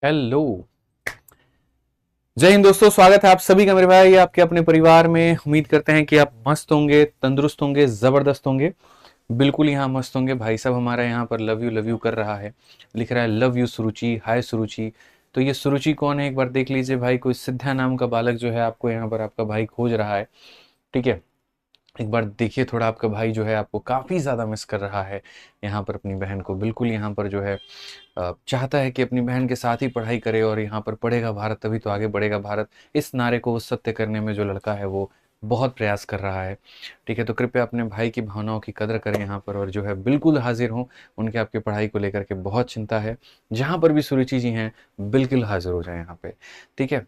Hello. जय हिंद दोस्तों, स्वागत है आप सभी का मेरे भाई आपके अपने परिवार में। उम्मीद करते हैं कि आप मस्त होंगे, तंदुरुस्त होंगे, जबरदस्त होंगे। बिल्कुल यहाँ मस्त होंगे। भाई साहब हमारा यहाँ पर लव यू कर रहा है, लिख रहा है लव यू सुरुचि, हाय सुरुचि। तो ये सुरुचि कौन है एक बार देख लीजिए भाई। कोई सिद्धा नाम का बालक जो है आपको यहाँ पर आपका भाई खोज रहा है। ठीक है, एक बार देखिए थोड़ा, आपका भाई जो है आपको काफ़ी ज़्यादा मिस कर रहा है यहाँ पर अपनी बहन को। बिल्कुल यहाँ पर जो है चाहता है कि अपनी बहन के साथ ही पढ़ाई करे और यहाँ पर पढ़ेगा भारत तभी तो आगे बढ़ेगा भारत। इस नारे को सत्य करने में जो लड़का है वो बहुत प्रयास कर रहा है। ठीक है, तो कृपया अपने भाई की भावनाओं की कदर करें यहाँ पर, और जो है बिल्कुल हाजिर हों। उनके आपकी पढ़ाई को लेकर के बहुत चिंता है। जहाँ पर भी सुरुचि जी हैं बिल्कुल हाजिर हो जाए यहाँ पे। ठीक है,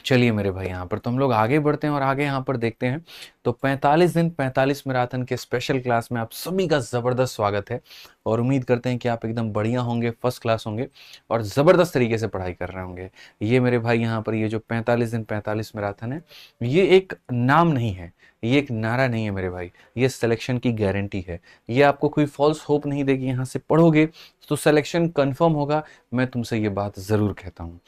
चलिए मेरे भाई यहाँ पर तो हम लोग आगे बढ़ते हैं और आगे यहाँ पर देखते हैं। तो 45 दिन 45 मैराथन के स्पेशल क्लास में आप सभी का ज़बरदस्त स्वागत है। और उम्मीद करते हैं कि आप एकदम बढ़िया होंगे, फर्स्ट क्लास होंगे और ज़बरदस्त तरीके से पढ़ाई कर रहे होंगे। ये मेरे भाई यहाँ पर ये जो 45 दिन 45 मैराथन है, ये एक नाम नहीं है, ये एक नारा नहीं है मेरे भाई, ये सिलेक्शन की गारंटी है। ये आपको कोई फॉल्स होप नहीं देगी। यहाँ से पढ़ोगे तो सिलेक्शन कन्फर्म होगा, मैं तुमसे ये बात ज़रूर कहता हूँ।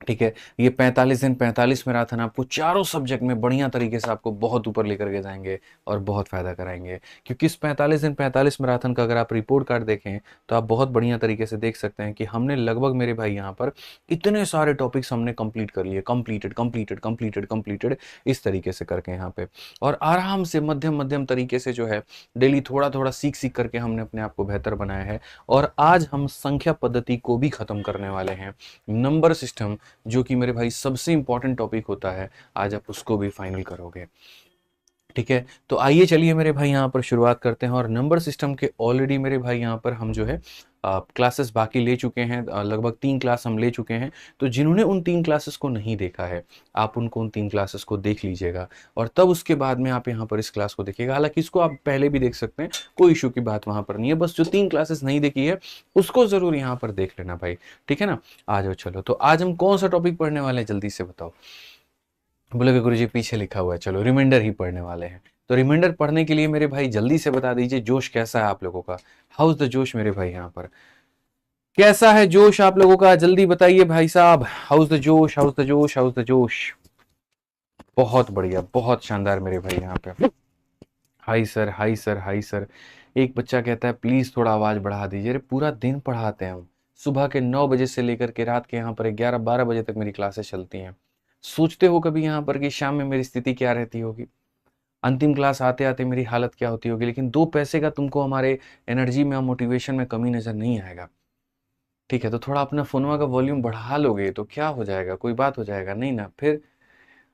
ठीक है, ये 45 दिन 45 मैराथन आपको चारों सब्जेक्ट में बढ़िया तरीके से आपको बहुत ऊपर लेकर के जाएंगे और बहुत फायदा कराएंगे। क्योंकि इस 45 दिन 45 मैराथन का अगर आप रिपोर्ट कार्ड देखें तो आप बहुत बढ़िया तरीके से देख सकते हैं कि हमने लगभग मेरे भाई यहाँ पर इतने सारे टॉपिक्स हमने कंप्लीट कर लिए, कंप्लीटेड कंप्लीटेड कंप्लीटेड कंप्लीटेड, इस तरीके से करके यहाँ पे। और आराम से मध्यम मध्यम तरीके से जो है डेली थोड़ा थोड़ा सीख सीख करके हमने अपने आप को बेहतर बनाया है। और आज हम संख्या पद्धति को भी खत्म करने वाले हैं। नंबर सिस्टम, जो कि मेरे भाई सबसे इंपॉर्टेंट टॉपिक होता है, आज आप उसको भी फाइनल करोगे। ठीक है, तो आइए चलिए मेरे भाई यहाँ पर शुरुआत करते हैं। और नंबर सिस्टम के ऑलरेडी मेरे भाई यहाँ पर हम जो है क्लासेस बाकी ले चुके हैं। लगभग 3 क्लास हम ले चुके हैं। तो जिन्होंने उन 3 क्लासेस को नहीं देखा है, आप उनको उन 3 क्लासेस को देख लीजिएगा और तब उसके बाद में आप यहाँ पर इस क्लास को देखिएगा। हालांकि इसको आप पहले भी देख सकते हैं, कोई इशू की बात वहाँ पर नहीं है। बस जो 3 क्लासेस नहीं देखी है उसको ज़रूर यहाँ पर देख लेना भाई। ठीक है ना, आ जाओ चलो। तो आज हम कौन सा टॉपिक पढ़ने वाले हैं जल्दी से बताओ। बोलोगे गुरुजी पीछे लिखा हुआ है, चलो रिमाइंडर ही पढ़ने वाले हैं। तो रिमाइंडर पढ़ने के लिए मेरे भाई जल्दी से बता दीजिए जोश कैसा है आप लोगों का। हाउस द जोश मेरे भाई यहाँ पर, कैसा है जोश आप लोगों का, जल्दी बताइए भाई साहब। हाउस द जोश, हाउस द जोश, हाउस द जोश। बहुत बढ़िया, बहुत शानदार मेरे भाई यहाँ पे। High sir, high sir, high sir. एक बच्चा कहता है प्लीज थोड़ा आवाज बढ़ा दीजिए। अरे पूरा दिन पढ़ाते हैं हम, सुबह के 9 बजे से लेकर के रात के यहाँ पर 11-12 बजे तक मेरी क्लासेस चलती हैं। सोचते हो कभी यहाँ पर कि शाम में मेरी स्थिति क्या रहती होगी, अंतिम क्लास आते आते मेरी हालत क्या होती होगी। लेकिन 2 पैसे का तुमको हमारे एनर्जी में और मोटिवेशन में कमी नजर नहीं आएगा। ठीक है, तो थोड़ा अपना फोनवा का वॉल्यूम बढ़ा लोगे तो क्या हो जाएगा, कोई बात हो जाएगा नहीं ना। फिर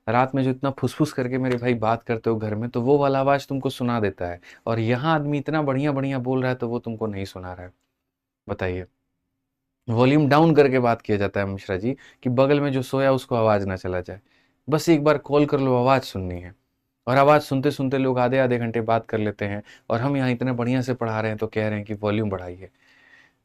रात में जो इतना फुसफुस करके मेरे भाई बात करते हो घर में, तो वो वाला आवाज तुमको सुना देता है। और यहाँ आदमी इतना बढ़िया बढ़िया बोल रहा है तो वो तुमको नहीं सुना रहा है। बताइए, वॉल्यूम डाउन करके बात किया जाता है मिश्रा जी, कि बगल में जो सोया उसको आवाज ना चला जाए। बस एक बार कॉल कर लो, आवाज सुननी है। और आवाज सुनते सुनते लोग आधे आधे घंटे बात कर लेते हैं। और हम यहाँ इतने बढ़िया से पढ़ा रहे हैं तो कह रहे हैं कि वॉल्यूम बढ़ाइए।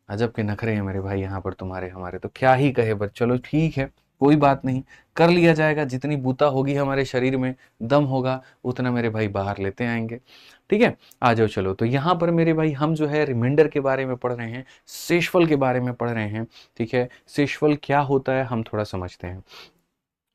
अजब के नखरे हैं मेरे भाई यहाँ पर तुम्हारे हमारे, तो क्या ही कहे। बट चलो ठीक है, कोई बात नहीं, कर लिया जाएगा। जितनी बूता होगी हमारे शरीर में, दम होगा, उतना मेरे भाई बाहर लेते आएंगे। ठीक है, आ जाओ चलो। तो यहाँ पर मेरे भाई हम जो है रिमाइंडर के बारे में पढ़ रहे हैं, शेषफल के बारे में पढ़ रहे हैं। ठीक है, शेषफल क्या होता है हम थोड़ा समझते हैं।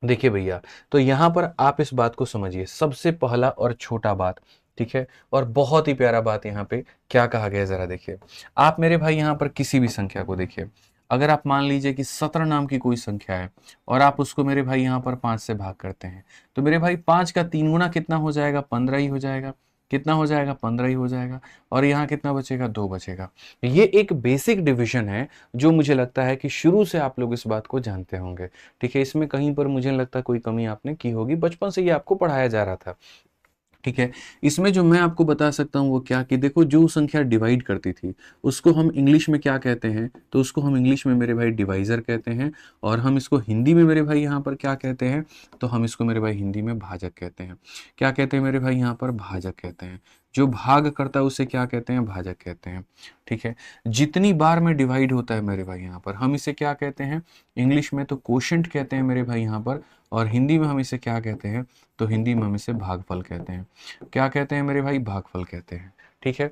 देखिए भैया, तो यहाँ पर आप इस बात को समझिए, सबसे पहला और छोटा बात। ठीक है, और बहुत ही प्यारा बात यहाँ पे क्या कहा गया है, जरा देखिए। आप मेरे भाई यहाँ पर किसी भी संख्या को देखिए। अगर आप मान लीजिए कि 17 नाम की कोई संख्या है और आप उसको मेरे भाई यहाँ पर 5 से भाग करते हैं, तो मेरे भाई 5 का 3 गुना कितना हो जाएगा, 15 ही हो जाएगा। कितना हो जाएगा, 15 ही हो जाएगा। और यहाँ कितना बचेगा, 2 बचेगा। ये एक बेसिक डिविजन है जो मुझे लगता है कि शुरू से आप लोग इस बात को जानते होंगे। ठीक है, इसमें कहीं पर मुझे लगता है कोई कमी आपने की होगी, बचपन से ये आपको पढ़ाया जा रहा था। ठीक है, इसमें जो मैं आपको बता सकता हूँ वो क्या, कि देखो जो संख्या डिवाइड करती थी उसको हम इंग्लिश में क्या कहते हैं, तो उसको हम इंग्लिश में मेरे भाई डिवाइजर कहते हैं। और हम इसको हिंदी में मेरे भाई यहाँ पर क्या कहते हैं, तो हम इसको मेरे भाई हिंदी में भाजक कहते हैं। क्या कहते हैं मेरे भाई यहाँ पर, भाजक कहते हैं। जो भाग करता है उसे क्या कहते हैं, भाजक कहते हैं। ठीक है, जितनी बार में डिवाइड होता है मेरे भाई यहाँ पर, हम इसे क्या कहते हैं, इंग्लिश में तो कोशेंट कहते हैं मेरे भाई यहाँ पर। और हिंदी में हम इसे क्या कहते हैं, तो हिंदी में हम इसे भागफल कहते हैं। क्या कहते हैं मेरे भाई, भागफल कहते हैं। ठीक है,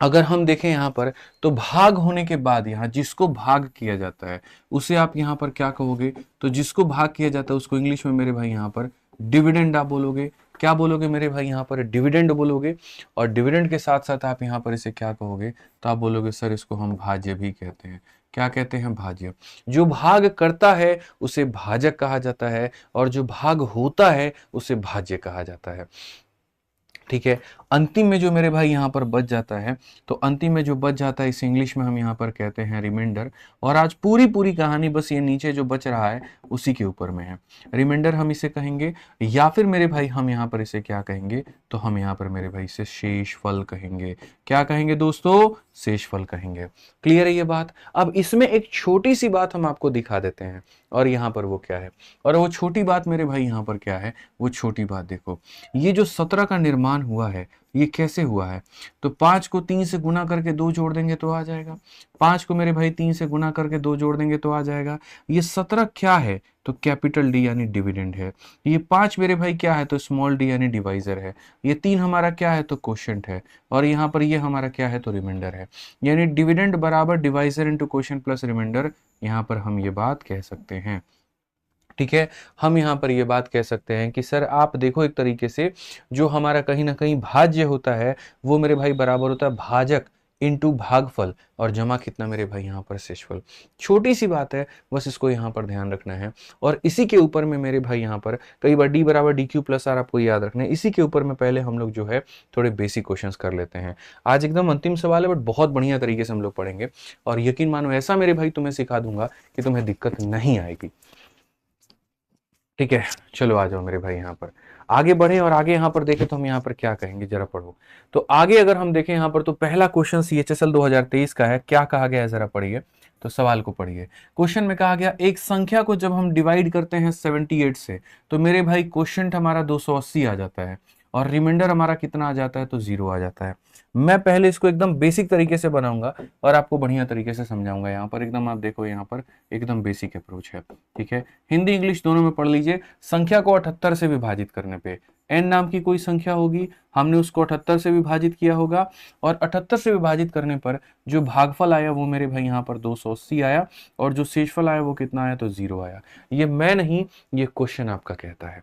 अगर हम देखें यहाँ पर तो भाग होने के बाद यहाँ जिसको भाग किया जाता है उसे आप यहाँ पर क्या कहोगे? तो जिसको भाग किया जाता है उसको इंग्लिश में मेरे भाई यहाँ पर डिविडेंड आप बोलोगे। क्या बोलोगे मेरे भाई? यहाँ पर डिविडेंड बोलोगे। और डिविडेंड के साथ साथ आप यहाँ पर इसे क्या कहोगे? तो आप बोलोगे सर इसको हम भाज्य भी कहते हैं। क्या कहते हैं? भाज्य। जो भाग करता है उसे भाजक कहा जाता है और जो भाग होता है उसे भाज्य कहा जाता है। ठीक है। अंतिम में जो मेरे भाई यहाँ पर बच जाता है, तो अंतिम में जो बच जाता है इसे इंग्लिश में हम यहाँ पर कहते हैं रिमाइंडर। और आज पूरी पूरी कहानी बस ये नीचे जो बच रहा है उसी के ऊपर में है। रिमाइंडर हम इसे कहेंगे, या फिर मेरे भाई हम यहाँ पर इसे क्या कहेंगे? तो हम यहाँ पर मेरे भाई इसे शेषफल कहेंगे। क्या कहेंगे दोस्तों? शेषफल कहेंगे। क्लियर है ये बात? अब इसमें एक छोटी सी बात हम आपको दिखा देते हैं, और यहाँ पर वो क्या है, और वो छोटी बात मेरे भाई यहाँ पर क्या है? वो छोटी बात देखो, ये जो 17 का निर्माण हुआ है ये कैसे हुआ है? तो 5 को 3 से गुना करके 2 जोड़ देंगे तो आ जाएगा। 5 को मेरे भाई 3 से गुना करके 2 जोड़ देंगे तो आ जाएगा। ये 17 क्या है? तो कैपिटल डी यानी डिविडेंड है। ये 5 मेरे भाई क्या है? तो स्मॉल डी यानी डिवाइजर है। ये 3 हमारा क्या है? तो क्वोशिएंट है। और यहाँ पर ये हमारा क्या है? तो रिमाइंडर है। यानी डिविडेंड बराबर divisor into quotient plus remainder, यहाँ पर हम ये बात कह सकते हैं। ठीक है। हम यहाँ पर ये बात कह सकते हैं कि सर आप देखो एक तरीके से जो हमारा कहीं ना कहीं भाज्य होता है वो मेरे भाई बराबर होता है भाजक इंटू भागफल, और जमा कितना मेरे भाई यहाँ पर शेषफल। छोटी सी बात है, बस इसको यहाँ पर ध्यान रखना है। और इसी के ऊपर में मेरे भाई यहाँ पर कई बार डी बराबर डी क्यू प्लस आर आपको याद रखना है। इसी के ऊपर में पहले हम लोग जो है थोड़े बेसिक क्वेश्चंस कर लेते हैं। आज एकदम अंतिम सवाल है बट बहुत बढ़िया तरीके से हम लोग पढ़ेंगे, और यकीन मानो ऐसा मेरे भाई तुम्हें सिखा दूंगा कि तुम्हें दिक्कत नहीं आएगी। ठीक है, चलो आ जाओ मेरे भाई यहाँ पर आगे बढ़े, और आगे यहाँ पर देखें तो हम यहाँ पर क्या कहेंगे जरा पढ़ो। तो आगे अगर हम देखें यहाँ पर तो पहला क्वेश्चन CHSL 2023 का है। क्या कहा गया है जरा पढ़िए, तो सवाल को पढ़िए। क्वेश्चन में कहा गया एक संख्या को जब हम डिवाइड करते हैं 78 से तो मेरे भाई क्वोशिएंट हमारा 280 आ जाता है, और रिमाइंडर हमारा कितना आ जाता है? तो 0 आ जाता है। मैं पहले इसको एकदम बेसिक तरीके से बनाऊंगा और आपको बढ़िया तरीके से समझाऊंगा। यहाँ पर एकदम आप देखो, यहाँ पर एकदम बेसिक अप्रोच है। ठीक है, हिंदी इंग्लिश दोनों में पढ़ लीजिए। संख्या को 78 से विभाजित करने पे, n नाम की कोई संख्या होगी, हमने उसको 78 से विभाजित किया होगा, और 78 से विभाजित करने पर जो भागफल आया वो मेरे भाई यहाँ पर 280 आया, और जो शेषफल आया वो कितना आया? तो 0 आया। ये मैं नहीं, ये क्वेश्चन आपका कहता है।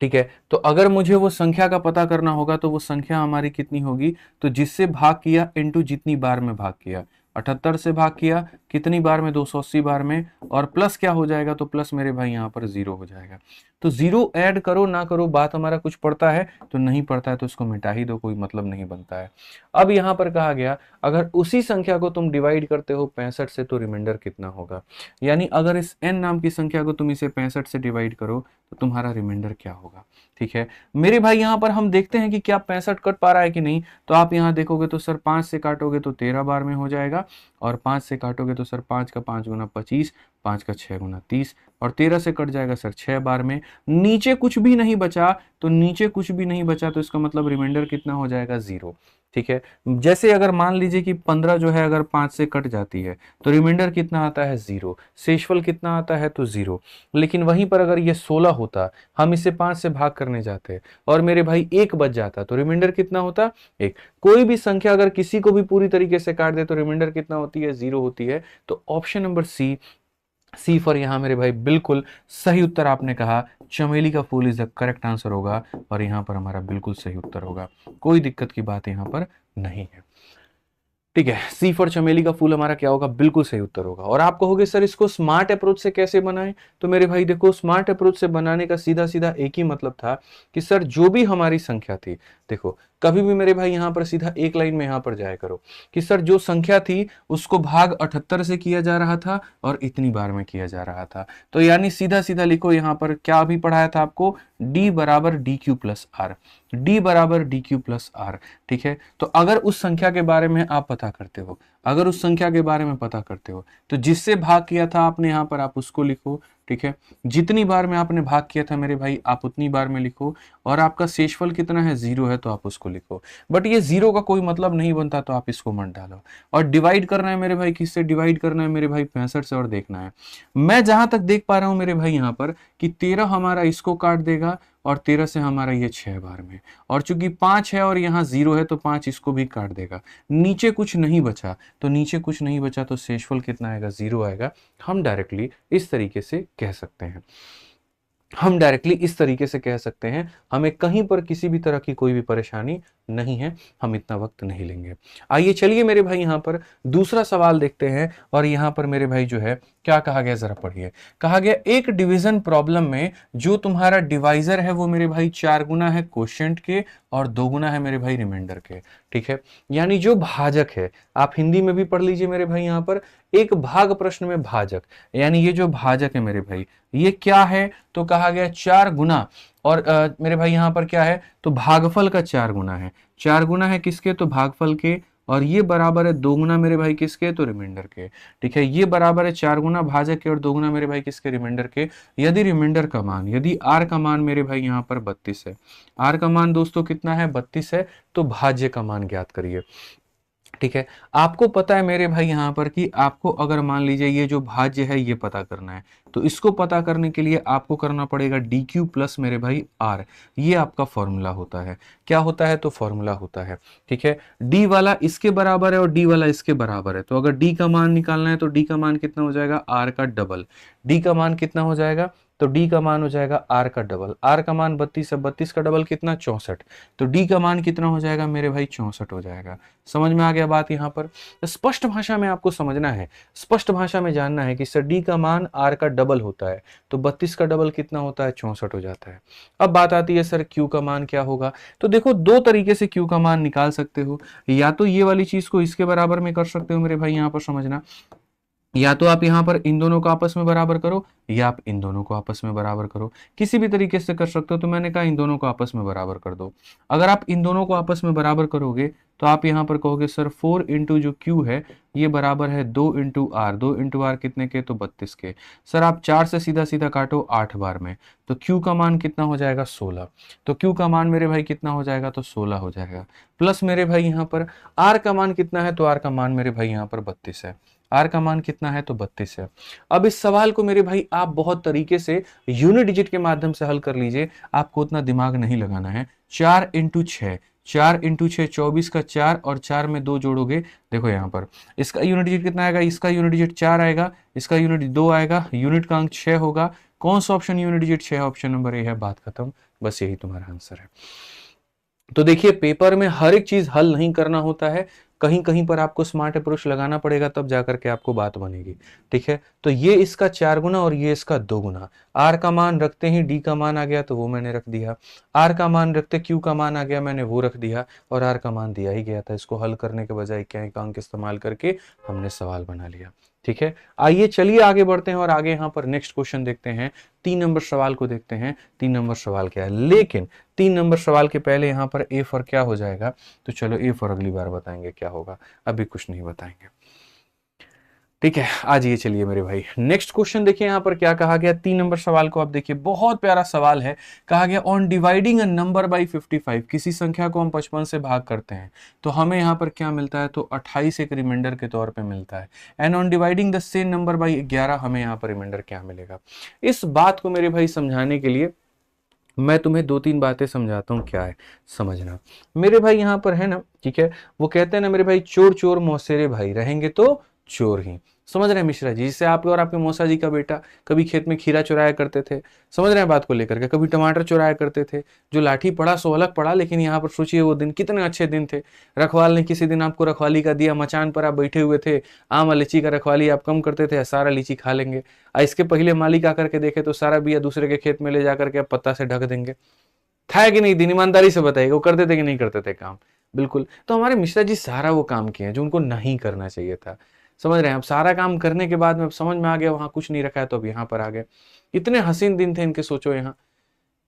ठीक है, तो अगर मुझे वो संख्या का पता करना होगा तो वो संख्या हमारी कितनी होगी? तो जिससे भाग किया इनटू जितनी बार में भाग किया। 78 से भाग किया कितनी बार में? 280 बार में, और प्लस क्या हो जाएगा? तो प्लस मेरे भाई यहाँ पर 0 हो जाएगा। तो 0 ऐड करो ना करो, बात हमारा कुछ पड़ता है? तो नहीं पड़ता है, तो इसको मिटा ही दो, कोई मतलब नहीं बनता है। अब यहाँ पर कहा गया अगर उसी संख्या को तुम डिवाइड करते हो 65 से तो रिमाइंडर कितना होगा? यानी अगर इस n नाम की संख्या को तुम इसे 65 से डिवाइड करो तो तुम्हारा रिमाइंडर क्या होगा? ठीक है मेरे भाई, यहाँ पर हम देखते हैं कि क्या 65 कट पा रहा है कि नहीं। तो आप यहाँ देखोगे तो सर 5 से काटोगे तो 13 बार में हो जाएगा, और 5 से काटोगे तो सर 5 का 5 गुना 25, 5 का 6 गुना 30, और 13 से कट जाएगा सर 6 बार में। नीचे कुछ भी नहीं बचा, तो नीचे कुछ भी नहीं बचा तो इसका मतलब रिमाइंडर कितना हो जाएगा? 0। ठीक है, जैसे अगर मान लीजिए कि 15 जो है अगर 5 से कट जाती है तो रिमाइंडर कितना आता है? 0। शेषफल कितना आता है? तो 0। लेकिन वहीं पर अगर ये 16 होता, हम इसे 5 से भाग करने जाते और मेरे भाई 1 बच जाता, तो रिमाइंडर कितना होता? 1। कोई भी संख्या अगर किसी को भी पूरी तरीके से काट दे तो रिमाइंडर कितना होती है? 0 होती है। तो ऑप्शन नंबर सी फॉर यहाँ मेरे भाई बिल्कुल सही उत्तर आपने कहा। चमेली का फूल इज द करेक्ट आंसर होगा, और यहाँ पर हमारा बिल्कुल सही उत्तर होगा। कोई दिक्कत की बात यहाँ पर नहीं है। ठीक है, सी फॉर चमेली का फूल हमारा क्या होगा? बिल्कुल सही उत्तर होगा। और आप कहोगे सर इसको स्मार्ट अप्रोच से कैसे बनाएं? तो मेरे भाई देखो, स्मार्ट अप्रोच से बनाने का सीधा सीधा एक ही मतलब था कि सर जो भी हमारी संख्या थी, देखो कभी भी मेरे भाई यहाँ पर सीधा एक लाइन में यहाँ पर जाया करो कि सर जो संख्या थी उसको भाग 78 से किया जा रहा था और इतनी बार में किया जा रहा था। तो यानी सीधा सीधा लिखो, यहाँ पर क्या अभी पढ़ाया था आपको? d बराबर d q plus r, d बराबर डी क्यू प्लस आर। ठीक है, तो अगर उस संख्या के बारे में आप पता करते हो, अगर उस संख्या के बारे में पता करते हो तो जिससे भाग किया था आपने यहाँ पर आप उसको लिखो। ठीक है, जितनी बार में आपने भाग किया था मेरे भाई आप उतनी बार में लिखो, और आपका शेषफल कितना है? 0 है, तो आप उसको लिखो। बट ये 0 का कोई मतलब नहीं बनता, तो आप इसको मत डालो। और डिवाइड करना है मेरे भाई, किससे डिवाइड करना है मेरे भाई? 65 से। और देखना है, मैं जहां तक देख पा रहा हूं मेरे भाई यहाँ पर कि 13 हमारा इसको काट देगा और 13 से हमारा ये 6 बार में, और चूंकि 5 है और यहाँ 0 है तो 5 इसको भी काट देगा। नीचे कुछ नहीं बचा, तो नीचे कुछ नहीं बचा तो शेषफल कितना आएगा, 0 आएगा। हम डायरेक्टली इस तरीके से कह सकते हैं, हम डायरेक्टली इस तरीके से कह सकते हैं, हमें कहीं पर किसी भी तरह की कोई भी परेशानी नहीं है, हम इतना वक्त नहीं लेंगे। आइए चलिए मेरे भाई यहाँ पर दूसरा सवाल देखते हैं, और यहाँ पर मेरे भाई जो है क्या कहा गया जरा पढ़िए। कहा गया एक डिवीजन प्रॉब्लम में जो तुम्हारा डिवाइजर है वो मेरे भाई 4 गुना है क्वोशिएंट के और 2 गुना है मेरे भाई रिमाइंडर के। ठीक है, यानी जो भाजक है, आप हिंदी में भी पढ़ लीजिए मेरे भाई, यहाँ पर एक भाग प्रश्न में भाजक, यानी ये जो भाजक है मेरे भाई ये क्या है, तो कहा गया 4 गुना, और मेरे भाई यहाँ पर क्या है, तो भागफल का 4 गुना है। 4 गुना है किसके, तो भागफल के, और ये बराबर है 2 गुना मेरे भाई किसके, तो रिमाइंडर के। ठीक है, ये बराबर है 4 गुना भाजक के और 2 गुना मेरे भाई किसके, रिमाइंडर के। यदि रिमाइंडर का मान, यदि आर का मान मेरे भाई यहाँ पर 32 है, आर का मान दोस्तों कितना है, 32 है, तो भाज्य का मान ज्ञात करिए। ठीक है, आपको पता है मेरे भाई यहाँ पर कि आपको अगर मान लीजिए ये जो भाज्य है ये पता करना है, तो इसको पता करने के लिए आपको करना पड़ेगा डी क्यू प्लस मेरे भाई आर, ये आपका फॉर्मूला होता है। क्या होता है, तो फॉर्मूला होता है। ठीक है, डी वाला इसके बराबर है और डी वाला इसके बराबर है, तो अगर डी का मान निकालना है तो डी का मान कितना हो जाएगा, आर का डबल। डी का मान कितना हो जाएगा, तो डी का मान हो जाएगा आर का डबल। आर का मान 32 है, 32 का डबल कितना, 64, तो डी का मान कितना हो जाएगा मेरे भाई, 64 हो जाएगा। समझ में आ गया बात यहाँ पर। स्पष्ट भाषा में आपको समझना है, स्पष्ट भाषा में जानना है कि सर डी का मान आर का डबल होता है, तो 32 का डबल कितना होता है, 64 हो जाता है। अब बात आती है सर क्यू का मान क्या होगा, तो देखो दो तरीके से क्यू का मान निकाल सकते हो, या तो ये वाली चीज को इसके बराबर में कर सकते हो मेरे भाई, यहाँ पर समझना, या तो आप यहाँ पर इन दोनों को आपस में बराबर करो, या आप इन दोनों को आपस में बराबर करो, किसी भी तरीके से कर सकते हो। तो मैंने कहा इन दोनों को आपस में बराबर कर दो। अगर आप इन दोनों को आपस में बराबर करोगे तो आप यहाँ पर कहोगे सर 4 इंटू जो क्यू है ये बराबर है 2 इंटू आर, 2 इंटू आर कितने के, तो 32 के। सर आप 4 से सीधा सीधा काटो 8 बार में, तो क्यू का मान कितना हो जाएगा, 16। तो क्यू का मान मेरे भाई कितना हो जाएगा, तो 16 हो जाएगा। प्लस मेरे भाई यहाँ पर आर का मान कितना है, तो आर का मान मेरे भाई यहाँ पर 32 है। आर का मान कितना है, तो 32 है। अब इस सवाल को मेरे भाई आप बहुत तरीके से यूनिट डिजिट के माध्यम से हल कर लीजिए, आपको उतना दिमाग नहीं लगाना है। 4 इंटू 6, 4 इंटू 6 24 का 4, और 4 में 2 जोड़ोगे, देखो यहाँ पर इसका यूनिट डिजिट कितना आएगा, इसका यूनिट डिजिट 4 आएगा, इसका यूनिट 2 आएगा, यूनिट का अंक 6 होगा। कौन सा option unit digit 6, option number A है, बात खत्म, बस यही तुम्हारा आंसर है। तो देखिए पेपर में हर एक चीज हल नहीं करना होता है, कहीं कहीं पर आपको स्मार्ट अप्रोच लगाना पड़ेगा, तब जाकर के आपको बात बनेगी। ठीक है, तो ये इसका 4 गुना और ये इसका 2 गुना। आर का मान रखते ही डी का मान आ गया तो वो मैंने रख दिया, आर का मान रखते क्यू का मान आ गया मैंने वो रख दिया, और आर का मान दिया ही गया था। इसको हल करने के बजाय क्या एक अंक इस्तेमाल करके हमने सवाल बना लिया। ठीक है, आइए चलिए आगे बढ़ते हैं और आगे यहाँ पर नेक्स्ट क्वेश्चन देखते हैं। 3 नंबर सवाल को देखते हैं। 3 नंबर सवाल क्या है, लेकिन 3 नंबर सवाल के पहले यहाँ पर ए फॉर क्या हो जाएगा, तो चलो ए फॉर अगली बार बताएंगे क्या होगा, अभी कुछ नहीं बताएंगे। ठीक है, आज ये चलिए मेरे भाई नेक्स्ट क्वेश्चन देखिए यहाँ पर क्या कहा गया। 3 नंबर सवाल को आप देखिए, बहुत प्यारा सवाल है। कहा गया on dividing a number by 55, किसी संख्या को हम 55 से भाग करते हैं तो हमें यहाँ पर क्या मिलता है, तो 28 एक रिमाइंडर के तौर पे मिलता है। And on dividing the same number by 11 हमें यहाँ पर रिमाइंडर क्या मिलेगा। इस बात को मेरे भाई समझाने के लिए मैं तुम्हें 2-3 बातें समझाता हूँ, क्या है समझना मेरे भाई। यहाँ पर है ना, ठीक है, वो कहते हैं ना मेरे भाई, चोर चोर मौसेरे भाई रहेंगे तो चोर ही। समझ रहे हैं मिश्रा जी, जिससे आपके और आपके मौसा जी का बेटा कभी खेत में खीरा चुराया करते थे, समझ रहे हैं बात को लेकर के, कभी टमाटर चुराया करते थे। जो लाठी पड़ा सो अलग पड़ा, लेकिन यहाँ पर सोचिए वो दिन कितने अच्छे दिन थे। रखवाल ने किसी दिन आपको रखवाली का दिया, मचान पर आप बैठे हुए थे, आम और लीची का रखवाली आप कम करते थे, सारा लीची खा लेंगे। इसके पहले मालिक आकर के देखे तो सारा बिया दूसरे के खेत में ले जाकर के पत्ता से ढक देंगे। था कि नहीं दिन, ईमानदारी से बताइएगा, वो करते थे कि नहीं करते थे काम, बिल्कुल। तो हमारे मिश्रा जी सारा वो काम किए जो उनको नहीं करना चाहिए था। समझ रहे हैं, अब सारा काम करने के बाद में समझ में आ गया वहां कुछ नहीं रखा है, तो अब यहाँ पर आ गए। इतने हसीन दिन थे इनके, सोचो यहाँ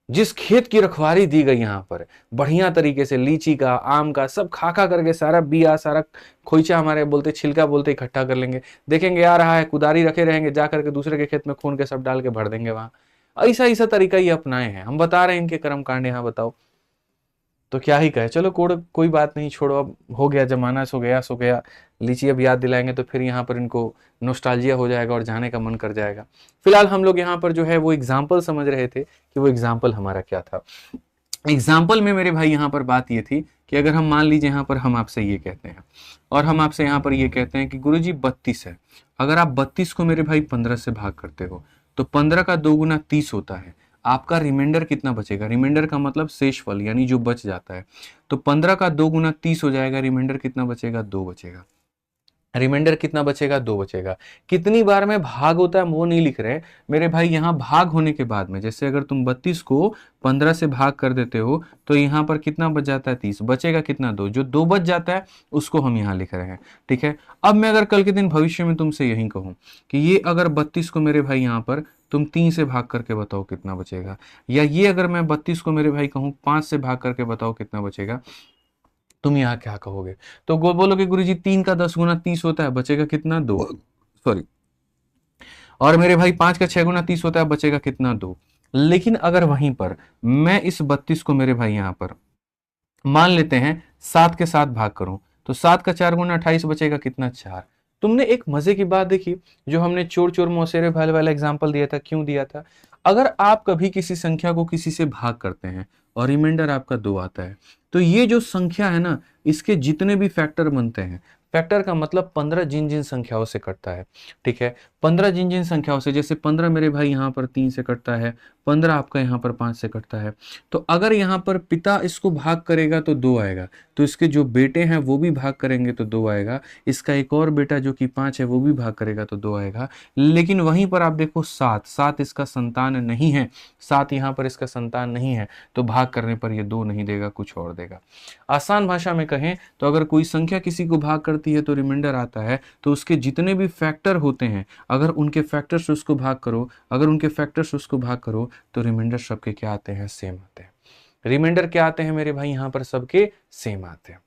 जिस खेत की रखवाली दी गई यहाँ पर बढ़िया तरीके से, लीची का, आम का, सब खा खा करके सारा बिया, सारा खोइचा, हमारे बोलते छिलका बोलते, इकट्ठा कर लेंगे। देखेंगे आ रहा है, कुदारी रखे रहेंगे, जा करके दूसरे के खेत में खून के सब डाल के भर देंगे वहां। ऐसा ऐसा तरीका ये अपनाए हैं, हम बता रहे हैं इनके कर्म कांड यहाँ, बताओ। तो क्या ही कहे, चलो कोड कोई बात नहीं, छोड़ो, अब हो गया जमाना, सो गया सो गया। लीची अब याद दिलाएंगे तो फिर यहाँ पर इनको नोस्टाल्जिया हो जाएगा और जाने का मन कर जाएगा। फिलहाल हम लोग यहाँ पर जो है वो एग्जाम्पल समझ रहे थे कि वो एग्जाम्पल हमारा क्या था। एग्जाम्पल में मेरे भाई यहाँ पर बात ये थी कि अगर हम मान लीजिए यहाँ पर हम आपसे ये कहते हैं और हम आपसे यहाँ पर ये कहते हैं कि गुरुजी 32 है, अगर आप 32 को मेरे भाई 15 से भाग करते हो तो 15 का 2 गुना 30 होता है, आपका रिमाइंडर कितना बचेगा? रिमाइंडर का मतलब शेषफल यानी जो बच जाता है। तो 15 का 2 गुना 30 हो जाएगा, रिमाइंडर कितना बचेगा? 2 बचेगा। रिमाइंडर कितना बचेगा? 2 बचेगा। कितनी बार में भाग होता है वो नहीं लिख रहे मेरे भाई, यहाँ भाग होने के बाद में, जैसे अगर तुम 32 को 15 से भाग कर देते हो तो यहाँ पर कितना बच जाता है? 30। बचेगा कितना? 2। जो 2 बच जाता है उसको हम यहाँ लिख रहे हैं, ठीक है। अब मैं अगर कल के दिन भविष्य में तुमसे यही कहूँ कि ये अगर 32 को मेरे भाई यहाँ पर तुम 3 से भाग करके बताओ कितना बचेगा, या ये अगर मैं 32 को मेरे भाई कहूँ 5 से भाग करके बताओ कितना बचेगा, तुम यहाँ क्या कहोगे? तो बोलोगे गुरुजी 3 का 10 गुना 30 होता है, बचेगा कितना? 2। सॉरी। और मेरे भाई 5 का 6 गुना 30 होता है, बचेगा कितना? 2। लेकिन अगर वहीं पर मैं इस 32 को मेरे भाई यहाँ पर मान लेते हैं 7 के साथ भाग करूं तो 7 का 4 गुना 28 बचेगा कितना? 4। तुमने एक मजे की बात देखी, जो हमने चोर चोर मौसेरे भाल वाला एग्जाम्पल दिया था, क्यों दिया था? अगर आप कभी किसी संख्या को किसी से भाग करते हैं और रिमाइंडर आपका 2 आता है, तो ये जो संख्या है ना, इसके जितने भी फैक्टर बनते हैं, फैक्टर का मतलब 15 जिन जिन संख्याओं से कटता है, ठीक है। 15 जिन जिन संख्याओं से, जैसे 15 मेरे भाई यहाँ पर 3 से कटता है, 15 आपका यहाँ पर 5 से कटता है। तो अगर यहाँ पर पिता इसको भाग करेगा तो 2 आएगा, तो इसके जो बेटे हैं वो भी भाग करेंगे तो 2 आएगा, इसका एक और बेटा जो कि 5 है वो भी भाग करेगा तो 2 आएगा। लेकिन वहीं पर आप देखो 7 इसका संतान नहीं है, 7 यहाँ पर इसका संतान नहीं है, तो भाग करने पर ये 2 नहीं देगा, कुछ और देगा। आसान भाषा में कहें तो अगर कोई संख्या किसी को भाग करती है तो रिमाइंडर आता है, तो उसके जितने भी फैक्टर होते हैं, अगर उनके फैक्टर से उसको भाग करो, अगर उनके फैक्टर से उसको भाग करो तो रिमाइंडर सबके क्या आते हैं? सेम आते हैं। रिमाइंडर क्या आते हैं मेरे भाई? यहाँ पर सबके सेम आते हैं,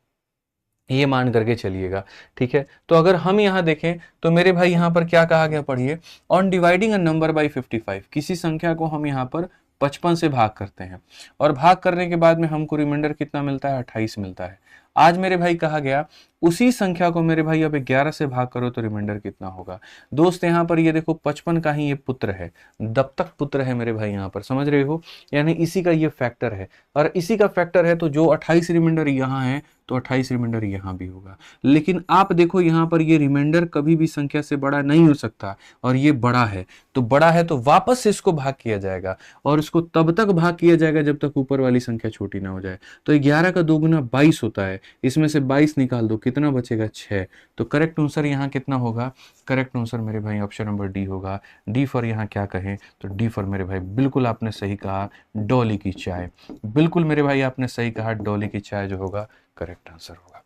ये मान करके चलिएगा, ठीक है। तो अगर हम यहाँ देखें तो मेरे भाई यहाँ पर क्या कहा गया, पढ़िए। On dividing a number by 55, किसी संख्या को हम यहाँ पर 55 से भाग करते हैं और भाग करने के बाद में हमको रिमाइंडर कितना मिलता है? 28 मिलता है। आज मेरे भाई कहा गया उसी संख्या को मेरे भाई अब 11 से भाग करो तो रिमाइंडर कितना होगा? दोस्त यहाँ पर ये देखो 55 का ही ये पुत्र है, दत्तक पुत्र है मेरे भाई, यहाँ पर समझ रहे हो, यानी इसी का ये फैक्टर है, और इसी का फैक्टर है तो जो 28 रिमाइंडर यहाँ है तो 28 रिमाइंडर यहाँ भी होगा। लेकिन आप देखो यहाँ पर ये रिमाइंडर कभी भी संख्या से बड़ा नहीं हो सकता, और ये बड़ा है, तो बड़ा है तो वापस से इसको भाग किया जाएगा, और इसको तब तक भाग किया जाएगा जब तक ऊपर वाली संख्या छोटी ना हो जाए। तो 11 का 2 गुना 22 होता है, इसमें से 22 निकाल दो, कितना बचेगा? 6। तो करेक्ट आंसर यहाँ कितना होगा? करेक्ट आंसर मेरे भाई ऑप्शन नंबर डी होगा। डी फॉर यहाँ क्या कहें तो डी फॉर मेरे भाई, बिल्कुल आपने सही कहा, डॉली की चाय। बिल्कुल मेरे भाई आपने सही कहा, डॉली की चाय जो होगा करेक्ट आंसर होगा,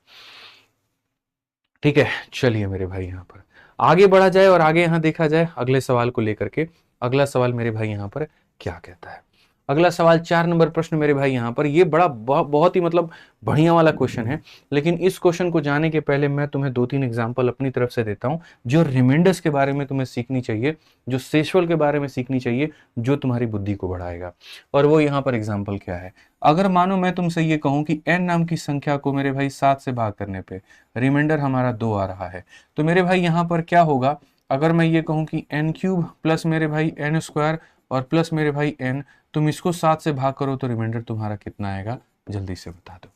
ठीक है। चलिए मेरे भाई यहाँ पर आगे बढ़ा जाए और आगे यहाँ देखा जाए अगले सवाल को लेकर के। अगला सवाल मेरे भाई यहाँ पर क्या कहता है? अगला सवाल 4 नंबर प्रश्न मेरे भाई यहाँ पर, ये बड़ा बहुत ही मतलब बढ़िया वाला क्वेश्चन है। लेकिन इस क्वेश्चन को जाने के पहले मैं तुम्हें 2-3 एग्जांपल अपनी तरफ से देता हूँ, जो रिमाइंडर्स के बारे में तुम्हें सीखनी चाहिए, जो शेषफल के बारे में सीखनी चाहिए, जो तुम्हारी बुद्धि को बढ़ाएगा। और वो यहाँ पर एग्जाम्पल क्या है? अगर मानो मैं तुमसे ये कहूँ कि n नाम की संख्या को मेरे भाई 7 से भाग करने पे रिमाइंडर हमारा 2 आ रहा है, तो मेरे भाई यहाँ पर क्या होगा? अगर मैं ये कहूँ कि n³ प्लस मेरे भाई n² और प्लस मेरे भाई n, तुम इसको 7 से भाग करो तो रिमाइंडर तुम्हारा कितना आएगा? जल्दी से बता दो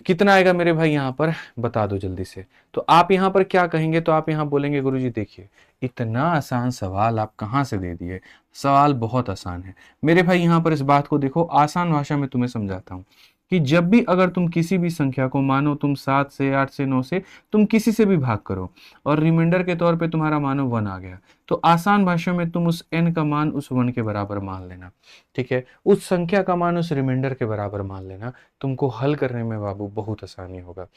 कितना आएगा मेरे भाई, यहाँ पर बता दो जल्दी से। तो आप यहाँ पर क्या कहेंगे? तो आप यहाँ बोलेंगे गुरुजी देखिए इतना आसान सवाल आप कहाँ से दे दिए, सवाल बहुत आसान है। मेरे भाई यहाँ पर इस बात को देखो, आसान भाषा में तुम्हें समझाता हूँ कि जब भी अगर तुम किसी भी संख्या को, मानो तुम 7 से, 8 से, 9 से, तुम किसी से भी भाग करो और रिमाइंडर के तौर पे तुम्हारा मानो 1 आ गया, तो आसान भाषा में तुम उस n का मान उस 1 के बराबर मान लेना, ठीक है। उस संख्या का मान उस रिमाइंडर के बराबर मान लेना, तुमको हल करने में बाबू बहुत आसानी होगा।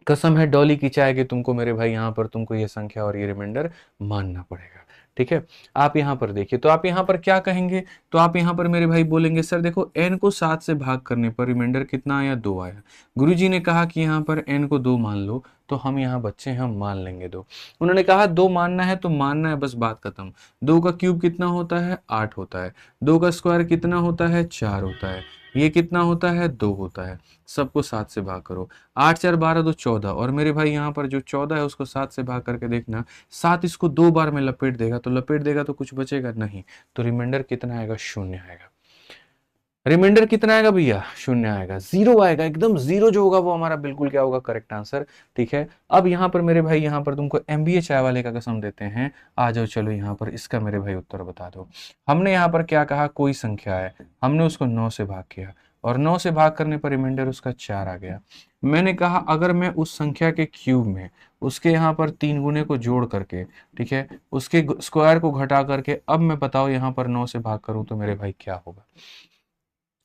कसम है डॉली की चाय कि तुमको मेरे भाई यहाँ पर तुमको ये संख्या और ये रिमाइंडर मानना पड़ेगा, ठीक है। आप यहाँ पर देखिए, तो आप यहाँ पर क्या कहेंगे? तो आप यहाँ पर मेरे भाई बोलेंगे सर देखो n को 7 से भाग करने पर रिमाइंडर कितना आया? 2 आया। गुरुजी ने कहा कि यहाँ पर n को 2 मान लो, तो हम यहाँ बच्चे हम मान लेंगे 2। उन्होंने कहा 2 मानना है तो मानना है, बस बात खत्म। 2 का क्यूब कितना होता है? 8 होता है। 2 का स्क्वायर कितना होता है? 4 होता है। ये कितना होता है, 2 होता है। सबको 7 से भाग करो, 8 4 12 2 14। और मेरे भाई यहाँ पर जो 14 है उसको 7 से भाग करके देखना, 7 इसको 2 बार में लपेट देगा, तो लपेट देगा तो कुछ बचेगा नहीं, तो रिमाइंडर कितना आएगा, 0 आएगा। रिमाइंडर कितना आएगा भैया, 0 आएगा, 0 आएगा, एकदम 0 जो होगा वो हमारा बिल्कुल क्या होगा, करेक्ट आंसर। ठीक है, अब यहाँ पर मेरे भाई, यहाँ पर तुमको एमबीए चाय वाले का कसम देते हैं, आ जाओ चलो यहाँ पर इसका मेरे भाई उत्तर बता दो। हमने यहाँ पर क्या कहा, कोई संख्या है, हमने उसको 9 से भाग किया, और 9 से भाग करने पर रिमाइंडर उसका 4 आ गया। मैंने कहा अगर मैं उस संख्या के क्यूब में उसके यहाँ पर 3 गुने को जोड़ करके, ठीक है, उसके स्क्वायर को घटा करके, अब मैं बताओ यहाँ पर 9 से भाग करूं तो मेरे भाई क्या होगा,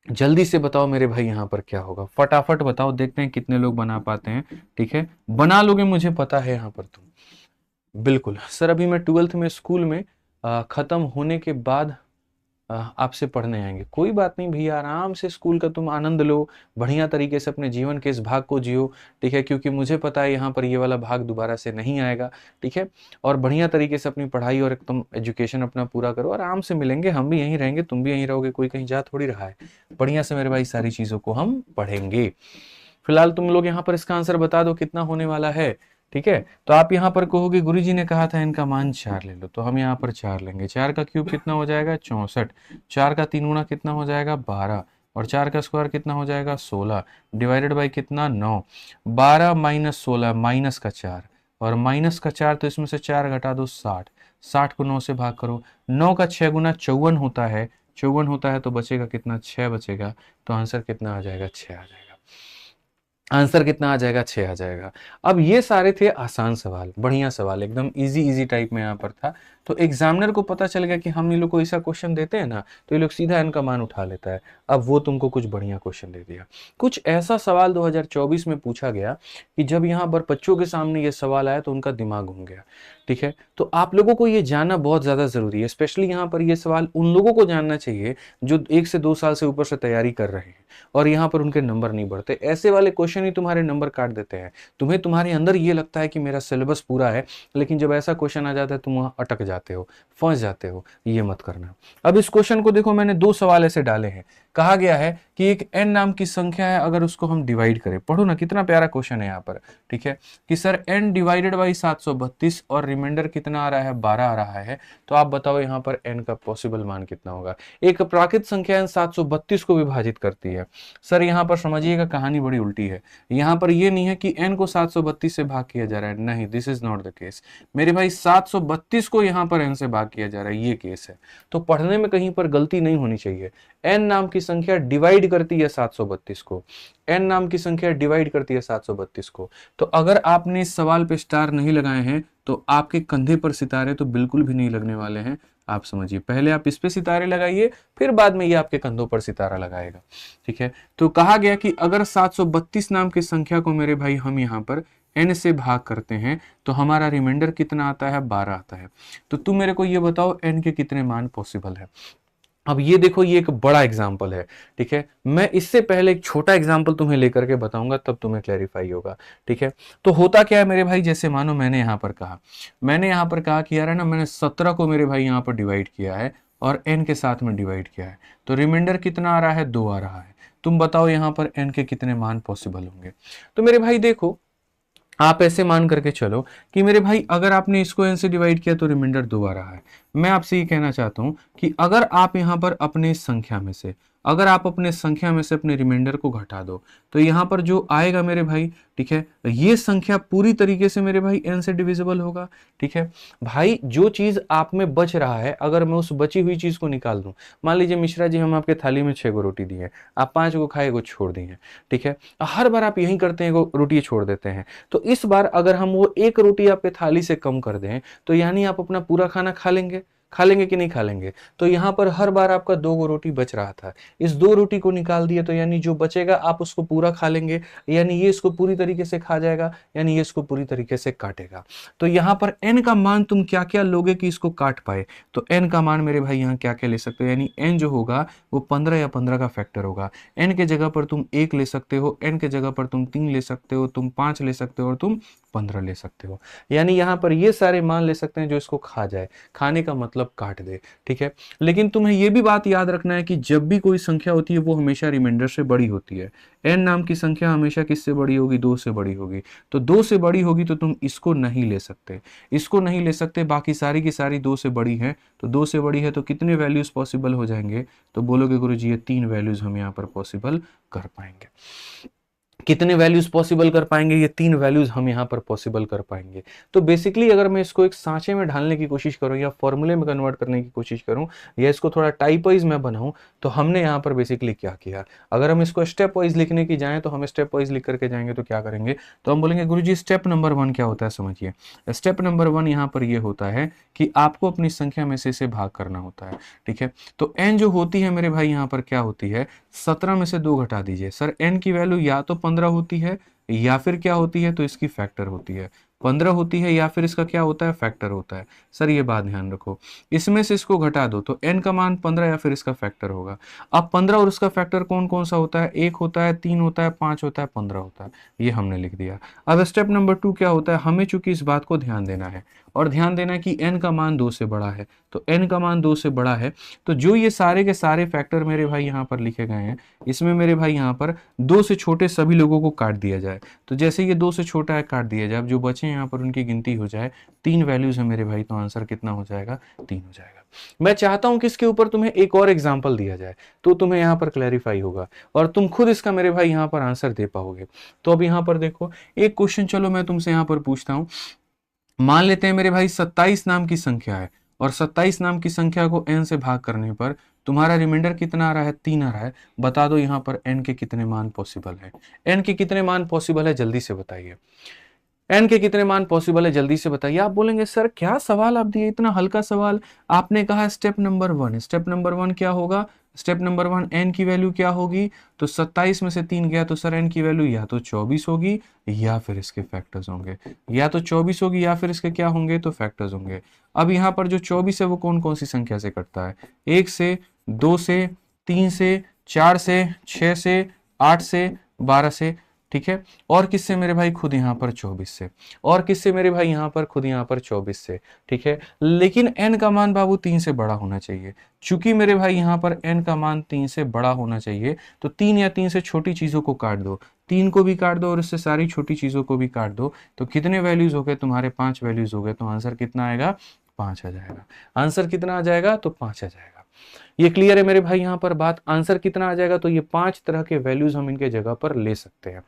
जल्दी से बताओ मेरे भाई यहाँ पर क्या होगा, फटाफट बताओ, देखते हैं कितने लोग बना पाते हैं। ठीक है, बना लोगे मुझे पता है यहाँ पर तुम। बिल्कुल सर, अभी मैं 12th में स्कूल में खत्म होने के बाद आपसे पढ़ने आएंगे। कोई बात नहीं भैया, आराम से स्कूल का तुम आनंद लो, बढ़िया तरीके से अपने जीवन के इस भाग को जियो। ठीक है, क्योंकि मुझे पता है यहाँ पर ये वाला भाग दोबारा से नहीं आएगा। ठीक है, और बढ़िया तरीके से अपनी पढ़ाई और एकदम एजुकेशन अपना पूरा करो, आराम से मिलेंगे, हम भी यहीं रहेंगे, तुम भी यहीं रहोगे, कोई कहीं जा थोड़ी रहा है। बढ़िया से मेरे भाई सारी चीजों को हम पढ़ेंगे। फिलहाल तुम लोग यहाँ पर इसका आंसर बता दो कितना होने वाला है। ठीक है, तो आप यहाँ पर कहोगे गुरुजी ने कहा था इनका मान 4 ले लो, तो हम यहाँ पर 4 लेंगे। 4 का क्यूब कितना हो जाएगा, 64। 4 का 3 गुना कितना हो जाएगा, 12। और 4 का स्क्वायर कितना हो जाएगा, 16। डिवाइडेड बाई कितना, 9। 12 माइनस 16 माइनस का 4, और माइनस का 4 तो इसमें से 4 घटा दो, 60। 60 को 9 से भाग करो, 9 का 6 गुना 54 होता है, 54 होता है तो बचेगा कितना, 6 बचेगा। तो आंसर कितना आ जाएगा, 6 आ जाएगा। आंसर कितना आ जाएगा, 6 आ जाएगा। अब ये सारे थे आसान सवाल, बढ़िया सवाल, एकदम इजी इजी टाइप में यहाँ पर था। तो एग्जामिनर को पता चल गया कि हम इन लोग को ऐसा क्वेश्चन देते हैं ना, तो ये लोग सीधा इनका मान उठा लेता है। अब वो तुमको कुछ बढ़िया क्वेश्चन दे दिया। कुछ ऐसा सवाल 2024 में पूछा गया कि जब यहाँ पर बच्चों के सामने ये सवाल आया तो उनका दिमाग घूम गया। ठीक है, तो आप लोगों को ये जानना बहुत ज्यादा जरूरी है। स्पेशली यहाँ पर ये सवाल उन लोगों को जानना चाहिए जो 1 से 2 साल से ऊपर से तैयारी कर रहे हैं और यहाँ पर उनके नंबर नहीं बढ़ते। ऐसे वाले क्वेश्चन ही तुम्हारे नंबर काट देते हैं। तुम्हें तुम्हारे अंदर ये लगता है कि मेरा सिलेबस पूरा है, लेकिन जब ऐसा क्वेश्चन आ जाता है तुम वहां अटक जाते हो, फंस जाते हो। ये मत करना। अब इस क्वेश्चन को देखो, मैंने 2 सवाल ऐसे डाले हैं। कहा गया है कि एक n नाम की संख्या है, अगर उसको हम डिवाइड करें, पढ़ो ना कितना प्यारा क्वेश्चन है यहाँ पर। ठीक है, कि सर n डिवाइडेड बाई 732 और रिमाइंडर कितना आ रहा है, 12 आ रहा है, तो आप बताओ यहाँ पर n का पॉसिबल मान कितना होगा। एक प्राकृत संख्या n 732 को विभाजित करती है। सर यहाँ पर समझिएगा कहानी बड़ी उल्टी है। यहाँ पर ये नहीं है कि n को 732 से भाग किया जा रहा है, नहीं, this is not the case मेरे भाई। 732 को यहाँ पर n से भाग किया जा रहा है, ये केस है। तो पढ़ने में कहीं पर गलती नहीं होनी चाहिए। n नाम की संख्या डिवाइड करती है 732 को, n नाम की संख्या डिवाइड करती है 732 को। तो अगर आपने इस सवाल पे स्टार नहीं लगाए हैं तो आपके कंधे पर सितारे तो बिल्कुल भी नहीं लगने वाले हैं। आप समझिए, पहले आप इस पे सितारे लगाइए, फिर बाद में ये आपके कंधों पर सितारा लगाएगा। ठीक है, तो कहा गया कि अगर 732 नाम की संख्या को मेरे भाई हम यहाँ पर n से भाग करते हैं तो हमारा रिमाइंडर कितना आता है, 12 आता है। तो तुम मेरे को ये बताओ n के कितने मान पॉसिबल है। अब ये देखो, ये एक बड़ा एग्जाम्पल है। ठीक है, मैं इससे पहले एक छोटा एग्जाम्पल तुम्हें लेकर के बताऊंगा, तब तुम्हें क्लैरिफाई होगा। ठीक है, तो होता क्या है मेरे भाई, जैसे मानो मैंने यहाँ पर कहा कि यार है ना, मैंने 17 को मेरे भाई यहाँ पर डिवाइड किया है और n के साथ में डिवाइड किया है, तो रिमाइंडर कितना आ रहा है, 2 आ रहा है। तुम बताओ यहाँ पर n के कितने मान पॉसिबल होंगे। तो मेरे भाई देखो, आप ऐसे मान करके चलो कि मेरे भाई अगर आपने इसको n से डिवाइड किया तो रिमाइंडर 2 आ रहा है। मैं आपसे ये कहना चाहता हूं कि अगर आप यहाँ पर अपने संख्या में से अपने रिमाइंडर को घटा दो तो यहाँ पर जो आएगा मेरे भाई, ठीक है, ये संख्या पूरी तरीके से मेरे भाई n से डिविजिबल होगा। ठीक है भाई, जो चीज आप में बच रहा है, अगर मैं उस बची हुई चीज को निकाल दूं, मान लीजिए मिश्रा जी हम आपके थाली में 6 गो रोटी दी है, आप 5 को खाए, को छोड़ दी है। ठीक है, हर बार आप यही करते हैं, रोटी छोड़ देते हैं। तो इस बार अगर हम वो 1 रोटी आपके थाली से कम कर दें तो यानी आप अपना पूरा खाना खा लेंगे कि नहीं खा लेंगे। तो यहाँ पर हर बार आपका 2 गो रोटी बच रहा था, इस 2 रोटी को निकाल दिया तो यानी जो बचेगा आप उसको पूरा खा लेंगे, यानी ये इसको पूरी तरीके से खा जाएगा, यानी ये इसको पूरी तरीके से काटेगा। तो यहाँ पर n का मान तुम क्या क्या लोगे कि इसको काट पाए, तो n का मान मेरे भाई यहाँ क्या क्या ले सकते हो, यानी n जो होगा वो 15 या 15 का फैक्टर होगा। n के जगह पर तुम 1 ले सकते हो, n के जगह पर तुम 3 ले सकते हो, तुम 5 ले सकते हो और तुम 15 ले सकते हो। यानी यहाँ पर ये सारे मान ले सकते हैं जो इसको खा जाए, खाने का मतलब काट दे, ठीक है। लेकिन तुम्हें ये भी बात याद रखना है कि जब भी कोई संख्या होती है वो हमेशा रिमाइंडर से बड़ी होती है। n नाम की संख्या हमेशा किससे बड़ी होगी? 2 से बड़ी होगी। तो 2 से बड़ी होगी तो तुम इसको नहीं ले सकते, इसको नहीं ले सकते, बाकी सारी की सारी 2 से बड़ी है। तो 2 से बड़ी है तो कितने वैल्यूज पॉसिबल हो जाएंगे? तो बोलोगे गुरुजी ये 3 वैल्यूज हम यहाँ पर पॉसिबल कर पाएंगे। कितने वैल्यूज पॉसिबल कर पाएंगे? ये 3 वैल्यूज हम यहाँ पर पॉसिबल कर पाएंगे। तो बेसिकली अगर मैं इसको एक सांचे में ढालने की कोशिश करूं या फॉर्मूले में कन्वर्ट करने की कोशिश करूं या इसको थोड़ा टाइप वाइज में बनाऊं, तो हमने यहाँ पर बेसिकली क्या किया? अगर हम इसको स्टेप वाइज लिखने की जाएं तो हम स्टेप वाइज लिख करके जाएंगे तो क्या करेंगे? तो हम बोलेंगे गुरुजी स्टेप नंबर 1 क्या होता है समझिए। स्टेप नंबर 1 यहाँ पर यह होता है कि आपको अपनी संख्या में से इसे भाग करना होता है, ठीक है। तो n जो होती है मेरे भाई यहाँ पर क्या होती है? 17 में से 2 घटा दीजिए। सर n की वैल्यू या तो 15 होती है या फिर क्या होती है? तो इसकी फैक्टर होती है। 15 होती है या फिर इसका क्या होता है? फैक्टर होता है। सर ये बात ध्यान रखो, इसमें से इसको घटा दो तो n का मान 15 या फिर इसका फैक्टर होगा। अब 15 और उसका फैक्टर कौन कौन सा होता है? 1 होता है, 3 होता है, 5 होता है, 15 होता है। ये हमने लिख दिया। अब स्टेप नंबर 2 क्या होता है? हमें चूंकि इस बात को ध्यान देना है और ध्यान देना है कि n का मान 2 से बड़ा है। तो n का मान 2 से बड़ा है तो जो ये सारे के सारे फैक्टर मेरे भाई यहाँ पर लिखे गए हैं, इसमें मेरे भाई यहाँ पर 2 से छोटे सभी लोगों को काट दिया जाए। तो जैसे ये 2 से छोटा है काट दिया जाए, अब जो बचे यहाँ पर उनकी गिनती हो जाए। 3 वैल्यूज है मेरे भाई, तो आंसर कितना हो जाएगा? 3 हो जाएगा। मैं चाहता हूं कि इसके ऊपर तुम्हें एक और एग्जांपल दिया जाए तो तुम्हें यहाँ पर क्लैरिफाई होगा और तुम खुद इसका मेरे भाई यहाँ पर आंसर दे पाओगे। तो अब यहाँ पर देखो एक क्वेश्चन, चलो मैं तुमसे यहाँ पर पूछता हूँ। मान लेते हैं मेरे भाई 27 नाम की संख्या है और 27 नाम की संख्या को n से भाग करने पर तुम्हारा रिमाइंडर कितना आ रहा है? 3 आ रहा है। बता दो यहाँ पर n के कितने मान पॉसिबल है? n के कितने मान पॉसिबल है जल्दी से बताइए। n के कितने मान पॉसिबल है जल्दी से बताइए। आप बोलेंगे सर क्या सवाल आप दिए, इतना हल्का सवाल। आपने कहा स्टेप नंबर 1, स्टेप नंबर 1 क्या होगा? स्टेप नंबर 1 n की वैल्यू क्या होगी? तो 27 में से 3 गया तो सर n की वैल्यू या तो 24 होगी या फिर इसके फैक्टर्स होंगे। या तो 24 होगी या फिर इसके क्या होंगे? तो फैक्टर्स होंगे। अब यहाँ पर जो 24 है वो कौन कौन सी संख्या से कटता है? 1 से, 2 से, 3 से, 4 से, 6 से, 8 से, 12 से, ठीक है। और किससे मेरे भाई? खुद यहाँ पर 24 से। और किससे मेरे भाई? यहाँ पर खुद यहाँ पर 24 से, ठीक है। लेकिन n का मान बाबू 3 से बड़ा होना चाहिए। चूंकि मेरे भाई यहाँ पर n का मान 3 से बड़ा होना चाहिए तो 3 या 3 से छोटी चीजों को काट दो, 3 को भी काट दो और इससे सारी छोटी चीजों को भी काट दो। तो कितने वैल्यूज हो गए तुम्हारे? 5 वैल्यूज हो गए। तो आंसर कितना आएगा? 5 आ जाएगा। आंसर कितना आ जाएगा? तो 5 आ जाएगा। ये क्लियर है मेरे भाई यहाँ पर बात? आंसर कितना आ जाएगा? तो ये 5 तरह के वैल्यूज हम इनके जगह पर ले सकते हैं।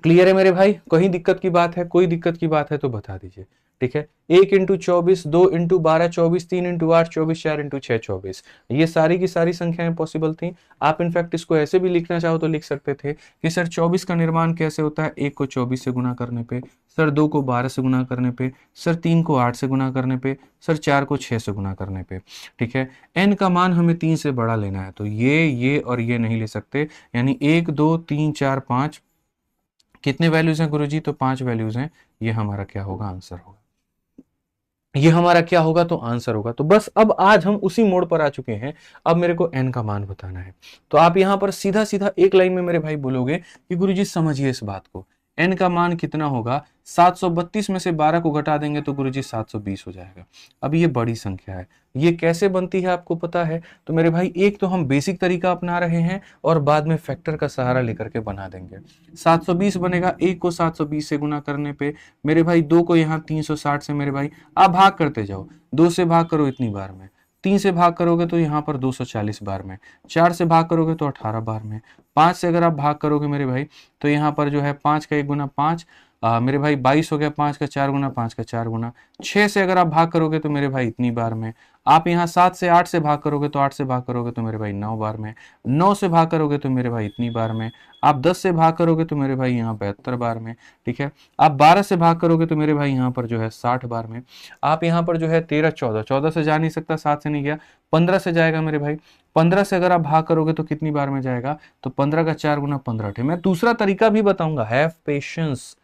क्लियर है मेरे भाई? कहीं दिक्कत की बात है? कोई दिक्कत की बात है तो बता दीजिए, ठीक है। 1 इंटू 24, 2 इंटू 12 24, 3 इंटू 8 24, 4 इंटू 6 24, ये सारी की सारी संख्याएं पॉसिबल थी। आप इनफैक्ट इसको ऐसे भी लिखना चाहो तो लिख सकते थे कि सर 24 का निर्माण कैसे होता है? 1 को 24 से गुना करने पे, सर 2 को 12 से गुना करने पे, सर 3 को 8 से गुना करने पे, सर 4 को 6 से गुना करने पे, ठीक है। n का मान हमें 3 से बड़ा लेना है तो ये और ये नहीं ले सकते। यानी 1 2 3 4 5 कितने वैल्यूज हैं गुरुजी? तो 5 वैल्यूज हैं। ये हमारा क्या होगा? आंसर होगा। ये हमारा क्या होगा? तो आंसर होगा। तो बस अब आज हम उसी मोड पर आ चुके हैं। अब मेरे को n का मान बताना है। तो आप यहां पर सीधा सीधा एक लाइन में मेरे भाई बोलोगे कि गुरुजी समझिए इस बात को, n का मान कितना होगा? 732 में से 12 को घटा देंगे तो गुरुजी 720 हो जाएगा। अब ये बड़ी संख्या है, ये कैसे बनती है आपको पता है? तो मेरे भाई एक तो हम बेसिक तरीका अपना रहे हैं और बाद में फैक्टर का सहारा लेकर के बना देंगे। 720 बनेगा 1 को 720 से गुना करने पे, मेरे भाई 2 को यहाँ 360 से, मेरे भाई आप भाग करते जाओ, 2 से भाग करो इतनी बार में, 3 से भाग करोगे तो यहाँ पर 240 बार में, 4 से भाग करोगे तो 18 बार में, 5 से अगर आप भाग करोगे मेरे भाई तो यहाँ पर जो है 5 का 1 गुना 5 मेरे भाई 22 हो गया, 5 का 4 गुना, 5 का 4 गुना। 6 से अगर आप भाग करोगे तो मेरे भाई इतनी बार में। आप यहाँ 7 से 8 से भाग करोगे तो 8 से भाग करोगे तो मेरे भाई 9 बार में। 9 से भाग करोगे तो मेरे भाई इतनी बार में। आप 10 से भाग करोगे तो मेरे भाई यहाँ 72 बार में, ठीक है। आप 12 से भाग करोगे तो मेरे भाई यहाँ पर जो है 60 बार में। आप यहाँ पर जो है 13 14 से जा नहीं सकता, 7 से नहीं गया, 15 से जाएगा मेरे भाई। 15 से अगर आप भाग करोगे तो कितनी बार में जाएगा? तो 15 का 4 गुना 15 थे। मैं दूसरा तरीका भी बताऊंगा, हैव पेशेंस,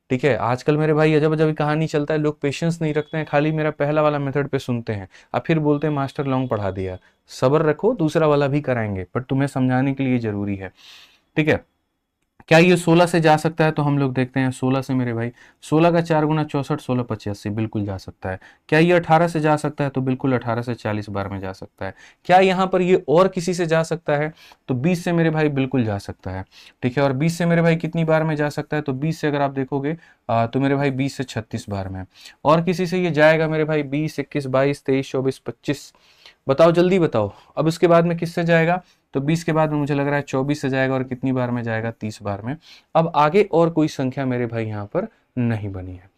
ठीक है। आजकल मेरे भाई अजब अजब कहानी चलता है, लोग पेशेंस नहीं रखते हैं, खाली मेरा पहला वाला मेथड पे सुनते हैं, अब फिर बोलते हैं मास्टर लॉन्ग पढ़ा दिया। सब्र रखो, दूसरा वाला भी कराएंगे, बट तुम्हें समझाने के लिए जरूरी है, ठीक है। क्या ये 16 से जा सकता है? तो हम लोग देखते हैं 16 से मेरे भाई 16 का 4 गुना 64, 16 85 बिल्कुल जा सकता है। क्या ये 18 से जा सकता है? तो बिल्कुल 18 से 40 बार में जा सकता है। क्या यहाँ पर ये और किसी से जा सकता है? तो 20 से मेरे भाई बिल्कुल जा सकता है। ठीक है, और 20 से मेरे भाई कितनी बार में जा सकता है? तो 20 से अगर आप देखोगे तो मेरे भाई 20 से 36 बार में। और किसी से ये जाएगा मेरे भाई 20, 21, 22, 23, 24, 25, बताओ जल्दी बताओ। अब उसके बाद में किससे जाएगा? तो 20 के बाद में मुझे लग रहा है 24 से जाएगा, और कितनी बार में जाएगा? 30 बार में। अब आगे और कोई संख्या मेरे भाई यहाँ पर नहीं बनी है।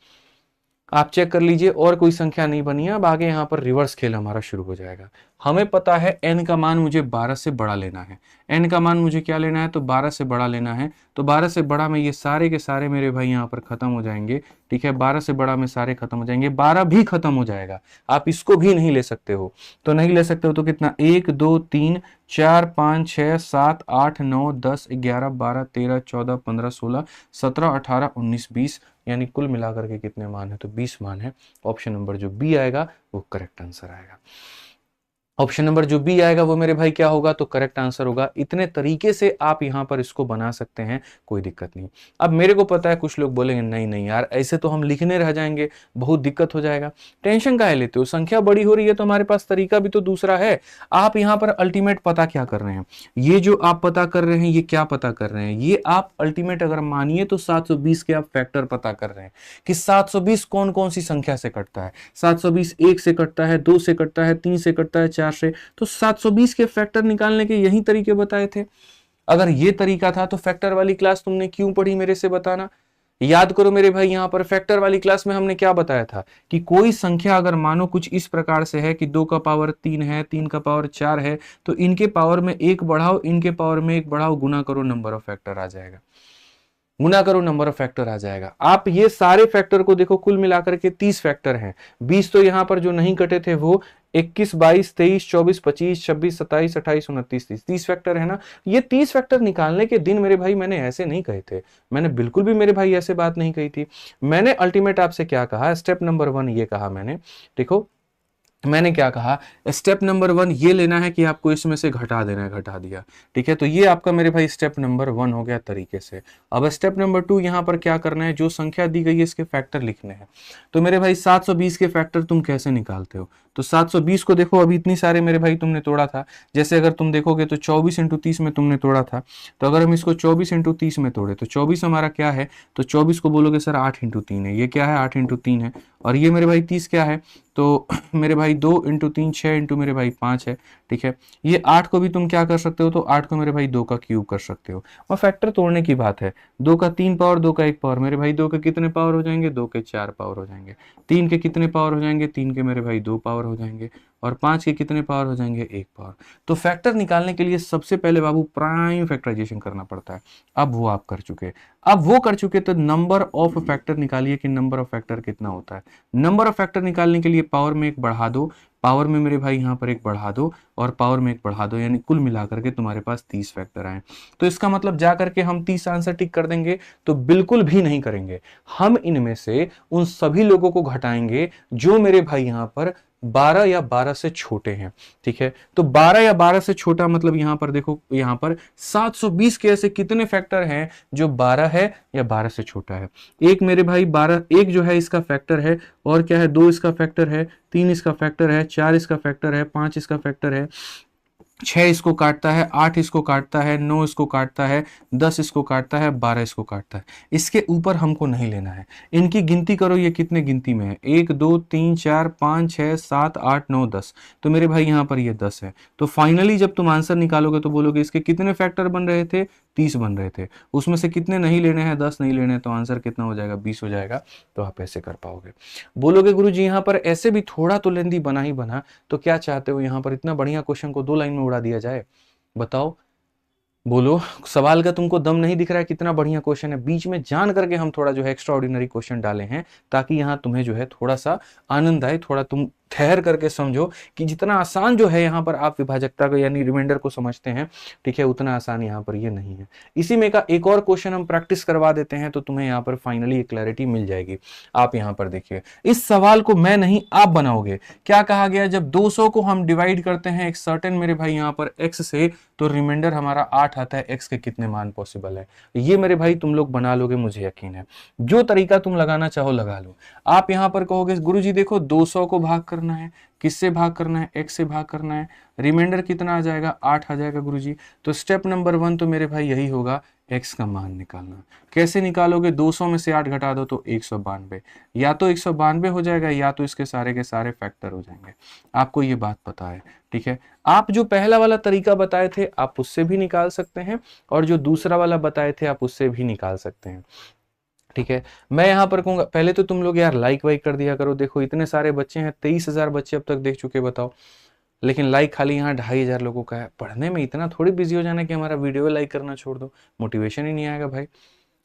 आप चेक कर लीजिए, और कोई संख्या नहीं बनी है। अब आगे यहाँ पर रिवर्स खेल हमारा शुरू हो जाएगा। हमें पता है n का मान मुझे 12 से बड़ा लेना है। n का मान मुझे क्या लेना है? तो 12 से बड़ा लेना है। तो 12 से बड़ा में ये सारे के सारे मेरे भाई यहाँ पर खत्म हो जाएंगे। ठीक है, 12 से बड़ा में सारे खत्म हो जाएंगे, 12 भी खत्म हो जाएगा। आप इसको भी नहीं ले सकते हो। तो नहीं ले सकते हो तो कितना? 1 2 3 4 5 6 7 8 9 10 11 12 13 14 15 16 17 18 19 20, यानी कुल मिलाकर के कितने मान है? तो 20 मान है। ऑप्शन नंबर जो बी आएगा वो करेक्ट आंसर आएगा। ऑप्शन नंबर जो बी आएगा वो मेरे भाई क्या होगा? तो करेक्ट आंसर होगा। इतने तरीके से आप यहां पर इसको बना सकते हैं, कोई दिक्कत नहीं। अब मेरे को पता है कुछ लोग बोलेंगे नहीं नहीं यार ऐसे तो हम लिखने रह जाएंगे, बहुत दिक्कत हो जाएगा। टेंशन काहे लेते हो? संख्या बड़ी हो रही है तो हमारे पास तरीका भी तो दूसरा है। आप यहां पर अल्टीमेट पता क्या कर रहे हैं? ये जो आप पता कर रहे हैं ये क्या पता कर रहे हैं? ये आप अल्टीमेट अगर मानिए तो 720 के आप फैक्टर पता कर रहे हैं कि 720 कौन कौन सी संख्या से कटता है। 720 1 से कटता है, 2 से कटता है, 3 से कटता है, 4 से। तो 720 के फैक्टर निकालने के यही तरीके बताए थे। अगर ये तरीका था तो फैक्टर वाली क्लास तुमने क्यों पढ़ी मेरे से बताना। याद करो मेरे भाई, यहां पर फैक्टर वाली क्लास में हमने क्या बताया था कि कोई संख्या अगर मानो कुछ इस प्रकार से है कि 2 का पावर 3 है, 3 का पावर 4 है, तो इनके पावर में 1 बढ़ाओ, इनके पावर में 1 बढ़ाओ, गुना करो, नंबर ऑफ फैक्टर आ जाएगा। गुना करो, नंबर ऑफ फैक्टर आ जाएगा। आप ये सारे फैक्टर को देखो, कुल मिलाकर के 30 फैक्टर हैं। 20 तो यहां पर जो नहीं कटे थे वो 21, 22, 23, 24, 25, 26, 27, 28, 29, 30, 30 फैक्टर है ना। ये 30 फैक्टर निकालने के दिन मेरे भाई मैंने ऐसे नहीं कहे थे। मैंने बिल्कुल भी मेरे भाई ऐसे बात नहीं कही थी। मैंने अल्टीमेट आपसे क्या कहा? स्टेप नंबर 1 ये कहा मैंने। देखो मैंने क्या कहा? स्टेप नंबर 1 ये लेना है कि आपको इसमें से घटा देना है, घटा दिया। ठीक है, तो ये आपका मेरे भाई स्टेप नंबर 1 हो गया तरीके से। अब स्टेप नंबर 2 यहां पर क्या करना है? जो संख्या दी गई है इसके फैक्टर लिखने हैं। तो मेरे भाई 720 के फैक्टर तुम कैसे निकालते हो? तो 720 को देखो, अभी इतनी सारे मेरे भाई तुमने तोड़ा था। जैसे अगर तुम देखोगे तो 24 इंटू 30 में तुमने तोड़ा था। तो अगर हम इसको 24 इंटू 30 में तोड़े तो 24 हमारा क्या है? तो 24 को बोलोगे सर 8 इंटू 3 है। ये क्या है? 8 इंटू 3 है। और ये मेरे भाई 30 क्या है? तो मेरे भाई 2 इंटू 3 6 इंटू मेरे भाई 5 है। ठीक है, ये 8 को भी तुम क्या कर सकते हो? तो 8 को मेरे भाई 2 का क्यूब कर सकते हो। और फैक्टर तोड़ने की बात है, 2 का 3 पावर, 2 का 1 पावर। मेरे भाई 2 के कितने पावर हो जाएंगे? 2 के 4 पावर हो जाएंगे। 3 के कितने पावर हो जाएंगे? 3 के मेरे भाई 2 पावर हो जाएंगे। और 5 के कितने पावर हो जाएंगे? 1 पावर। तो फैक्टर निकालने के लिए सबसे पहले बाबू प्राइम फैक्टराइजेशन करना पड़ता है। अब वो आप कर चुके, अब वो कर चुके तो नंबर ऑफ फैक्टर निकालिए कि नंबर ऑफ फैक्टर कितना होता है। नंबर ऑफ फैक्टर निकालने के लिए पावर में 1 बढ़ा दो, पावर में मेरे भाई यहाँ पर 1 बढ़ा दो, और पावर में 1 बढ़ा दो, यानी कुल मिलाकर के तुम्हारे पास 30 फैक्टर आए। तो इसका मतलब जा करके हम 30 आंसर टिक कर देंगे? तो बिल्कुल भी नहीं करेंगे। हम इनमें से उन सभी लोगों को घटाएंगे जो मेरे भाई यहाँ पर 12 या 12 से छोटे हैं। ठीक है, तो 12 या 12 से छोटा मतलब यहां पर देखो, यहां पर 720 के ऐसे कितने फैक्टर हैं जो 12 है या 12 से छोटा है? एक मेरे भाई 12, एक जो है इसका फैक्टर है, और क्या है? 2 इसका फैक्टर है, 3 इसका फैक्टर है, 4 इसका फैक्टर है, 5 इसका फैक्टर है, 6 इसको काटता है, 8 इसको काटता है, 9 इसको काटता है, 10 इसको काटता है, 12 इसको काटता है। इसके ऊपर हमको नहीं लेना है। इनकी गिनती करो, ये कितने गिनती में है? 1 2 3 4 5 6 7 8 9 10। तो मेरे भाई यहाँ पर ये 10 है। तो फाइनली जब तुम आंसर निकालोगे तो बोलोगे इसके कितने फैक्टर बन रहे थे? 30 बन रहे थे। उसमें से कितने नहीं लेने हैं? 10 नहीं लेने हैं। तो आंसर कितना हो जाएगा? 20 हो जाएगा। तो आप ऐसे कर पाओगे। बोलोगे गुरुजी यहाँ पर ऐसे भी थोड़ा तो लेंदी बना ही बना, तो क्या चाहते हो यहाँ पर इतना बढ़िया क्वेश्चन को 2 लाइन में उड़ा दिया जाए? बताओ, बोलो। सवाल का तुमको दम नहीं दिख रहा है? कितना बढ़िया क्वेश्चन है। बीच में जान करके हम थोड़ा जो है एक्स्ट्रा ऑर्डिनरी क्वेश्चन डाले हैं, ताकि यहाँ तुम्हें जो है थोड़ा सा आनंद आए, थोड़ा तुम ठहर करके समझो कि जितना आसान जो है यहाँ पर आप विभाजकता को यानी रिमाइंडर को समझते हैं, ठीक है, उतना आसान यहाँ पर ये नहीं है। इसी में का एक और क्वेश्चन हम प्रैक्टिस करवा देते हैं तो तुम्हें यहाँ पर फाइनली क्लैरिटी मिल जाएगी। आप यहाँ पर देखिए, इस सवाल को मैं नहीं आप बनाओगे। क्या कहा गया, जब 200 को हम डिवाइड करते हैं एक सर्टेन मेरे भाई यहाँ पर x से, तो रिमाइंडर हमारा 8 आता है। x के कितने मान पॉसिबल है, ये मेरे भाई तुम लोग बना लोगे, मुझे यकीन है। जो तरीका तुम लगाना चाहो लगा लो। आप यहां पर कहोगे गुरुजी देखो 200 को भाग करना है, किससे भाग करना है, x से भाग करना है, रिमाइंडर कितना आ जाएगा, 8 आ जाएगा गुरुजी। तो स्टेप नंबर 1 तो मेरे भाई यही होगा, x का मान निकालना। कैसे निकालोगे, 200 में से 8 घटा दो तो 192, या तो 192 हो जाएगा या तो इसके सारे के सारे फैक्टर हो जाएंगे। आपको ये बात पता है, ठीक है। आप जो पहला वाला तरीका बताए थे आप उससे भी निकाल सकते हैं, और जो दूसरा वाला बताए थे आप उससे भी निकाल सकते हैं, ठीक है। मैं यहां पर कहूंगा पहले तो तुम लोग यार लाइक वाइक कर दिया करो। देखो इतने सारे बच्चे हैं, 23,000 बच्चे अब तक देख चुके, बताओ। लेकिन लाइक खाली यहाँ 2,500 लोगों का है। पढ़ने में इतना थोड़ी बिजी हो जाना कि हमारा वीडियो लाइक करना छोड़ दो, मोटिवेशन ही नहीं आएगा भाई।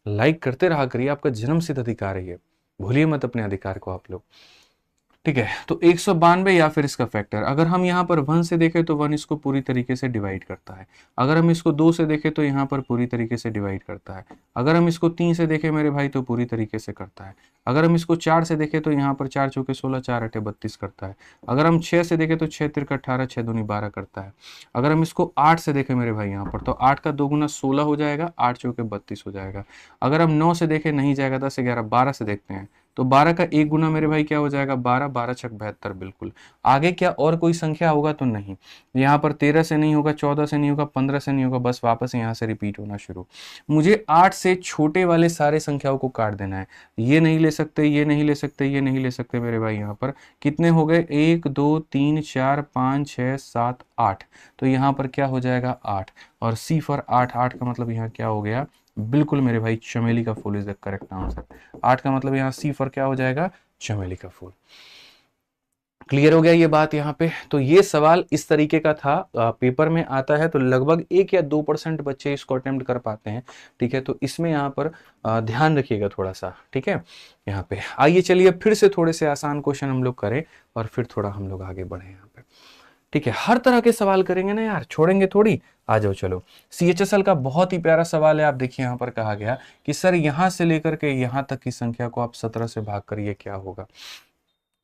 लाइक करते रहा करिए, आपका जन्मसिद्ध अधिकार है ये, भूलिए मत अपने अधिकार को आप लोग, ठीक है। तो 192 या फिर इसका फैक्टर, अगर हम यहाँ पर 1 से देखें तो 1 इसको पूरी तरीके से डिवाइड करता है। अगर हम इसको 2 से देखें तो यहाँ पर पूरी तरीके से डिवाइड करता है। अगर हम इसको 3 से देखें मेरे भाई तो पूरी तरीके से करता है। अगर हम इसको 4 से देखें तो यहाँ पर 4 चौके 16, 4 अठे 32 करता है। अगर हम 6 से देखें तो 6 तिरका 18, 6 दूनी 12 करता है। अगर हम इसको 8 से देखें मेरे भाई यहाँ पर तो 8 का 2 गुना 16 हो जाएगा, 8 चौके 32 हो जाएगा। अगर हम 9 से देखें नहीं जाएगा, 10, 11, 12 से देखते हैं तो 12 का 1 गुना मेरे भाई क्या हो जाएगा, 12, 12 छक 72, बिल्कुल। आगे क्या और कोई संख्या होगा तो नहीं, यहाँ पर 13 से नहीं होगा, 14 से नहीं होगा, 15 से नहीं होगा, बस वापस यहाँ से रिपीट होना शुरू। मुझे 8 से छोटे वाले सारे संख्याओं को काट देना है। ये नहीं ले सकते, ये नहीं ले सकते, ये नहीं ले सकते मेरे भाई। यहाँ पर कितने हो गए, 1 2 3 4 5 6 7 8, तो यहाँ पर क्या हो जाएगा 8, और सी फॉर 8, 8 का मतलब यहाँ क्या हो गया, बिल्कुल मेरे भाई चमेली का फूल इज द करेक्ट आंसर। 8 का मतलब यहाँ सी फॉर क्या हो जाएगा, चमेली का फूल। क्लियर हो गया ये बात यहाँ पे। तो ये सवाल इस तरीके का था, पेपर में आता है तो लगभग 1 या 2% बच्चे इसको अटेम्प्ट कर पाते हैं, ठीक है। तो इसमें यहाँ पर ध्यान रखिएगा थोड़ा सा, ठीक है। यहाँ पे आइए चलिए फिर से थोड़े से आसान क्वेश्चन हम लोग करें और फिर थोड़ा हम लोग आगे बढ़े यहाँ पे, ठीक है। हर तरह के सवाल करेंगे ना यार, छोड़ेंगे थोड़ी। आ जाओ चलो, CHSL का बहुत ही प्यारा सवाल है। आप देखिए यहाँ पर कहा गया कि सर यहां से लेकर के यहां तक की संख्या को आप 17 से भाग करिए, क्या होगा।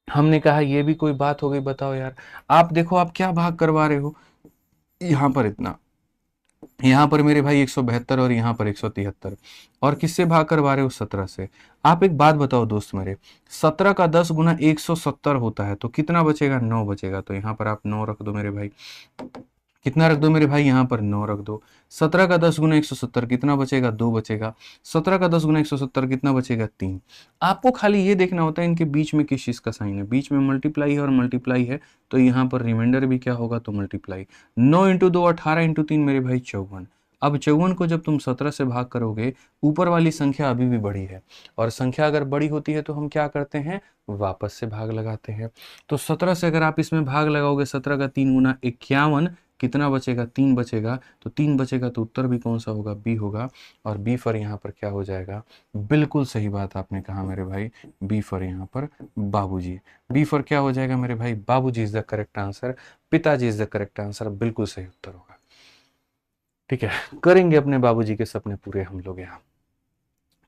हमने कहा ये भी कोई बात हो गई, बताओ यार। आप देखो आप क्या भाग करवा रहे हो, यहां पर इतना, यहाँ पर मेरे भाई 172 और यहाँ पर 173, और किससे भाग करवा रहे हो, 17 से। आप एक बात बताओ दोस्त मेरे, 17 का 10 गुना 170 होता है तो कितना बचेगा, 9 बचेगा। तो यहाँ पर आप 9 रख दो मेरे भाई, कितना रख दो मेरे भाई, यहाँ पर 9 रख दो। 17 का 10 गुना 170 कितना बचेगा, 2 बचेगा। 17 का 10 गुना 170 कितना बचेगा, 3। आपको खाली ये देखना होता है इनके बीच में किस चीज का साइन है, बीच में मल्टीप्लाई है और मल्टीप्लाई है तो यहाँ पर रिमाइंडर भी क्या होगा, तो मल्टीप्लाई। 9 इंटू 2 18 इंटू 3 मेरे भाई 54। अब 54 को जब तुम 17 से भाग करोगे, ऊपर वाली संख्या अभी भी बड़ी है, और संख्या अगर बड़ी होती है तो हम क्या करते हैं, वापस से भाग लगाते हैं। तो 17 से अगर आप इसमें भाग लगाओगे, 17 का 3 गुना 51, कितना बचेगा, 3 बचेगा। तो 3 बचेगा तो उत्तर भी कौन सा होगा, बी होगा। और बी फॉर यहाँ पर क्या हो जाएगा, बिल्कुल सही बात आपने कहा मेरे भाई, बी फॉर यहाँ पर बाबूजी। बी फॉर क्या हो जाएगा मेरे भाई, बाबूजी इज द करेक्ट आंसर, पिताजी इज द करेक्ट आंसर, बिल्कुल सही उत्तर होगा, ठीक है। करेंगे अपने बाबूजी के सपने पूरे हम लोग यहाँ,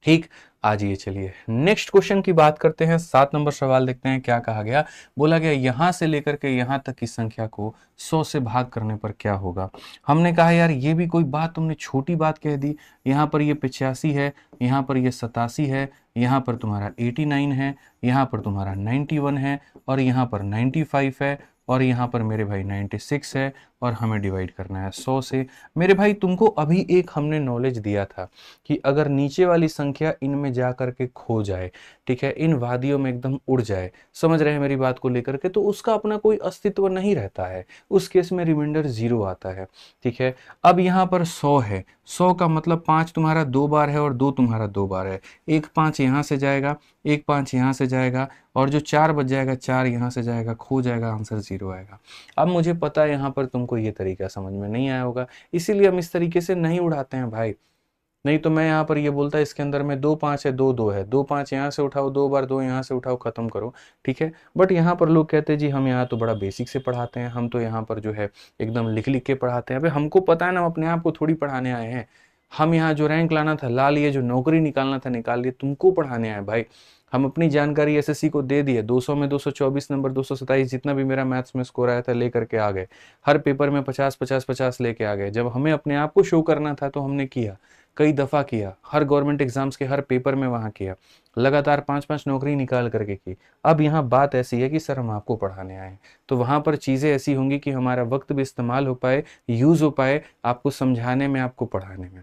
ठीक। आज ये चलिए नेक्स्ट क्वेश्चन की बात करते हैं। 7 नंबर सवाल देखते हैं क्या कहा गया। बोला गया यहां से लेकर के यहां तक की संख्या को 100 से भाग करने पर क्या होगा। हमने कहा यार ये भी कोई बात तुमने छोटी बात कह दी। यहाँ पर ये 85 है, यहाँ पर ये 87 है, यहाँ पर तुम्हारा 89 है, यहाँ पर तुम्हारा 91 है, और यहाँ पर 95 है, और यहाँ पर मेरे भाई 96 है, और हमें डिवाइड करना है 100 से। मेरे भाई तुमको अभी एक हमने नॉलेज दिया था कि अगर नीचे वाली संख्या इनमें जा करके खो जाए, ठीक है, इन वादियों में एकदम उड़ जाए, समझ रहे हैं मेरी बात को लेकर के, तो उसका अपना कोई अस्तित्व नहीं रहता है, उस केस में रिमाइंडर 0 आता है, ठीक है। अब यहाँ पर 100 है, 100 का मतलब 5 तुम्हारा 2 बार है और 2 तुम्हारा 2 बार है। एक 5 यहाँ से जाएगा, एक 5 यहाँ से जाएगा, और जो 4 बच जाएगा 4 यहाँ से जाएगा, खो जाएगा, आंसर 0 आएगा। अब मुझे पता है यहाँ पर तुमको ये तरीका समझ में नहीं आया होगा, इसीलिए हम इस तरीके से नहीं उड़ाते हैं भाई। नहीं तो मैं यहाँ पर ये बोलता इसके अंदर में 2 5 है, 2 2 है, 2 5 यहाँ से उठाओ, 2 बार 2 यहाँ से उठाओ, खत्म करो। ठीक है, बट यहाँ पर लोग कहते हैं जी हम यहाँ तो बड़ा बेसिक से पढ़ाते हैं, हम तो यहाँ पर जो है एकदम लिख लिख के पढ़ाते हैं। अबे हमको पता है ना, हम अपने आप को थोड़ी पढ़ाने आए हैं। हम यहाँ जो रैंक लाना था ला लिए, जो नौकरी निकालना था निकाल लिए, तुमको पढ़ाने आए भाई। हम अपनी जानकारी एसएससी को दे दिए, 200 में 224 नंबर, 227 जितना भी मेरा मैथ्स में स्कोर आया था लेकर के आ गए। हर पेपर में 50 50 50 लेके आ गए। जब हमें अपने आप को शो करना था तो हमने किया, कई दफ़ा किया, हर गवर्नमेंट एग्जाम्स के हर पेपर में वहाँ किया, लगातार 5 5 नौकरी निकाल करके की। अब यहाँ बात ऐसी है कि सर हम आपको पढ़ाने आए हैं, तो वहाँ पर चीज़ें ऐसी होंगी कि हमारा वक्त भी इस्तेमाल हो पाए, यूज़ हो पाए, आपको समझाने में, आपको पढ़ाने में।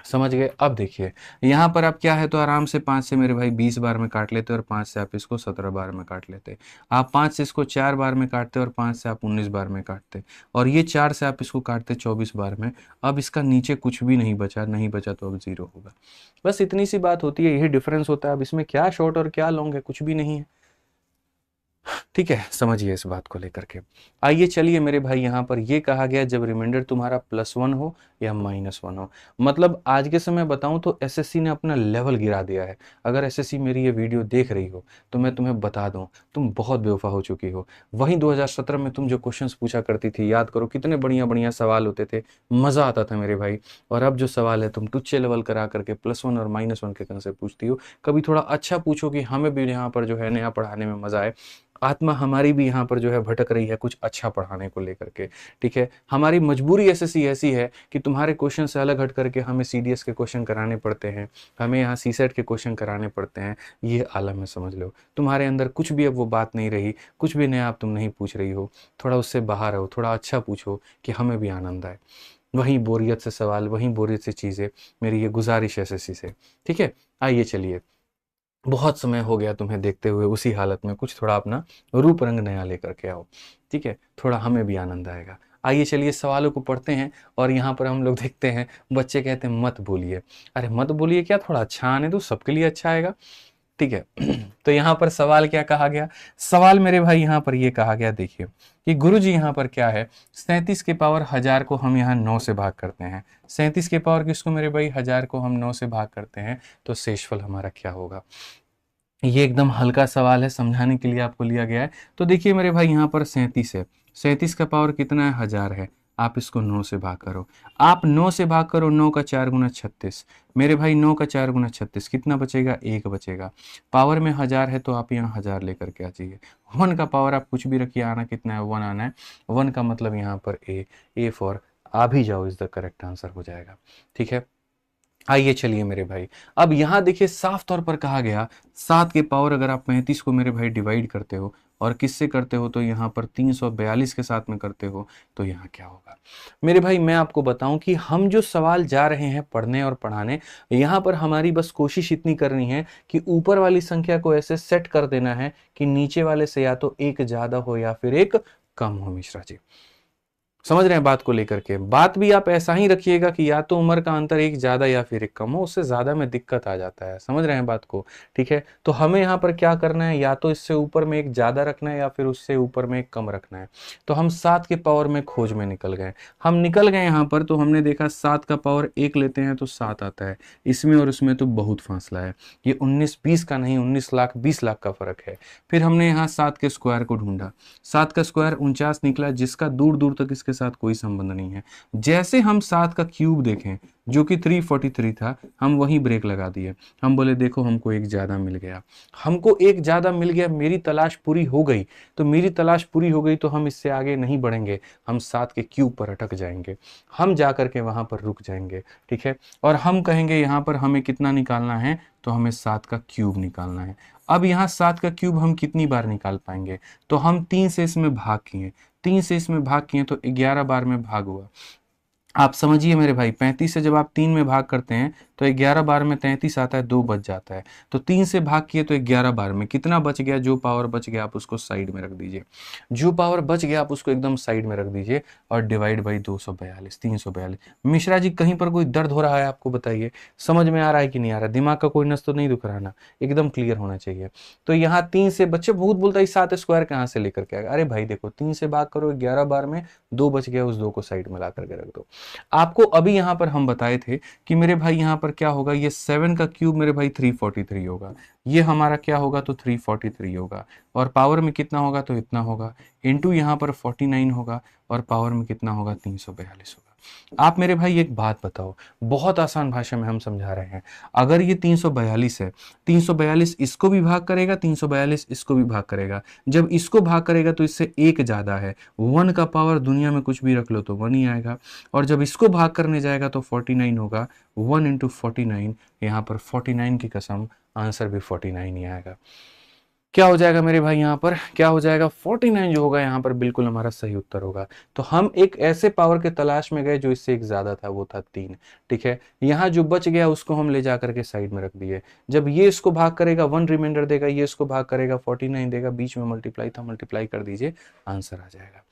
समझ गए? अब देखिए यहाँ पर आप क्या है, तो आराम से 5 से मेरे भाई 20 बार में काट लेते और 5 से आप इसको 17 बार में काट लेते। आप 5 से इसको 4 बार में काटते और 5 से आप 19 बार में काटते, और ये 4 से आप इसको काटते 24 बार में। अब इसका नीचे कुछ भी नहीं बचा, नहीं बचा तो अब 0 होगा। बस इतनी सी बात होती है, यही डिफरेंस होता है। अब इसमें क्या शॉर्ट और क्या लॉन्ग है, कुछ भी नहीं है। ठीक है, समझिए इस बात को लेकर के। आइए चलिए मेरे भाई, यहाँ पर ये कहा गया जब रिमाइंडर तुम्हारा +1 हो या -1 हो। मतलब आज के समय बताऊं तो एसएससी ने अपना लेवल गिरा दिया है। अगर एसएससी मेरी ये वीडियो देख रही हो तो मैं तुम्हें बता दूं, तुम बहुत बेवफा हो चुकी हो। वहीं 2017 में तुम जो क्वेश्चंस पूछा करती थी, याद करो कितने बढ़िया बढ़िया सवाल होते थे, मजा आता था मेरे भाई। और अब जो सवाल है तुम टुच्चे लेवल करा करके +1 और -1 के तरह से पूछती हो। कभी थोड़ा अच्छा पूछो कि हमें भी यहाँ पर जो है नया पढ़ाने में मजा आए। आत्मा हमारी भी यहाँ पर जो है भटक रही है कुछ अच्छा पढ़ाने को लेकर के। ठीक है, हमारी मजबूरी एसएससी ऐसी है कि तुम्हारे क्वेश्चन से अलग हट करके हमें सीडीएस के क्वेश्चन कराने पड़ते हैं, हमें यहाँ सीसेट के क्वेश्चन कराने पड़ते हैं। ये आलम है, समझ लो। तुम्हारे अंदर कुछ भी अब वो बात नहीं रही, कुछ भी नया अब तुम नहीं पूछ रही हो। थोड़ा उससे बाहर हो, थोड़ा अच्छा पूछो कि हमें भी आनंद आए। वहीं बोरियत से सवाल, वहीं बोरियत से चीज़ें, मेरी ये गुजारिश है एसएससी से। ठीक है, आइए चलिए, बहुत समय हो गया तुम्हें देखते हुए उसी हालत में, कुछ थोड़ा अपना रूप रंग नया लेकर के आओ। ठीक है, थोड़ा हमें भी आनंद आएगा। आइए चलिए सवालों को पढ़ते हैं। और यहाँ पर हम लोग देखते हैं बच्चे कहते हैं मत बोलिए। अरे मत बोलिए क्या, थोड़ा अच्छा आने दो, सबके लिए अच्छा आएगा। ठीक है तो यहाँ पर सवाल क्या कहा गया, सवाल मेरे भाई यहाँ पर ये कहा गया, देखिए कि गुरुजी यहाँ पर क्या है, 37 के पावर 1000 को हम यहाँ 9 से भाग करते हैं। 37 के पावर किसको मेरे भाई, 1000 को हम 9 से भाग करते हैं, तो शेषफल हमारा क्या होगा। ये एकदम हल्का सवाल है, समझाने के लिए आपको लिया गया है। तो देखिए मेरे भाई यहाँ पर 37 है, 37 का पावर कितना है, 1000 है। आप इसको 9 से भाग करो, आप 9 से भाग करो, 9 का 4 गुना 36। मेरे भाई 9 का 4 गुना 36 कितना बचेगा, 1 बचेगा। पावर में 1000 है तो आप यहाँ 1000 लेकर के आ जाइए। 1 का पावर आप कुछ भी रखिए, आना कितना है, 1 आना है। 1 का मतलब यहाँ पर ए फॉर आ भी जाओ इज द करेक्ट आंसर हो जाएगा। ठीक है, आइए चलिए मेरे भाई, अब यहाँ देखिए साफ तौर पर कहा गया 7 के पावर अगर आप 35 को मेरे भाई डिवाइड करते हो और किससे करते हो, तो यहाँ पर 342 के साथ में करते हो, तो यहाँ क्या होगा। मेरे भाई मैं आपको बताऊं कि हम जो सवाल जा रहे हैं पढ़ने और पढ़ाने, यहाँ पर हमारी बस कोशिश इतनी करनी है कि ऊपर वाली संख्या को ऐसे सेट कर देना है कि नीचे वाले से या तो एक ज्यादा हो या फिर एक कम हो। मिश्रा जी समझ रहे हैं बात को लेकर के। बात भी आप ऐसा ही रखिएगा कि या तो उम्र का अंतर एक ज्यादा या फिर एक कम हो, उससे ज्यादा में दिक्कत आ जाता है। समझ रहे हैं बात को, ठीक है। तो हमें यहाँ पर क्या करना है, या तो इससे ऊपर में एक ज्यादा रखना है या फिर उससे ऊपर में एक कम रखना है। तो हम 7 के पावर में खोज में निकल गए, हम निकल गए यहाँ पर। तो हमने देखा 7 का पावर 1 लेते हैं तो 7 आता है, इसमें और उसमें तो बहुत फासला है। ये 19-20 का नहीं, 19 लाख 20 लाख का फर्क है। फिर हमने यहाँ 7 के स्क्वायर को ढूंढा, 7 का स्क्वायर 49 निकला, जिसका दूर दूर तक इसके साथ कोई संबंध नहीं है। जैसे हम 7 का क्यूब देखें जो कि 343 था, हम वहीं ब्रेक लगा दिए। हम बोले देखो हमको एक ज्यादा मिल गया, हमको एक ज्यादा मिल गया, मेरी तलाश पूरी हो गई। तो मेरी तलाश पूरी हो गई तो हम इससे आगे नहीं बढ़ेंगे, हम 7 के क्यूब पर अटक जाएंगे, हम जाकर के वहां पर रुक जाएंगे। ठीक है, और हम कहेंगे यहाँ पर हमें कितना निकालना है, तो हमें 7 का क्यूब निकालना है। अब यहाँ 7 का क्यूब हम कितनी बार निकाल पाएंगे, तो हम 3 से इसमें भाग किए, 3 से इसमें भाग किए तो 11 बार में भाग हुआ। आप समझिए मेरे भाई, 35 से जब आप 3 में भाग करते हैं तो 11 बार में 33 आता है, 2 बच जाता है। तो 3 से भाग किए तो 11 बार में कितना बच गया, जो पावर बच गया आप उसको साइड में रख दीजिए, जो पावर बच गया आप उसको एकदम साइड में रख दीजिए और डिवाइड बाई 242, 342। मिश्रा जी कहीं पर कोई दर्द हो रहा है आपको, बताइए, समझ में आ रहा है कि नहीं आ रहा, दिमाग का कोई नस तो नहीं दुख रहा ना, एकदम क्लियर होना चाहिए। तो यहाँ 3 से, बच्चे बहुत बोलता है 7 स्क्वायर कहाँ से लेकर के आएगा, अरे भाई देखो 3 से भाग करो 11 बार में, 2 बच गया, उस 2 को साइड में ला करके रख दो। आपको अभी यहाँ पर हम बताए थे कि मेरे भाई यहाँ पर क्या होगा, ये 7 का क्यूब मेरे भाई 343 होगा, ये हमारा क्या होगा तो 343 होगा, और पावर में कितना होगा तो इतना होगा, इंटू यहाँ पर 49 होगा, और पावर में कितना होगा 342 होगा। आप मेरे भाई एक बात बताओ, बहुत आसान भाषा में हम समझा रहे हैं, अगर ये 342 है, 342 इसको भी भाग करेगा, 342 इसको भी भाग करेगा, जब इसको भाग करेगा तो इससे एक ज्यादा है, 1 का पावर दुनिया में कुछ भी रख लो तो 1 ही आएगा, और जब इसको भाग करने जाएगा तो 49 होगा, 1 इंटू 49, यहाँ पर 49 की कसम आंसर भी 49 ही आएगा। क्या हो जाएगा मेरे भाई, यहाँ पर क्या हो जाएगा, 49 जो होगा यहाँ पर बिल्कुल हमारा सही उत्तर होगा। तो हम एक ऐसे पावर के तलाश में गए जो इससे एक ज्यादा था, वो था 3। ठीक है, यहाँ जो बच गया उसको हम ले जा करके साइड में रख दिए, जब ये इसको भाग करेगा 1 रिमाइंडर देगा, ये इसको भाग करेगा 49 देगा, बीच में मल्टीप्लाई था, मल्टीप्लाई कर दीजिए, आंसर आ जाएगा।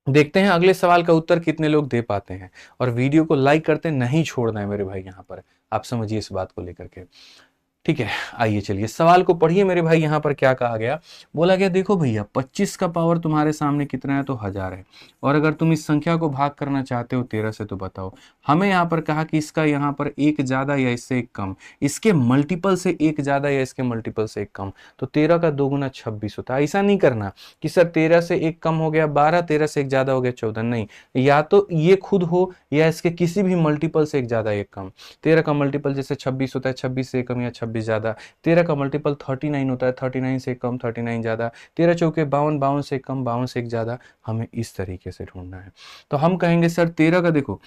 देखते हैं अगले सवाल का उत्तर कितने लोग दे पाते हैं, और वीडियो को लाइक करते नहीं छोड़ना है मेरे भाई, यहाँ पर आप समझिए इस बात को लेकर के। ठीक है, आइए चलिए सवाल को पढ़िए मेरे भाई, यहां पर क्या कहा गया, बोला गया देखो भैया 25 का पावर तुम्हारे सामने कितना है तो 1000 है, और अगर तुम इस संख्या को भाग करना चाहते हो 13 से तो बताओ। हमें यहां पर कहा कि इसका यहां पर एक ज्यादा या इससे एक कम, इसके मल्टीपल से एक ज्यादा या इसके मल्टीपल से एक कम, तो 13 का 2 गुना 26 होता है। ऐसा नहीं करना कि सर 13 से एक कम हो गया 12, 13 से एक ज्यादा हो गया 14, नहीं, या तो ये खुद हो या इसके किसी भी मल्टीपल से एक ज्यादा एक कम। 13 का मल्टीपल जैसे 26 होता है, 26 से कम या 26 ज्यादा, 13 का मल्टीपल 39 होता है, 39 से कम 39 ज्यादा, 13 चौके 52, 52 से कम 52 से एक ज्यादा, हमें इस तरीके से ढूंढना है। तो हम कहेंगे सर 13 का देखो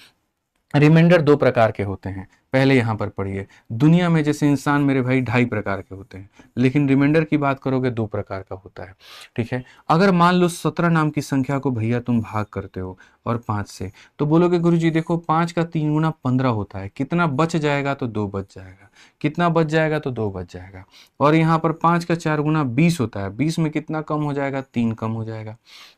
रिमाइंडर 2 प्रकार के होते हैं, पहले यहां पर पढ़िए, दुनिया में जैसे इंसान मेरे भाई 2.5 प्रकार के होते हैं, लेकिन रिमाइंडर की बात करोगे 2 प्रकार का होता है। ठीक है, अगर मान लो 17 नाम की संख्या को भैया तुम भाग करते हो और 5 से, तो बोलोगे गुरुजी देखो 5 का 3 गुना 15 होता है, कितना बच जाएगा तो 2 बच जाएगा, कितना बच जाएगा तो 2 बच जाएगा, और यहाँ पर 5 का 4 गुना 20 होता है, 20 में कितना कम हो जाएगा, 3 कम हो जाएगा,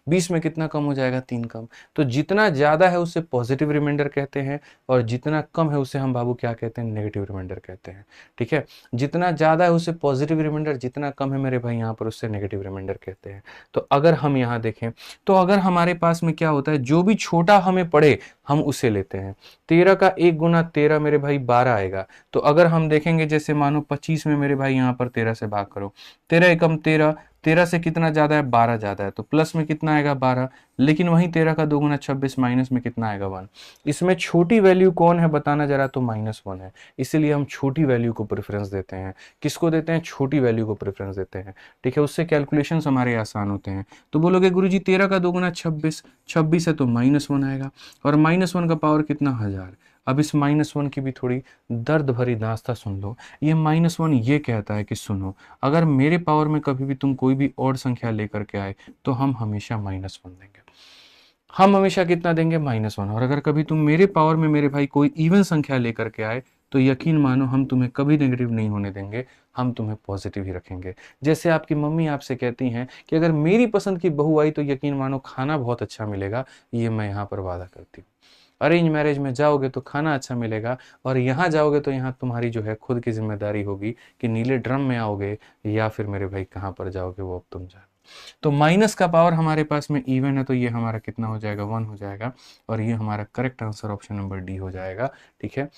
20 में कितना कम हो जाएगा, 3 कम। तो जितना ज्यादा है उसे पॉजिटिव रिमाइंडर कहते हैं, और जितना कम है उसे हम बाबू क्या कहते हैं, नेगेटिव रिमाइंडर कहते हैं। ठीक है, जितना ज्यादा है उसे पॉजिटिव रिमाइंडर, जितना कम है मेरे भाई यहाँ पर उससे नेगेटिव रिमाइंडर कहते हैं। तो अगर हम यहाँ देखें तो अगर हमारे पास में क्या होता है, जो भी छोटा हमें पड़े हम उसे लेते हैं। 13 का 1 गुना 13 मेरे भाई 12 आएगा, तो अगर हम देखेंगे जैसे मानो 25 में मेरे भाई यहाँ पर 13 से भाग करो, 13 एकम 13, 13 से कितना ज्यादा है, 12 ज्यादा है, तो प्लस में कितना आएगा 12, लेकिन वहीं 13 का 2 गुना 26, माइनस में कितना आएगा 1। इसमें छोटी वैल्यू कौन है बताना जरा, तो -1 है, इसीलिए हम छोटी वैल्यू को प्रेफरेंस देते हैं। किसको देते हैं, छोटी वैल्यू को प्रेफरेंस देते हैं। ठीक है, उससे कैलकुलेशंस हमारे आसान होते हैं। तो बोलोगे गुरुजी 13 का 2 गुना 26, 26 है तो -1 आएगा, और -1 का पावर कितना, 1000। अब इस -1 की भी थोड़ी दर्द भरी दास्तां सुन लो। ये -1 ये कहता है कि सुनो, अगर मेरे पावर में कभी भी तुम कोई भी और संख्या लेकर के आए तो हम हमेशा -1 देंगे, हम हमेशा कितना देंगे, -1। और अगर कभी तुम मेरे पावर में मेरे भाई कोई इवन संख्या लेकर के आए तो यकीन मानो हम तुम्हें कभी नेगेटिव नहीं होने देंगे, हम तुम्हें पॉजिटिव ही रखेंगे। जैसे आपकी मम्मी आपसे कहती हैं कि अगर मेरी पसंद की बहू आई तो यकीन मानो खाना बहुत अच्छा मिलेगा, ये मैं यहाँ पर वादा करती हूँ। अरेंज मैरिज में जाओगे तो खाना अच्छा मिलेगा, और यहाँ जाओगे तो यहाँ तुम्हारी जो है खुद की जिम्मेदारी होगी कि नीले ड्रम में आओगे या फिर मेरे भाई कहाँ पर जाओगे वो अब तुम जानो। तो माइनस का पावर हमारे पास में इवन है, तो ये हमारा कितना हो जाएगा, 1 हो जाएगा, और ये हमारा correct answer option number D हो जाएगा। ठीक है,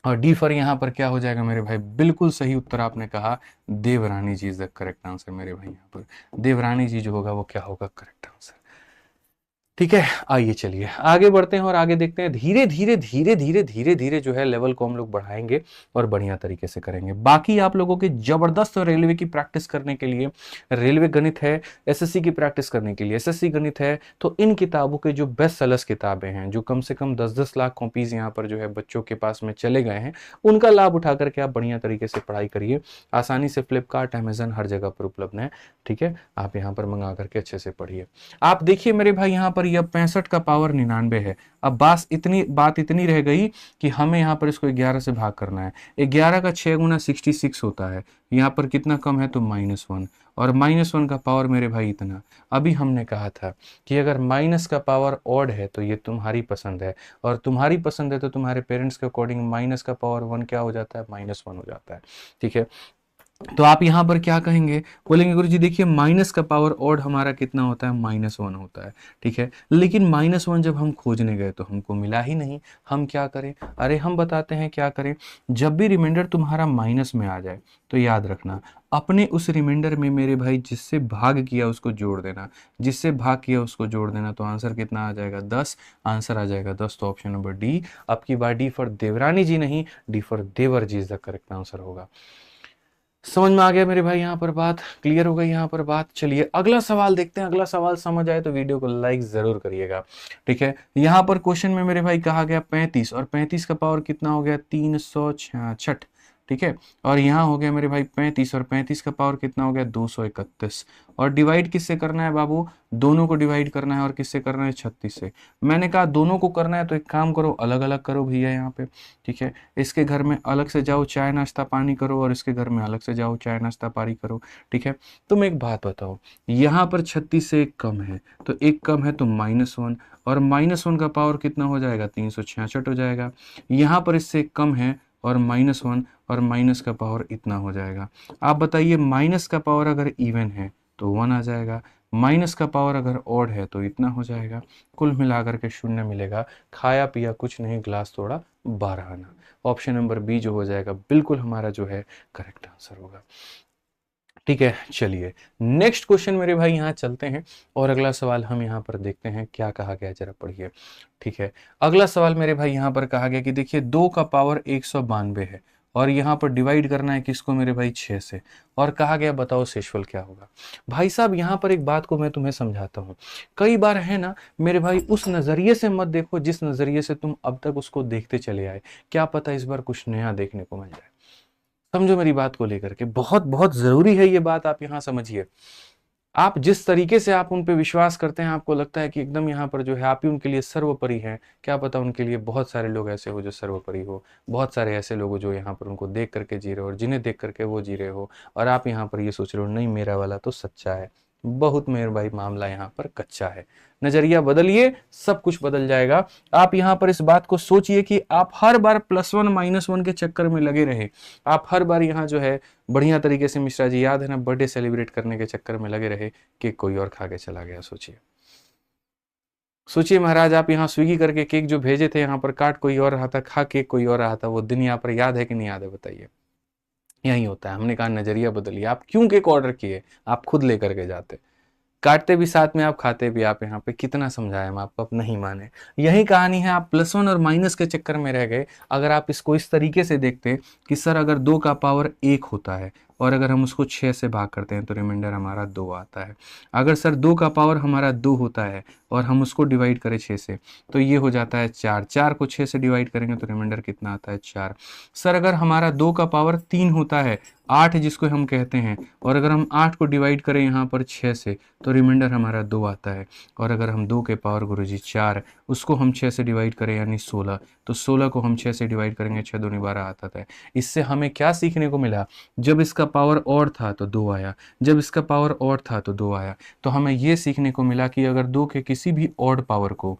और डी फॉर यहाँ पर क्या हो जाएगा मेरे भाई, बिल्कुल सही उत्तर आपने कहा, देवरानी जी इज द करेक्ट आंसर मेरे भाई, यहाँ पर देवरानी जी जो होगा वो क्या होगा, करेक्ट आंसर। ठीक है, आइए चलिए आगे बढ़ते हैं और आगे देखते हैं, धीरे धीरे धीरे धीरे धीरे धीरे जो है लेवल को हम लोग बढ़ाएंगे और बढ़िया तरीके से करेंगे। बाकी आप लोगों के जबरदस्त रेलवे की प्रैक्टिस करने के लिए, रेलवे गणित है, एसएससी की प्रैक्टिस करने के लिए एसएससी गणित है, तो इन किताबों के जो बेस्ट सेलर्स किताबें हैं, जो कम से कम 10-10 लाख कॉपीज यहाँ पर जो है बच्चों के पास में चले गए हैं, उनका लाभ उठा करके आप बढ़िया तरीके से पढ़ाई करिए। आसानी से फ्लिपकार्ट, अमेजन हर जगह पर उपलब्ध है। ठीक है, आप यहाँ पर मंगा करके अच्छे से पढ़िए। आप देखिए मेरे भाई यहाँ पर अब 65 का पावर 99 है। अब बात इतनी रह गई कि हमें यहाँ पर इसको 11 से भाग करना है। 11 का 6 गुना 66 होता है। यहाँ पर कितना कम है तो -1, और -1 का पावर मेरे भाई इतना। अभी हमने कहा था कि अगर माइनस का पावर ऑड है तो ये तुम्हारी पसंद है, और तुम्हारी पसंद है तो तुम्हारे पेरेंट्स के अकॉर्डिंग माइनस का पावर 1 क्या हो जाता है, -1 हो जाता है। ठीक है, तो आप यहां पर क्या कहेंगे, बोलेंगे गुरुजी देखिए माइनस का पावर ऑड हमारा कितना होता है, -1 होता है। ठीक है, लेकिन -1 जब हम खोजने गए तो हमको मिला ही नहीं। हम क्या करें, अरे हम बताते हैं क्या करें। जब भी रिमाइंडर तुम्हारा माइनस में आ जाए तो याद रखना, अपने उस रिमाइंडर में मेरे भाई जिससे भाग किया उसको जोड़ देना, जिससे भाग किया उसको जोड़ देना। तो आंसर कितना आ जाएगा, 10। आंसर आ जाएगा 10। तो ऑप्शन नंबर डी, आपकी बार डी फॉर देवरानी जी नहीं, डी फॉर देवर जी इज द करेक्ट आंसर होगा। समझ में आ गया मेरे भाई, यहाँ पर बात क्लियर हो गई यहाँ पर बात। चलिए अगला सवाल देखते हैं। अगला सवाल समझ आए तो वीडियो को लाइक जरूर करिएगा। ठीक है, यहाँ पर क्वेश्चन में मेरे भाई कहा गया 35, और 35 का पावर कितना हो गया, 366। ठीक है, और यहाँ हो गया मेरे भाई 35, और 35 का पावर कितना हो गया, 231। और डिवाइड किससे करना है बाबू, दोनों को डिवाइड करना है, और किससे करना है, 36 से। मैंने कहा दोनों को करना है तो एक काम करो, अलग अलग करो भैया यहाँ पे। ठीक है, इसके घर में अलग से जाओ चाय नाश्ता पानी करो, और इसके घर में अलग से जाओ चाय नाश्ता पानी करो। ठीक है, तुम एक बात बताओ, यहाँ पर 36 से एक कम है, तो एक कम है तो -1, और -1 का पावर कितना हो जाएगा, 366 हो जाएगा। यहाँ पर इससे एक कम है और -1, और माइनस का पावर इतना हो जाएगा। आप बताइए, माइनस का पावर अगर इवन है तो 1 आ जाएगा, माइनस का पावर अगर ऑड है तो इतना हो जाएगा। कुल मिलाकर के 0 मिलेगा। खाया पिया कुछ नहीं, ग्लास तोड़ा 12 आना। ऑप्शन नंबर बी जो हो जाएगा बिल्कुल हमारा जो है करेक्ट आंसर होगा। ठीक है, चलिए नेक्स्ट क्वेश्चन मेरे भाई यहाँ चलते हैं, और अगला सवाल हम यहाँ पर देखते हैं क्या कहा गया, जरा पढ़िए। ठीक है, अगला सवाल मेरे भाई यहाँ पर कहा गया कि देखिए 2 का पावर 192 है, और यहाँ पर डिवाइड करना है किसको मेरे भाई, 6 से, और कहा गया बताओ शेषफल क्या होगा। भाई साहब यहाँ पर एक बात को मैं तुम्हें समझाता हूँ। कई बार है ना मेरे भाई, उस नजरिए से मत देखो जिस नजरिए से तुम अब तक उसको देखते चले आए। क्या पता इस बार कुछ नया देखने को मिल जाए। समझो मेरी बात को लेकर के, बहुत बहुत जरूरी है ये बात, आप यहाँ समझिए। आप जिस तरीके से आप उन पे विश्वास करते हैं, आपको लगता है कि एकदम यहाँ पर जो है आप ही उनके लिए सर्वोपरि हैं। क्या पता उनके लिए बहुत सारे लोग ऐसे हो जो सर्वोपरि हो, बहुत सारे ऐसे लोग हो जो यहाँ पर उनको देख करके जी रहे हो, और जिन्हें देख करके वो जी रहे हो, और आप यहाँ पर ये सोच रहे हो नहीं मेरा वाला तो सच्चा है। बहुत मेरे भाई मामला यहाँ पर कच्चा है। नजरिया बदलिए, सब कुछ बदल जाएगा। आप यहाँ पर इस बात को सोचिए कि आप हर बार +1 -1 के चक्कर में लगे रहे। आप हर बार यहाँ जो है बढ़िया तरीके से, मिश्रा जी याद है ना, बर्थडे सेलिब्रेट करने के चक्कर में लगे रहे, केक कोई और खा के चला गया। सोचिए सोचिए महाराज, आप यहाँ स्विगी करके केक जो भेजे थे यहाँ पर काट कोई और रहा था, खा केक कोई और रहा था। वो दिन यहाँ पर याद है कि नहीं याद है, बताइए। यही होता है। हमने कहा नजरिया बदलिए। आप क्यों केक ऑर्डर किए, आप खुद लेकर के जाते, काटते भी साथ में, आप खाते भी आप। यहाँ पे कितना समझाए हम आपको, आप नहीं माने। यही कहानी है, आप +1 और माइनस के चक्कर में रह गए। अगर आप इसको इस तरीके से देखते कि सर अगर 2 का पावर 1 होता है, और अगर हम उसको 6 से भाग करते हैं तो रिमाइंडर हमारा 2 आता है। अगर सर 2 का पावर हमारा 2 होता है और हम उसको डिवाइड करें 6 से तो ये हो जाता है 4। 4 को 6 से डिवाइड करेंगे तो रिमाइंडर कितना आता है, 4। सर अगर हमारा 2 का पावर 3 होता है, 8 जिसको हम कहते हैं, और अगर हम 8 को डिवाइड करें यहाँ पर 6 से तो रिमाइंडर हमारा 2 आता है। और अगर हम 2 के पावर गुरुजी 4, उसको हम 6 से डिवाइड करें यानी 16, तो 16 को हम 6 से डिवाइड करेंगे, 6 दूनी 12 आता है। इससे हमें क्या सीखने को मिला, जब इसका पावर और था तो 2 आया, जब इसका पावर और था तो 2 आया। तो हमें ये सीखने को मिला कि अगर 2 के किसी भी ऑड पावर को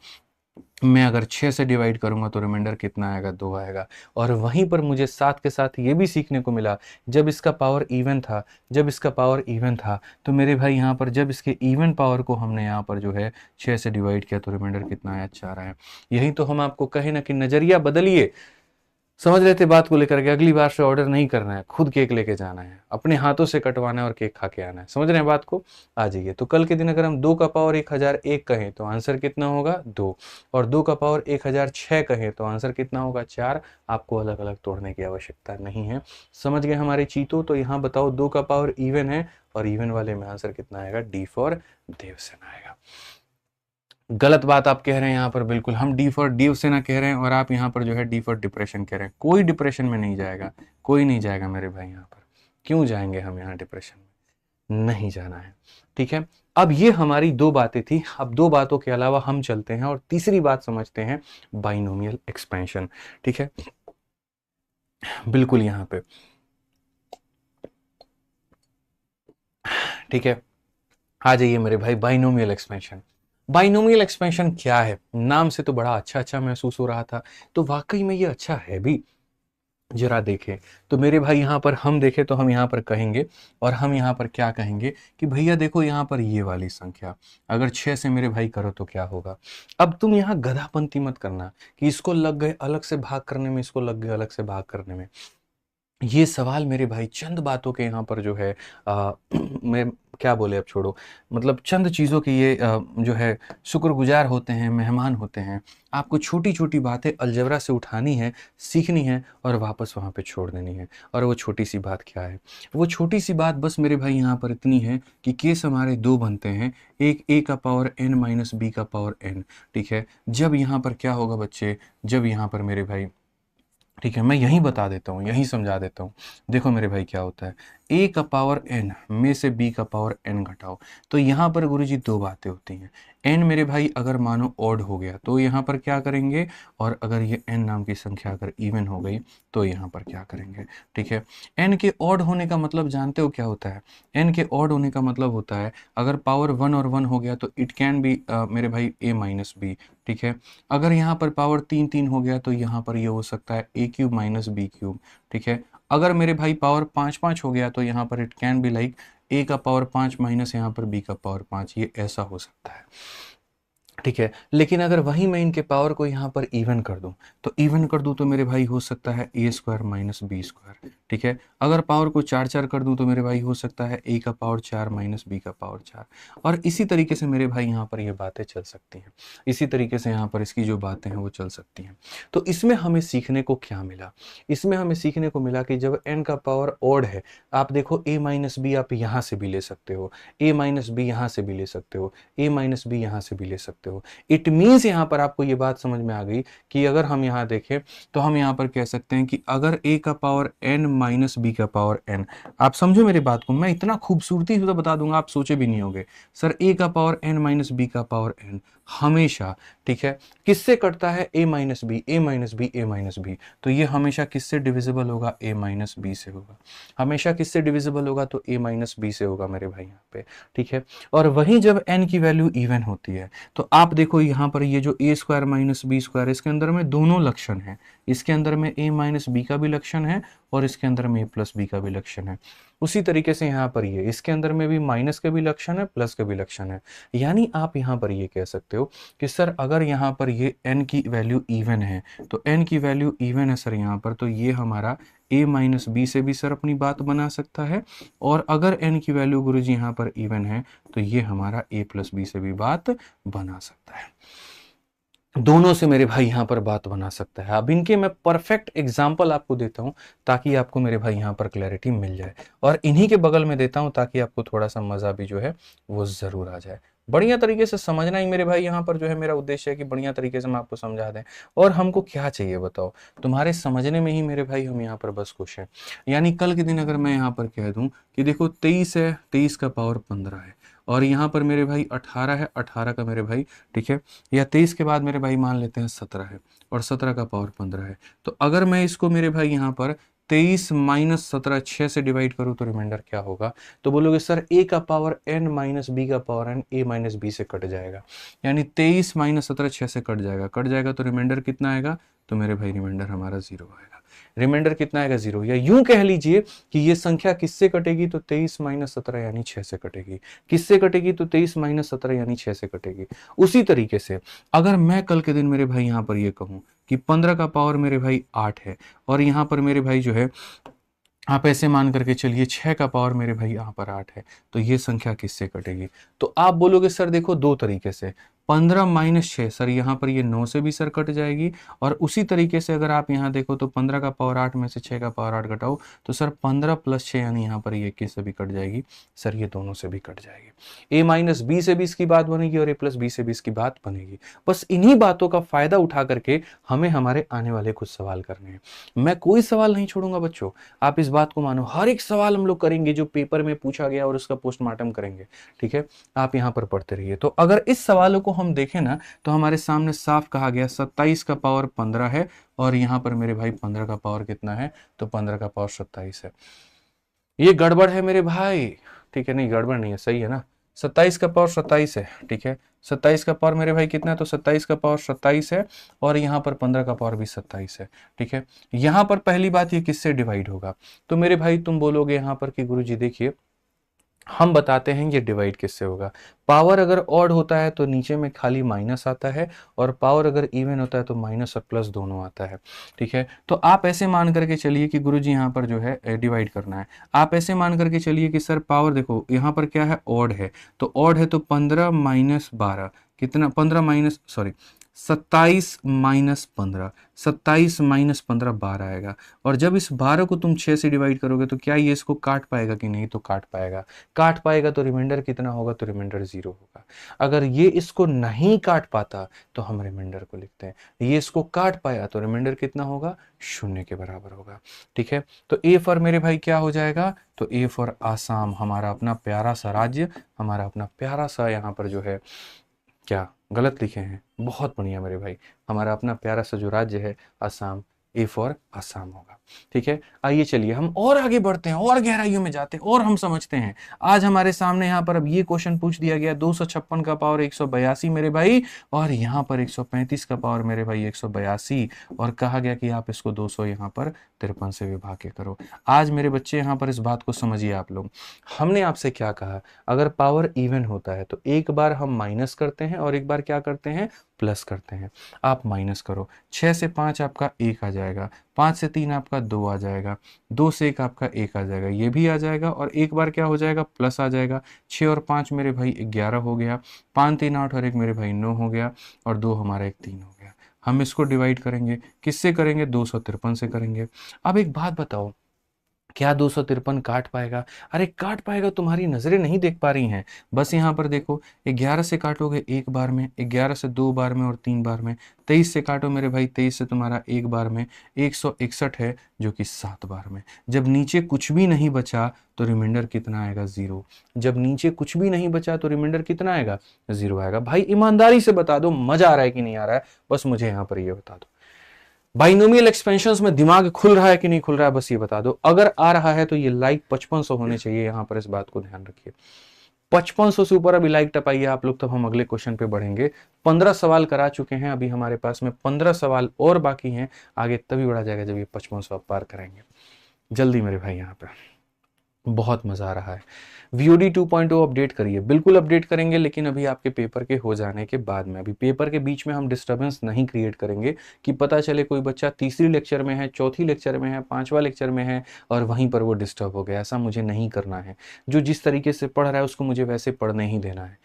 मैं अगर 6 से डिवाइड करूंगा तो रिमाइंडर कितना आएगा, 2 आएगा। और वहीं पर मुझे साथ के साथ ये भी सीखने को मिला, जब इसका पावर इवन था, जब इसका पावर इवन था तो मेरे भाई यहाँ पर जब इसके इवन पावर को हमने यहाँ पर जो है 6 से डिवाइड किया तो रिमाइंडर कितना आया, 4 आया। यही तो हम आपको कहे ना कि नजरिया बदलिए। समझ रहे थे बात को लेकर के, अगली बार से ऑर्डर नहीं करना है, खुद केक लेके जाना है, अपने हाथों से कटवाना है और केक खा के आना है। समझ रहे हैं बात को, आ जाइए। तो कल के दिन अगर हम 2 का पावर 1001 कहें तो आंसर कितना होगा, 2। और 2 का पावर 1006 कहें तो आंसर कितना होगा, 4। आपको अलग अलग तोड़ने की आवश्यकता नहीं है। समझ गए हमारे चीतों। तो यहाँ बताओ 2 का पावर इवन है, और इवन वाले में आंसर कितना आएगा, डी फॉर देवसेना आएगा। गलत बात आप कह रहे हैं यहाँ पर, बिल्कुल हम डी फॉर देवसेना कह रहे हैं, और आप यहाँ पर जो है डी फॉर डिप्रेशन कह रहे हैं। कोई डिप्रेशन में नहीं जाएगा, कोई नहीं जाएगा मेरे भाई यहाँ पर। क्यों जाएंगे हम यहाँ डिप्रेशन में, नहीं जाना है। ठीक है, अब ये हमारी दो बातें थी। अब दो बातों के अलावा हम चलते हैं और तीसरी बात समझते हैं, बाइनोमियल एक्सपेंशन। ठीक है, बिल्कुल यहां पे, ठीक है, आ जाइए मेरे भाई, बाइनोमियल एक्सपेंशन। बाइनोमियल एक्सपेंशन क्या है? नाम से तो बड़ा अच्छा अच्छा महसूस हो रहा था, तो वाकई में ये अच्छा है भी। जरा देखें तो मेरे भाई, यहां पर हम देखें तो हम यहां पर कहेंगे, और हम यहां पर क्या कहेंगे कि भैया देखो यहां पर ये वाली संख्या अगर 6 से मेरे भाई करो तो क्या होगा। अब तुम यहां गधापंती मत करना कि इसको लग गए अलग से भाग करने में, इसको लग गए अलग से भाग करने में। ये सवाल मेरे भाई चंद बातों के यहाँ पर जो है मैं क्या बोले, अब छोड़ो, मतलब चंद चीज़ों के ये जो है शुक्रगुजार होते हैं, मेहमान होते हैं। आपको छोटी छोटी बातें अलजेब्रा से उठानी है, सीखनी है और वापस वहाँ पे छोड़ देनी है। और वो छोटी सी बात क्या है? वो छोटी सी बात बस मेरे भाई यहाँ पर इतनी है कि केस हमारे दो बनते हैं, एक a का पावर n माइनस b का पावर n। ठीक है, जब यहाँ पर क्या होगा बच्चे, जब यहाँ पर मेरे भाई, ठीक है, मैं यहीं बता देता हूँ, यहीं समझा देता हूँ। देखो मेरे भाई क्या होता है, a का पावर n में से b का पावर n घटाओ, तो यहाँ पर गुरुजी दो बातें होती हैं। n मेरे भाई अगर मानो ऑड हो गया तो यहाँ पर क्या करेंगे, और अगर ये n नाम की संख्या अगर इवन हो गई तो यहाँ पर क्या करेंगे। ठीक है, n के ऑड होने का मतलब जानते हो क्या होता है? n के ऑड होने का मतलब होता है अगर पावर 1 और 1 हो गया तो इट कैन बी मेरे भाई a माइनस बी। ठीक है, अगर यहाँ पर पावर 3 हो गया तो यहाँ पर ये हो सकता है a cube minus b cube. ठीक है, अगर मेरे भाई पावर 5 हो गया तो यहाँ पर it can be like a का पावर 5 माइनस यहाँ पर b का पावर 5, ये ऐसा हो सकता है। ठीक है, लेकिन अगर वहीं मैं इनके पावर को यहाँ पर इवन कर दूं, तो इवन कर दूं तो मेरे भाई हो सकता है a square minus b square. ठीक है, अगर पावर को 4 कर दूं तो मेरे भाई हो सकता है a का पावर 4 माइनस b का पावर 4। और इसी तरीके से मेरे भाई यहाँ पर ये बातें चल सकती हैं, इसी तरीके से यहाँ पर इसकी जो बातें हैं वो चल सकती हैं। तो इसमें हमें सीखने को क्या मिला? इसमें हमें सीखने को मिला कि जब n का पावर ऑड है, आप देखो a माइनस बी आप यहाँ से भी ले सकते हो, a माइनस बी यहाँ से भी ले सकते हो, a माइनस बी यहाँ से भी ले सकते हो। इट मीन्स यहां पर आपको ये बात समझ में आ गई कि अगर हम यहां देखें तो हम यहां पर कह सकते हैं कि अगर a का पावर n माइनस b का पावर n, आप समझो मेरी बात को, मैं इतना खूबसूरती से तो बता दूंगा आप सोचे भी नहीं होगे। सर a का पावर n माइनस b का पावर n हमेशा, ठीक है, किससे कटता है? a minus b, a minus b, a minus b. तो ये हमेशा किससे डिविजिबल होगा? a माइनस बी से होगा। हमेशा किससे डिविजिबल होगा? तो a माइनस बी से होगा मेरे भाई यहाँ पे। ठीक है, और वहीं जब n की वैल्यू इवन होती है तो आप देखो यहाँ पर ये जो a square minus b square, इसके अंदर में दोनों लक्षण हैं। इसके अंदर में a माइनस बी का भी लक्षण है और इसके अंदर में a प्लस बी का भी लक्षण है। उसी तरीके से यहाँ पर ये इसके अंदर में भी माइनस का भी लक्षण है, प्लस का भी लक्षण है। यानी आप यहाँ पर ये कह सकते हो कि सर अगर यहाँ पर ये n की वैल्यू इवन है, तो n की वैल्यू इवन है सर यहाँ पर, तो ये हमारा a माइनस बी से भी सर अपनी बात बना सकता है। और अगर n की वैल्यू गुरुजी यहाँ पर इवन है तो ये हमारा a प्लस बी से भी बात बना सकता है। दोनों से मेरे भाई यहाँ पर बात बना सकता है। अब इनके मैं परफेक्ट एग्जाम्पल आपको देता हूँ ताकि आपको मेरे भाई यहाँ पर क्लैरिटी मिल जाए, और इन्हीं के बगल में देता हूँ ताकि आपको थोड़ा सा मजा भी जो है वो जरूर आ जाए। बढ़िया तरीके से समझना ही मेरे भाई यहाँ पर जो है मेरा उद्देश्य है कि बढ़िया तरीके से मैं आपको समझा दें। और हमको क्या चाहिए बताओ? तुम्हारे समझने में ही मेरे भाई हम यहाँ पर बस खुश हैं। यानी कल के दिन अगर मैं यहाँ पर कह दूं कि देखो 23 है, 23 का पावर 15 है, और यहाँ पर मेरे भाई 18 है, 18 का मेरे भाई, ठीक है, या 23 के बाद मेरे भाई मान लेते हैं 17 है और 17 का पावर 15 है। तो अगर मैं इसको मेरे भाई यहाँ पर 23 माइनस 17 6 से डिवाइड करूँ तो रिमाइंडर क्या होगा? तो बोलोगे सर a का पावर n माइनस बी का power n a minus B से कट जाएगा, यानी 23 माइनस 17 6 से कट जाएगा तो रिमाइंडर कितना आएगा? तो मेरे भाई रिमाइंडर हमारा 0 आएगा। रिमाइंडर कितना आएगा? 0। या यूं कह लीजिए कि ये संख्या किससे कटेगी? तो 23 माइनस 17 यानी 6 से कटेगी। किससे कटेगी? तो 23 माइनस 17 यानी 6 से कटेगी। उसी तरीके से अगर मैं कल के दिन मेरे भाई यहाँ पर ये कहूँ कि 15 का पावर मेरे भाई 8 है, और यहाँ पर मेरे भाई जो है आप ऐसे मान करके चलिए 6 का पावर मेरे भाई यहाँ पर 8 है, तो ये संख्या किससे कटेगी? तो आप बोलोगे सर देखो दो तरीके से, 15 माइनस 6 सर, यहाँ पर ये 9 से भी सर कट जाएगी। और उसी तरीके से अगर आप यहाँ देखो तो 15 का पावर 8 में से 6 का पावर 8 घटाओ तो सर 15 प्लस 6 यानी यहाँ पर ये 21 से भी कट जाएगी सर, ये दोनों से भी कट जाएगी। a माइनस बी से भी इसकी बात बनेगी और a प्लस बी से भी इसकी बात बनेगी। बस इन्हीं बातों का फायदा उठा करके हमें हमारे आने वाले कुछ सवाल करने हैं। मैं कोई सवाल नहीं छोड़ूंगा बच्चों, आप इस बात को मानो, हर एक सवाल हम लोग करेंगे जो पेपर में पूछा गया और उसका पोस्टमार्टम करेंगे। ठीक है, आप यहाँ पर पढ़ते रहिए। तो अगर इस सवालों को हम देखें ना तो हमारे सामने साफ कहा गया 27 का पावर 15 है और यहाँ पर मेरे भाई 15 का पावर कितना है, तो 15 का पावर 27 है। ये गड़बड़ है मेरे भाई, ठीक है, नहीं गड़बड़ नहीं है, सही है ना, 27 का पावर 27 है। ठीक है, 27 का पावर मेरे भाई कितना है, तो 27 का पावर 27 है और यहाँ पर 15 का पावर भी 27 है। ठीक है, यहाँ पर पहली बात ये किससे डिवाइड होगा, तो मेरे भाई तुम बोलोगे यहाँ पर कि गुरुजी देखिए हम बताते हैं ये डिवाइड किससे होगा। पावर अगर ऑड होता है तो नीचे में खाली माइनस आता है और पावर अगर इवन होता है तो माइनस और प्लस दोनों आता है। ठीक है, तो आप ऐसे मान करके चलिए कि गुरुजी यहाँ पर जो है डिवाइड करना है, आप ऐसे मान करके चलिए कि सर पावर देखो यहाँ पर क्या है, ऑड है, तो ऑड है तो 15 माइनस 12 कितना, 15 माइनस सॉरी 27 माइनस 15, 27 माइनस 15 12 आएगा। और जब इस 12 को तुम 6 से डिवाइड करोगे तो क्या ये इसको काट पाएगा कि नहीं, तो काट पाएगा। काट पाएगा तो रिमाइंडर कितना होगा, तो रिमाइंडर 0 होगा। अगर ये इसको नहीं काट पाता तो हम रिमाइंडर को लिखते हैं, ये इसको काट पाया तो रिमाइंडर कितना होगा, 0 के बराबर होगा। ठीक है, तो ए फॉर मेरे भाई क्या हो जाएगा, तो ए फॉर आसाम, हमारा अपना प्यारा सा राज्य, हमारा अपना प्यारा सा यहाँ पर जो है क्या गलत लिखे हैं, बहुत बढ़िया मेरे भाई, हमारा अपना प्यारा सा जो राज्य है असम, ए फॉर असम होगा। ठीक है, आइए चलिए हम और आगे बढ़ते हैं और गहराइयों में जाते हैं और हम समझते हैं। आज हमारे सामने यहाँ पर अब ये क्वेश्चन पूछ दिया गया 256 का पावर 182 मेरे भाई और यहाँ पर 135 का पावर मेरे भाई 182 और कहा गया कि आप इसको 200 यहाँ पर 53 से विभाग के करो। आज मेरे बच्चे यहाँ पर इस बात को समझिए आप लोग, हमने आपसे क्या कहा, अगर पावर इवन होता है तो एक बार हम माइनस करते हैं और एक बार क्या करते हैं, प्लस करते हैं। आप माइनस करो, 6 से 5 आपका 1 आ जाएगा, 5 से 3 आपका 2 आ जाएगा, 2 से 1 आपका 1 आ जाएगा, ये भी आ जाएगा और एक बार क्या हो जाएगा, प्लस आ जाएगा। 6 और 5 मेरे भाई 11 हो गया, 5 3 8 और 1 मेरे भाई 9 हो गया और 2 हमारा 1 3 हो गया। हम इसको डिवाइड करेंगे, किससे करेंगे, 253 से करेंगे। अब एक बात बताओ, क्या 253 काट पाएगा, अरे काट पाएगा, तुम्हारी नजरें नहीं देख पा रही हैं। बस यहाँ पर देखो 11 से काटोगे एक बार में, 11 से 2 बार में और 3 बार में, 23 से काटो मेरे भाई, 23 से तुम्हारा एक बार में, 161 है जो कि 7 बार में। जब नीचे कुछ भी नहीं बचा तो रिमाइंडर कितना आएगा, 0। जब नीचे कुछ भी नहीं बचा तो रिमाइंडर कितना आएगा, 0 आएगा। भाई ईमानदारी से बता दो मजा आ रहा है कि नहीं आ रहा है, बस मुझे यहाँ पर ये बता दो। बाइनोमियल एक्सपेंशंस में दिमाग खुल रहा है कि नहीं खुल रहा है, बस ये बता दो। अगर आ रहा है तो ये लाइक 5500 होने चाहिए, यहां पर इस बात को ध्यान रखिए। 5500 से ऊपर अभी लाइक टपाइए आप लोग, तब हम अगले क्वेश्चन पे बढ़ेंगे। 15 सवाल करा चुके हैं, अभी हमारे पास में 15 सवाल और बाकी हैं, आगे तभी बढ़ा जाएगा जब ये 5500 आप पार करेंगे। जल्दी मेरे भाई, यहाँ पे बहुत मजा आ रहा है। VOD 2.0 अपडेट करिए, बिल्कुल अपडेट करेंगे, लेकिन अभी आपके पेपर के हो जाने के बाद में, अभी पेपर के बीच में हम डिस्टरबेंस नहीं क्रिएट करेंगे कि पता चले कोई बच्चा तीसरी लेक्चर में है, चौथी लेक्चर में है, 5वां लेक्चर में है और वहीं पर वो डिस्टर्ब हो गया। ऐसा मुझे नहीं करना है। जो जिस तरीके से पढ़ रहा है उसको मुझे वैसे पढ़ने ही देना है।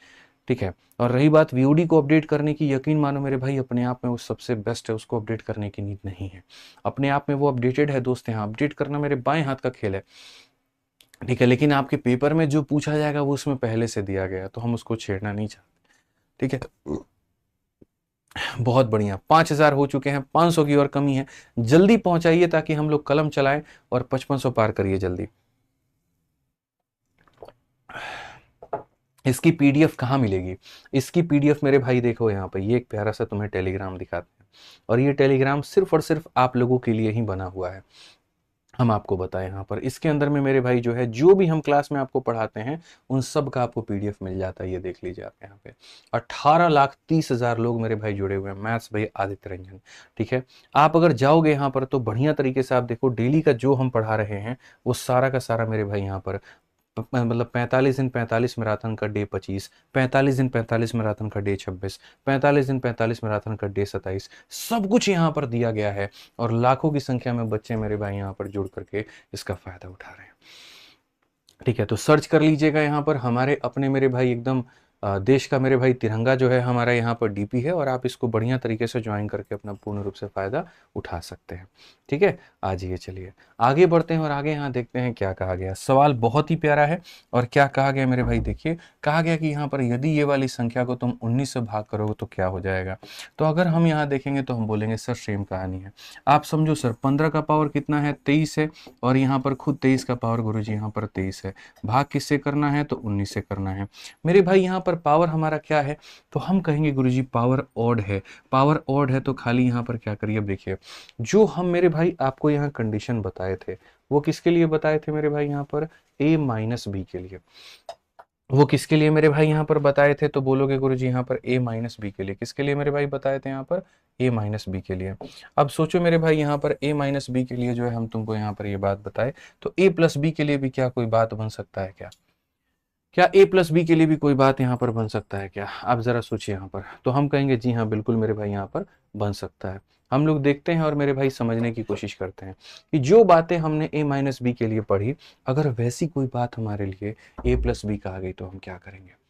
ठीक है, और रही बात VOD को अपडेट करने की, यकीन मानो मेरे भाई अपने आप में वो सबसे बेस्ट है, उसको अपडेट करने की नीड नहीं है। अपने आप में वो अपडेटेड है दोस्त, यहाँ अपडेट करना मेरे बाएं हाथ का खेल है। ठीक है, लेकिन आपके पेपर में जो पूछा जाएगा वो उसमें पहले से दिया गया, तो हम उसको छेड़ना नहीं चाहते। ठीक है, बहुत बढ़िया, 5000 हो चुके हैं, 500 की और कमी है। जल्दी पहुंचाइए ताकि हम लोग कलम चलाएं और 5500 पार करिए जल्दी। इसकी PDF कहाँ मिलेगी, इसकी PDF मेरे भाई देखो यहाँ पे, ये एक प्यारा सा तुम्हें टेलीग्राम दिखाते हैं और ये टेलीग्राम सिर्फ और सिर्फ आप लोगों के लिए ही बना हुआ है। हम आपको बताएं यहाँ पर, इसके अंदर में मेरे भाई जो है जो भी हम क्लास में आपको पढ़ाते हैं उन सब का आपको PDF मिल जाता है। ये देख लीजिए आप यहाँ पे 18,30,000 लोग मेरे भाई जुड़े हुए हैं। मैथ्स भाई आदित्य रंजन। ठीक है, आप अगर जाओगे यहाँ पर तो बढ़िया तरीके से आप देखो, डेली का जो हम पढ़ा रहे हैं वो सारा का सारा मेरे भाई यहाँ पर मतलब 45 दिन 45 मैराथन का डे 25, 45 दिन 45 मैराथन का डे 26, 45 दिन 45 मैराथन का डे 27, सब कुछ यहाँ पर दिया गया है और लाखों की संख्या में बच्चे मेरे भाई यहाँ पर जुड़ करके इसका फायदा उठा रहे हैं। ठीक है, तो सर्च कर लीजिएगा यहाँ पर, हमारे अपने मेरे भाई एकदम देश का मेरे भाई तिरंगा जो है हमारा यहाँ पर डीपी है, और आप इसको बढ़िया तरीके से ज्वाइन करके अपना पूर्ण रूप से फ़ायदा उठा सकते हैं। ठीक है, आ जाइए, चलिए आगे बढ़ते हैं और आगे यहाँ देखते हैं क्या कहा गया। सवाल बहुत ही प्यारा है, और क्या कहा गया मेरे भाई, देखिए कहा गया कि यहाँ पर यदि ये वाली संख्या को तुम 19 से भाग करोगे तो क्या हो जाएगा। तो अगर हम यहाँ देखेंगे तो हम बोलेंगे सर सेम कहानी है। आप समझो सर, 15 का पावर कितना है, 23 है, और यहाँ पर खुद 23 का पावर गुरुजी यहाँ पर 23 है। भाग किससे करना है, तो 19 से करना है मेरे भाई। यहाँ पर पावर हमारा क्या है, तो हम कहेंगे गुरुजी पावर ऑड है। पावर ऑड है तो खाली यहाँ पर क्या करिए, देखिए जो हम मेरे भाई आपको यहाँ कंडीशन बताए थे वो किसके लिए बताए थे मेरे भाई, यहाँ पर a माइनस बी के लिए। वो किसके लिए मेरे भाई यहाँ पर बताए थे, तो बोलोगे गुरुजी यहाँ पर a माइनस बी के लिए। किसके लिए मेरे भाई बताए थे, यहाँ पर a माइनस बी के लिए। अब सोचो मेरे भाई, यहाँ पर a माइनस बी के लिए जो है हम तुमको यहाँ पर ये बात बताए, तो a प्लस बी के लिए भी क्या कोई बात बन सकता है क्या? क्या a प्लस बी के लिए भी कोई बात यहाँ पर बन सकता है क्या? आप जरा सोचिए यहाँ पर। तो हम कहेंगे जी हाँ बिल्कुल मेरे भाई यहाँ पर बन सकता है। हम लोग देखते हैं और मेरे भाई समझने की कोशिश करते हैं कि जो बातें हमने a माइनस बी के लिए पढ़ी, अगर वैसी कोई बात हमारे लिए a प्लस बी का आ गई तो हम क्या करेंगे।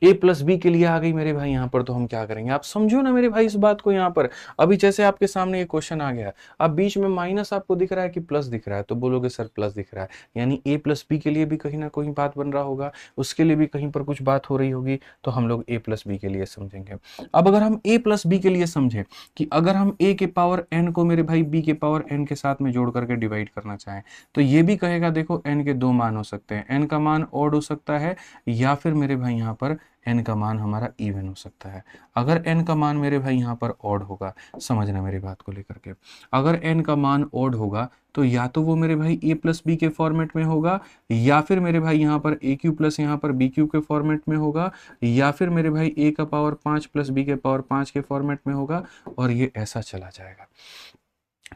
ए प्लस बी के लिए आ गई मेरे भाई यहाँ पर, तो हम क्या करेंगे, आप समझो ना मेरे भाई इस बात को। यहाँ पर अभी जैसे आपके सामने ये क्वेश्चन आ गया, अब बीच में माइनस आपको दिख रहा है कि प्लस दिख रहा है, तो बोलोगे सर प्लस दिख रहा है, यानी ए प्लस बी के लिए भी कहीं ना कहीं बात बन रहा होगा, उसके लिए भी कहीं पर कुछ बात हो रही होगी, तो हम लोग ए प्लस बी के लिए समझेंगे। अब अगर हम ए प्लस बी के लिए समझें कि अगर हम ए के पावर एन को मेरे भाई बी के पावर एन के साथ में जोड़ करके डिवाइड करना चाहें, तो ये भी कहेगा देखो एन के दो मान हो सकते हैं, एन का मान ऑड हो सकता है, या फिर मेरे भाई यहाँ पर n का मान हमारा इवन हो सकता है। अगर n का मान मेरे भाई यहाँ पर ऑड होगा, समझना मेरी बात को लेकर के, अगर n का मान ऑड होगा तो या तो वो मेरे भाई a प्लस बी के फॉर्मेट में होगा, या फिर मेरे भाई यहाँ पर ए क्यू प्लस यहाँ पर बी क्यू के फॉर्मेट में होगा, या फिर मेरे भाई a का पावर 5 प्लस बी के पावर 5 के फॉर्मेट में होगा, और ये ऐसा चला जाएगा।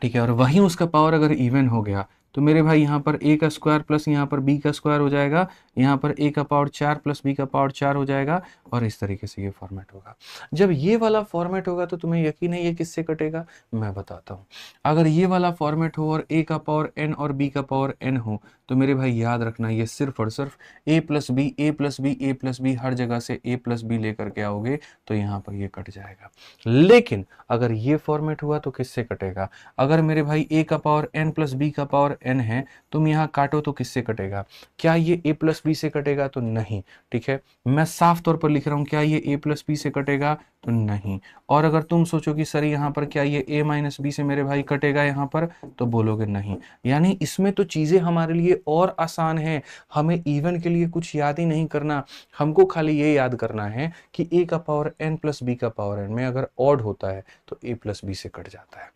ठीक है, और वहीं उसका पावर अगर इवन हो गया तो मेरे भाई यहाँ पर a का स्क्वायर प्लस यहाँ पर b का स्क्वायर हो जाएगा, यहाँ पर a का पावर 4 प्लस b का पावर 4 हो जाएगा, और इस तरीके से ये फॉर्मेट होगा। जब ये वाला फॉर्मेट होगा तो तुम्हें यकीन है ये किससे कटेगा, मैं बताता हूँ। अगर ये वाला फॉर्मेट हो और a का पावर n और b का पावर n हो, तो मेरे भाई याद रखना ये सिर्फ और सिर्फ a plus B A plus B A plus B, हर जगह से a प्लस बी लेकर के आओगे तो यहाँ पर ये कट जाएगा। लेकिन अगर ये फॉर्मेट हुआ तो किससे कटेगा, अगर मेरे भाई a का पावर n प्लस b का पावर n है, तुम यहाँ काटो तो किससे कटेगा, क्या ये a प्लस बी से कटेगा, तो नहीं। ठीक है, मैं साफ तौर पर लिख रहा हूँ, क्या ये a प्लस बी से कटेगा, तो नहीं। और अगर तुम सोचो कि सर यहाँ पर क्या ये a माइनस बी से मेरे भाई कटेगा यहाँ पर, तो बोलोगे नहीं। यानी इसमें तो चीजें हमारे लिए और आसान है, हमें इवन के लिए कुछ याद ही नहीं करना, हमको खाली ये याद करना है कि a का पावर n प्लस b का पावर n में अगर ऑड होता है तो a प्लस बी से कट जाता है।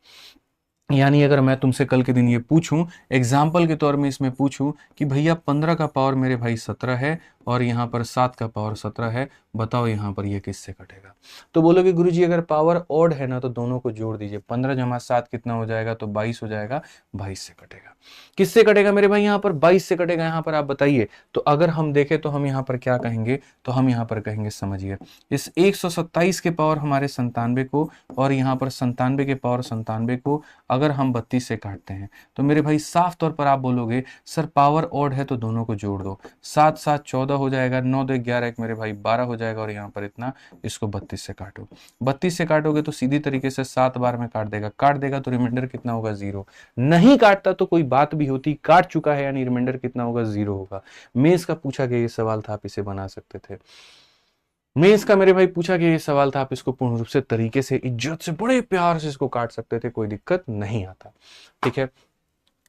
यानी अगर मैं तुमसे कल के दिन ये पूछूं, एग्जाम्पल के तौर में इसमें पूछूं कि भैया 15 का पावर मेरे भाई 17 है और यहाँ पर 7 का पावर 17 है, बताओ यहाँ पर ये किससे कटेगा, तो बोलोगे गुरुजी अगर पावर ऑड है ना तो दोनों को जोड़ दीजिए, 15 जमा 7 कितना हो जाएगा, तो 22 हो जाएगा, 22 से कटेगा। किससे कटेगा मेरे भाई, यहाँ पर 22 से कटेगा। यहाँ पर आप बताइए, तो अगर हम देखें तो हम यहाँ पर क्या कहेंगे, तो हम यहाँ पर कहेंगे, समझिए इस 127 के पावर हमारे 97 को और यहाँ पर 97 के पावर 97 को अगर हम 32 से काटते हैं, तो मेरे भाई साफ तौर पर आप बोलोगे सर पावर ऑड है तो दोनों को जोड़ दो, 7 7 14 हो जाएगा, 9 2 11 एक मेरे भाई 12 हो जाएगा, और यहाँ पर इतना, इसको 32 से काटो, 32 से काटोगे तो सीधी तरीके से 7 बार में काट देगा तो रिमाइंडर कितना होगा, 0। नहीं काटता तो कोई बात भी होती, काट चुका है यानी रिमाइंडर कितना होगा, 0 होगा। मेंस का पूछा गया ये सवाल था, आप इसे बना सकते थे। मेंस का मेरे भाई पूछा गया ये सवाल था, आप इसको पूर्ण रूप से तरीके से इज्जत से बड़े प्यार से इसको काट सकते थे, कोई दिक्कत नहीं आता। ठीक है,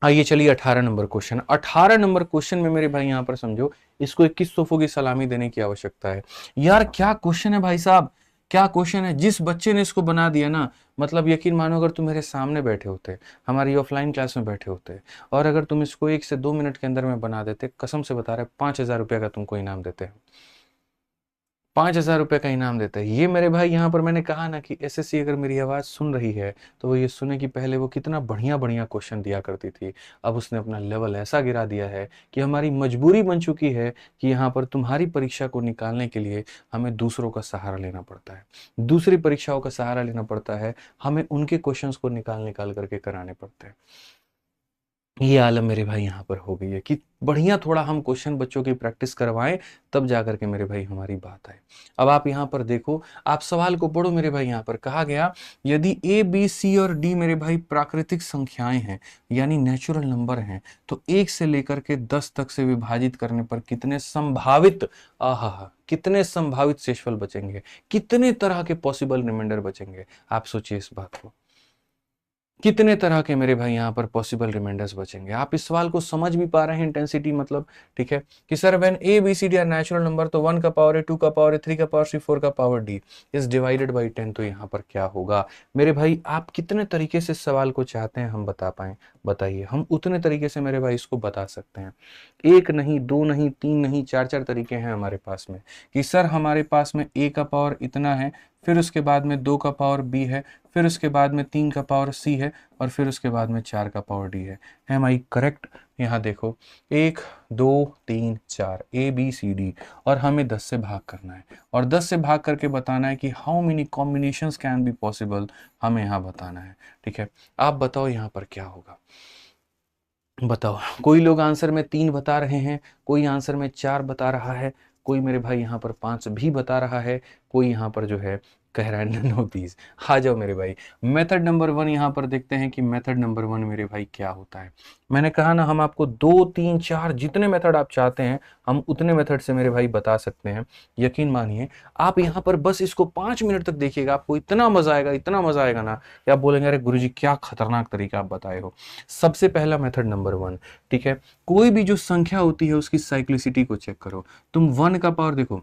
आइए चलिए 18 नंबर क्वेश्चन। 18 नंबर क्वेश्चन में मेरे भाई यहाँ पर समझो, इसको 21 तोहफों की सलामी देने की आवश्यकता है। यार क्या क्वेश्चन है भाई साहब, क्या क्वेश्चन है। जिस बच्चे ने इसको बना दिया ना, मतलब यकीन मानो अगर तुम मेरे सामने बैठे होते, हमारी ऑफलाइन क्लास में बैठे होते, और अगर तुम इसको 1 से 2 मिनट के अंदर में बना देते, कसम से बता रहे 5,000 रुपये का तुमको इनाम देते हैं, 5,000 रुपये का इनाम देता है। ये मेरे भाई यहाँ पर मैंने कहा ना कि एसएससी अगर मेरी आवाज़ सुन रही है तो वो ये सुने कि पहले वो कितना बढ़िया बढ़िया क्वेश्चन दिया करती थी, अब उसने अपना लेवल ऐसा गिरा दिया है कि हमारी मजबूरी बन चुकी है कि यहाँ पर तुम्हारी परीक्षा को निकालने के लिए हमें दूसरों का सहारा लेना पड़ता है, दूसरी परीक्षाओं का सहारा लेना पड़ता है, हमें उनके क्वेश्चन को निकाल निकाल करके कराने पड़ते हैं। ये आलम मेरे भाई यहाँ पर हो गई है कि बढ़िया थोड़ा हम क्वेश्चन बच्चों की प्रैक्टिस करवाएं, तब जाकर के मेरे भाई हमारी बात आए। अब आप यहाँ पर देखो, आप सवाल को पढ़ो मेरे भाई। यहाँ पर कहा गया यदि ए बी सी और डी मेरे भाई प्राकृतिक संख्याएं हैं यानी नेचुरल नंबर हैं, तो 1 से लेकर के 10 तक से विभाजित करने पर कितने संभावित, आहा, कितने संभावित शेषफल बचेंगे, कितने तरह के पॉसिबल रिमाइंडर बचेंगे। आप सोचिए इस बात को, कितने तरह के मेरे भाई यहाँ पर पॉसिबल रिमाइंडर्स बचेंगे। आप इस सवाल को समझ भी पा रहे हैं, इंटेंसिटी मतलब, ठीक है, कि sir when a b c d are natural number, तो 1 का पावर है, 2 का पावर है, 3 का पावर सी, 4 का power D is divided by 10, तो यहाँ पर क्या होगा मेरे भाई। आप कितने तरीके से सवाल को चाहते हैं हम बता पाए, बताइए। हम उतने तरीके से मेरे भाई इसको बता सकते हैं। एक नहीं, दो नहीं, तीन नहीं, चार चार तरीके हैं हमारे पास में, कि सर हमारे पास में ए का पावर इतना है, फिर उसके बाद में 2 का पावर बी है, फिर उसके बाद में 3 का पावर सी है, और फिर उसके बाद में 4 का पावर डी है। Am I correct? यहाँ देखो 1 2 3 4 ए बी सी डी, और हमें 10 से भाग करना है, और 10 से भाग करके बताना है कि how many combinations can be possible, हमें यहाँ बताना है। ठीक है, आप बताओ यहाँ पर क्या होगा, बताओ। कोई लोग आंसर में 3 बता रहे हैं, कोई आंसर में 4 बता रहा है, कोई मेरे भाई यहाँ पर 5 भी बता रहा है, कोई यहाँ पर जो है कह रहा है नो 30। आ जाओ मेरे भाई, मेथड नंबर 1 यहाँ पर देखते हैं कि मेथड नंबर 1 मेरे भाई क्या होता है। मैंने कहा ना, हम आपको 2 3 4 जितने मेथड आप चाहते हैं हम उतने मेथड से मेरे भाई बता सकते हैं। यकीन मानिए, आप यहाँ पर बस इसको 5 मिनट तक देखिएगा, आपको इतना मजा आएगा, इतना मजा आएगा ना कि आप बोलेंगे अरे गुरुजी क्या खतरनाक तरीका आप बताए हो। सबसे पहला मेथड नंबर 1, ठीक है, कोई भी जो संख्या होती है उसकी साइक्लिसिटी को चेक करो। तुम 1 का पावर देखो,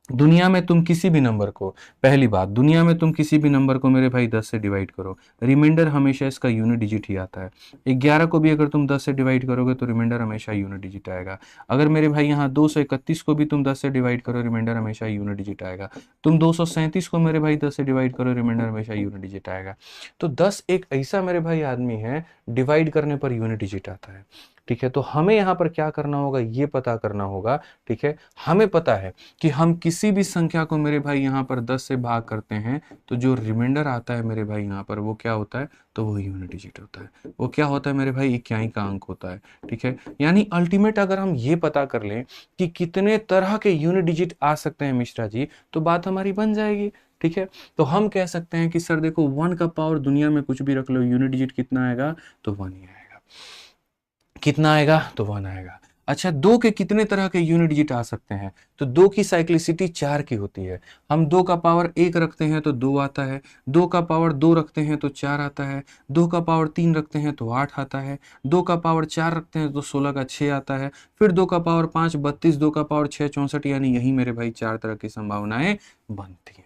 दुनिया में तुम किसी भी नंबर को, पहली बात, दुनिया में तुम किसी भी नंबर को मेरे भाई 10 से डिवाइड करो, रिमाइंडर हमेशा इसका यूनिट डिजिट ही आता है। 11 को भी अगर तुम 10 से डिवाइड करोगे तो रिमाइंडर हमेशा यूनिट डिजिट आएगा। अगर मेरे भाई यहाँ 231 को भी तुम 10 से डिवाइड करो, रिमाइंडर हमेशा यूनिट डिजिट आएगा। तुम 237 को मेरे भाई 10 से डिवाइड करो, रिमाइंडर हमेशा यूनिट डिजिट आएगा। तो 10 एक ऐसा मेरे भाई आदमी है, डिवाइड करने पर यूनिट डिजिट आता है। ठीक है, तो हमें यहाँ पर क्या करना होगा, ये पता करना होगा। ठीक है, हमें पता है कि हम किसी भी संख्या को मेरे भाई यहाँ पर 10 से भाग करते हैं तो जो रिमाइंडर आता है मेरे भाई यहाँ पर वो क्या होता है, तो वो यूनिट डिजिट होता है। वो क्या होता है मेरे भाई, इक्याई का अंक होता है। ठीक है, यानी अल्टीमेट अगर हम ये पता कर लें कि कितने तरह के यूनिट डिजिट आ सकते हैं मिश्रा जी, तो बात हमारी बन जाएगी। ठीक है, तो हम कह सकते हैं कि सर देखो 1 का पावर दुनिया में कुछ भी रख लो, यूनिट डिजिट कितना आएगा, तो 1 ही आएगा। कितना आएगा, तो 1 आएगा। अच्छा, 2 के कितने तरह के यूनिट डिजिट आ सकते हैं, तो 2 की साइक्लिसिटी 4 की होती है। हम 2 का पावर 1 रखते हैं तो 2 आता है, 2 का पावर 2 रखते हैं तो 4 आता है, 2 का पावर 3 रखते हैं तो 8 आता है, 2 का पावर 4 रखते हैं तो 16 का 6 आता है, फिर 2 का पावर 5 32, 2 का पावर 6 64, यानी यही मेरे भाई 4 तरह की संभावनाएं बनती हैं।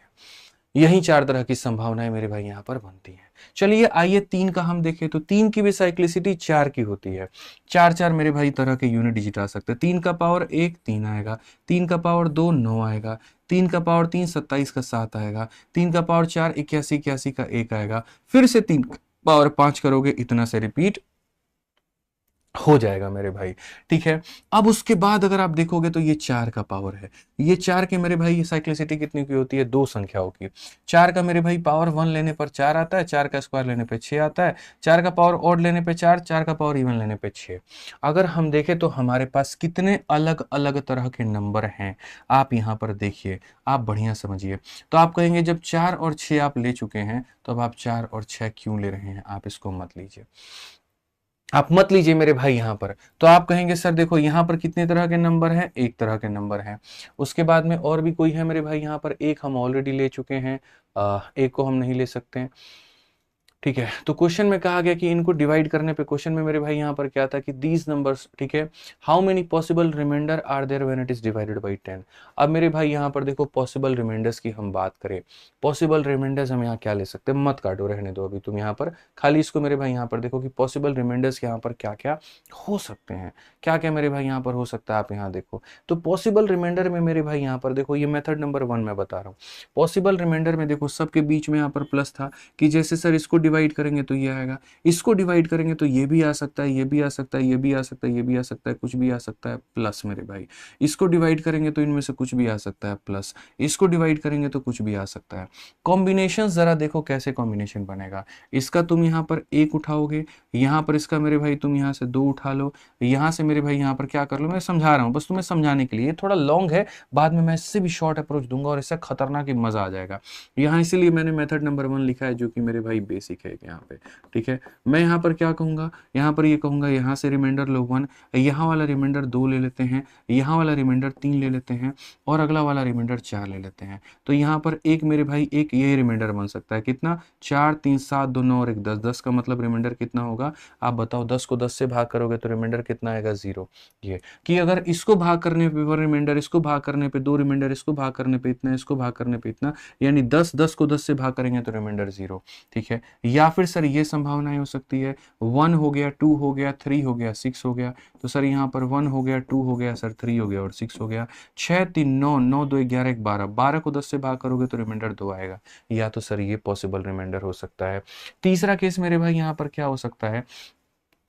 यही 4 तरह की संभावनाएं मेरे भाई यहाँ पर बनती हैं। चलिए आइए 3 का हम देखें, तो 3 की भी साइक्लिसिटी 4 की होती है। 4 4 मेरे भाई तरह के यूनिट डिजिट आ सकते हैं। 3 का पावर 1 3 आएगा, 3 का पावर 2 9 आएगा, 3 का पावर 3 27 का 7 आएगा, 3 का पावर 4 81 81 का 1 आएगा, फिर से 3 पावर 5 करोगे, इतना से रिपीट हो जाएगा मेरे भाई। ठीक है, अब उसके बाद अगर आप देखोगे तो ये 4 का पावर है। ये 4 के मेरे भाई साइक्लिसिटी कितनी की होती है, 2 संख्याओं की। 4 का मेरे भाई पावर 1 लेने पर 4 आता है, 4 का स्क्वायर लेने पे 6 आता है, 4 का पावर ऑड लेने पे 4, 4 का पावर इवन लेने पे 6। अगर हम देखें तो हमारे पास कितने अलग अलग तरह के नंबर हैं, आप यहाँ पर देखिए, आप बढ़िया समझिए। तो आप कहेंगे जब 4 और 6 आप ले चुके हैं तो अब आप 4 और 6 क्यों ले रहे हैं, आप इसको मत लीजिए, आप मत लीजिए मेरे भाई यहाँ पर। तो आप कहेंगे सर देखो यहाँ पर कितने तरह के नंबर हैं, एक तरह के नंबर हैं। उसके बाद में और भी कोई है मेरे भाई यहाँ पर, एक हम ऑलरेडी ले चुके हैं, एक को हम नहीं ले सकते हैं। ठीक है, तो क्वेश्चन में कहा गया कि इनको डिवाइड करने पे, क्वेश्चन में मेरे भाई यहाँ पर क्या था कि दीज नंबर्स, ठीक है, how many possible remainder are there when it is divided by 10। अब मेरे भाई यहाँ पर देखो पॉसिबल रिमाइंडर्स की हम बात करें, पॉसिबल रिमाइंडर्स हम यहाँ क्या ले सकते हैं, मत काटो, रहने दो अभी तुम यहाँ पर, खाली इसको मेरे भाई यहाँ पर देखो कि पॉसिबल रिमाइंडर्स यहाँ पर क्या क्या हो सकते हैं, क्या क्या मेरे भाई यहाँ पर हो सकता है। आप यहाँ देखो तो पॉसिबल रिमाइंडर में मेरे भाई यहाँ पर देखो, ये मेथड नंबर 1 मैं बता रहा हूँ। पॉसिबल रिमाइंडर में देखो सबके बीच में यहाँ पर प्लस था कि जैसे सर इसको डिवाइड करेंगे तो ये आएगा, इसको डिवाइड करेंगे तो ये भी आ सकता है, ये भी आ सकता है, ये भी आ सकता है, ये भी आ सकता है, कुछ भी आ सकता है प्लस मेरे भाई। इसको डिवाइड करेंगे तो इनमें से कुछ भी आ सकता है प्लस, इसको डिवाइड करेंगे तो कुछ भी आ सकता है। कॉम्बिनेशन जरा देखो कैसे कॉम्बिनेशन बनेगा। इसका तुम यहाँ पर एक उठाओगे, यहाँ पर इसका मेरे भाई तुम यहाँ से दो उठा लो, यहाँ से मेरे भाई यहाँ पर क्या कर लो, मैं समझा रहा हूँ बस तुम्हें समझाने के लिए, ये थोड़ा लॉन्ग है, बाद में मैं इससे भी शॉर्ट अप्रोच दूंगा और इससे खतरनाक ही मजा आ जाएगा। यहाँ इसीलिए मैंने मेथड नंबर 1 लिखा है, जो कि मेरे भाई बेसिक है यहाँ पे, ठीक है। मैं यहाँ पर क्या कहूँगा, यहाँ पर ये कहूँगा यहाँ से रिमाइंडर लो 1, यहाँ वाला रिमाइंडर 2 ले लेते हैं, यहाँ वाला रिमाइंडर 3 ले लेते हैं, और अगला वाला रिमाइंडर 4 ले लेते हैं। तो यहाँ पर एक मेरे भाई एक ये रिमाइंडर बन सकता है, कितना, 4 3 7 2 9 और 1 10, 10 का मतलब रिमाइंडर कितना होगा, आप बताओ। 10 को 10 से भाग करोगे तो रिमाइंडर कितना आएगा, 0। ये कि अगर इसको भाग करने पे रिमाइंडर, इसको भाग करने पे 2 रिमाइंडर, इसको भाग करने पे इतना, इसको भाग करने पे इतना, यानी 10 10 को 10 से भाग करेंगे तो रिमाइंडर 0, ठीक है। या फिर सर ये संभावनाएं हो सकती है, 1 हो गया, 2 हो गया, 3 हो गया, 6 हो गया। तो सर यहाँ पर 1 हो गया, 2 हो गया सर, 3 हो गया और 6 हो गया। 6 3 9 9 2 11 1 12, 12 को 10 से भाग करोगे तो रिमाइंडर 2 आएगा। या तो सर ये पॉसिबल रिमाइंडर हो सकता है। तीसरा केस मेरे भाई यहाँ पर क्या हो सकता है,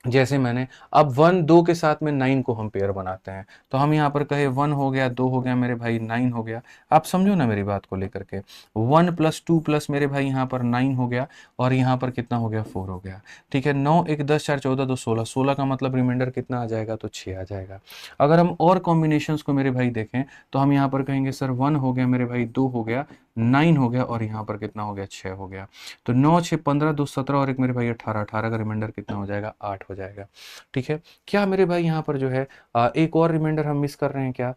जैसे मैंने अब 1 2 के साथ में 9 को हम पेयर बनाते हैं, तो हम यहाँ पर कहे 1 हो गया, 2 हो गया मेरे भाई, 9 हो गया। आप समझो ना मेरी बात को लेकर के, 1 + 2 प्लस मेरे भाई यहाँ पर 9 हो गया, और यहाँ पर कितना हो गया, 4 हो गया, ठीक है। 9 1 10 4 14 2 16, 16 का मतलब रिमाइंडर कितना आ जाएगा, तो 6 आ जाएगा। अगर हम और कॉम्बिनेशंस को मेरे भाई देखें तो हम यहाँ पर कहेंगे सर 1 हो गया मेरे भाई, 2 हो गया, 9 हो गया, और यहाँ पर कितना हो गया, 6 हो गया। तो 9 6 15 2 17 और एक मेरे भाई 18, 18 का रिमाइंडर कितना हो जाएगा, 8 हो जाएगा, ठीक है। क्या मेरे भाई यहाँ पर जो है एक और रिमाइंडर हम मिस कर रहे हैं क्या,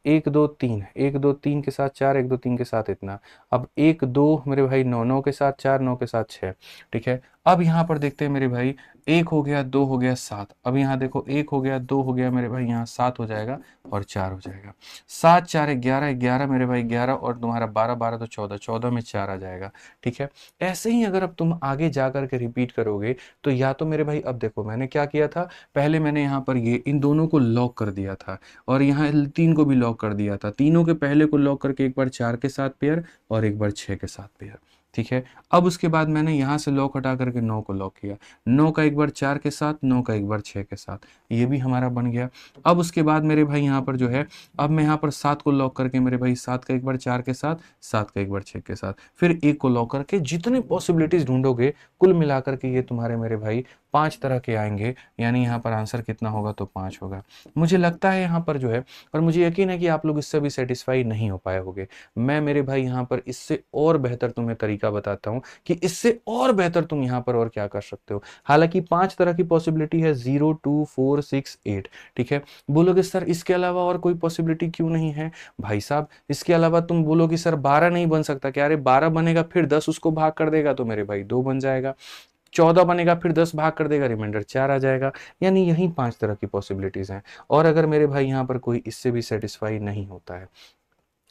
1 2 3, 1 2 3 के साथ 4, 1 2 3 के साथ इतना, अब 1 2 मेरे भाई 9, 9 के साथ 4, 9 के साथ 6, ठीक है। अब यहाँ पर देखते हैं मेरे भाई, 1 हो गया, 2 हो गया, 7, अब यहाँ देखो 1 हो गया, 2 हो गया मेरे भाई, यहाँ 7 हो जाएगा और 4 हो जाएगा। 7 4 11, 11 मेरे भाई 11, और तुम्हारा 12 12 तो 14, 14 में 4 आ जाएगा, ठीक है। ऐसे ही अगर अब तुम आगे जा करके रिपीट करोगे तो या तो मेरे भाई, अब देखो मैंने क्या किया था, पहले मैंने यहाँ पर ये इन दोनों को लॉक कर दिया था, और यहाँ 3 को भी लॉक कर दिया था। तीनों के पहले को लॉक करके एक बार 4 के साथ पेयर और एक बार 6 के साथ पेयर, ठीक है। अब उसके बाद मैंने यहाँ से लॉक हटा करके 9 को लॉक किया, 9 का एक बार 4 के साथ, 9 का एक बार 6 के साथ, ये भी हमारा बन गया। अब उसके बाद मेरे भाई यहाँ पर जो है, अब मैं यहाँ पर 7 को लॉक करके मेरे भाई 7 का एक बार 4 के साथ, 7 का एक बार 6 के साथ, फिर 1 को लॉक करके, जितने पॉसिबिलिटीज ढूंढोगे कुल मिलाकर के ये तुम्हारे मेरे भाई 5 तरह के आएंगे, यानी यहाँ पर आंसर कितना होगा, तो 5 होगा। मुझे लगता है यहाँ पर जो है, और मुझे यकीन है कि आप लोग इससे भी सेटिस्फाई नहीं हो पाए होंगे। मैं मेरे भाई यहाँ पर इससे और बेहतर तुम्हें तरीका बताता हूँ कि इससे और बेहतर तुम यहाँ पर और क्या कर सकते हो। हालांकि 5 तरह की पॉसिबिलिटी है, 0 2 4 6 8, ठीक है। बोलोगे सर इसके अलावा और कोई पॉसिबिलिटी क्यों नहीं है, भाई साहब इसके अलावा तुम बोलोगे सर 12 नहीं बन सकता क्या, अरे 12 बनेगा, फिर 10 उसको भाग कर देगा तो मेरे भाई 2 बन जाएगा, 14 बनेगा, फिर 10 भाग कर देगा, रिमाइंडर 4 आ जाएगा। यानी यही 5 तरह की पॉसिबिलिटीज हैं। और अगर मेरे भाई यहाँ पर कोई इससे भी सेटिस्फाई नहीं होता है,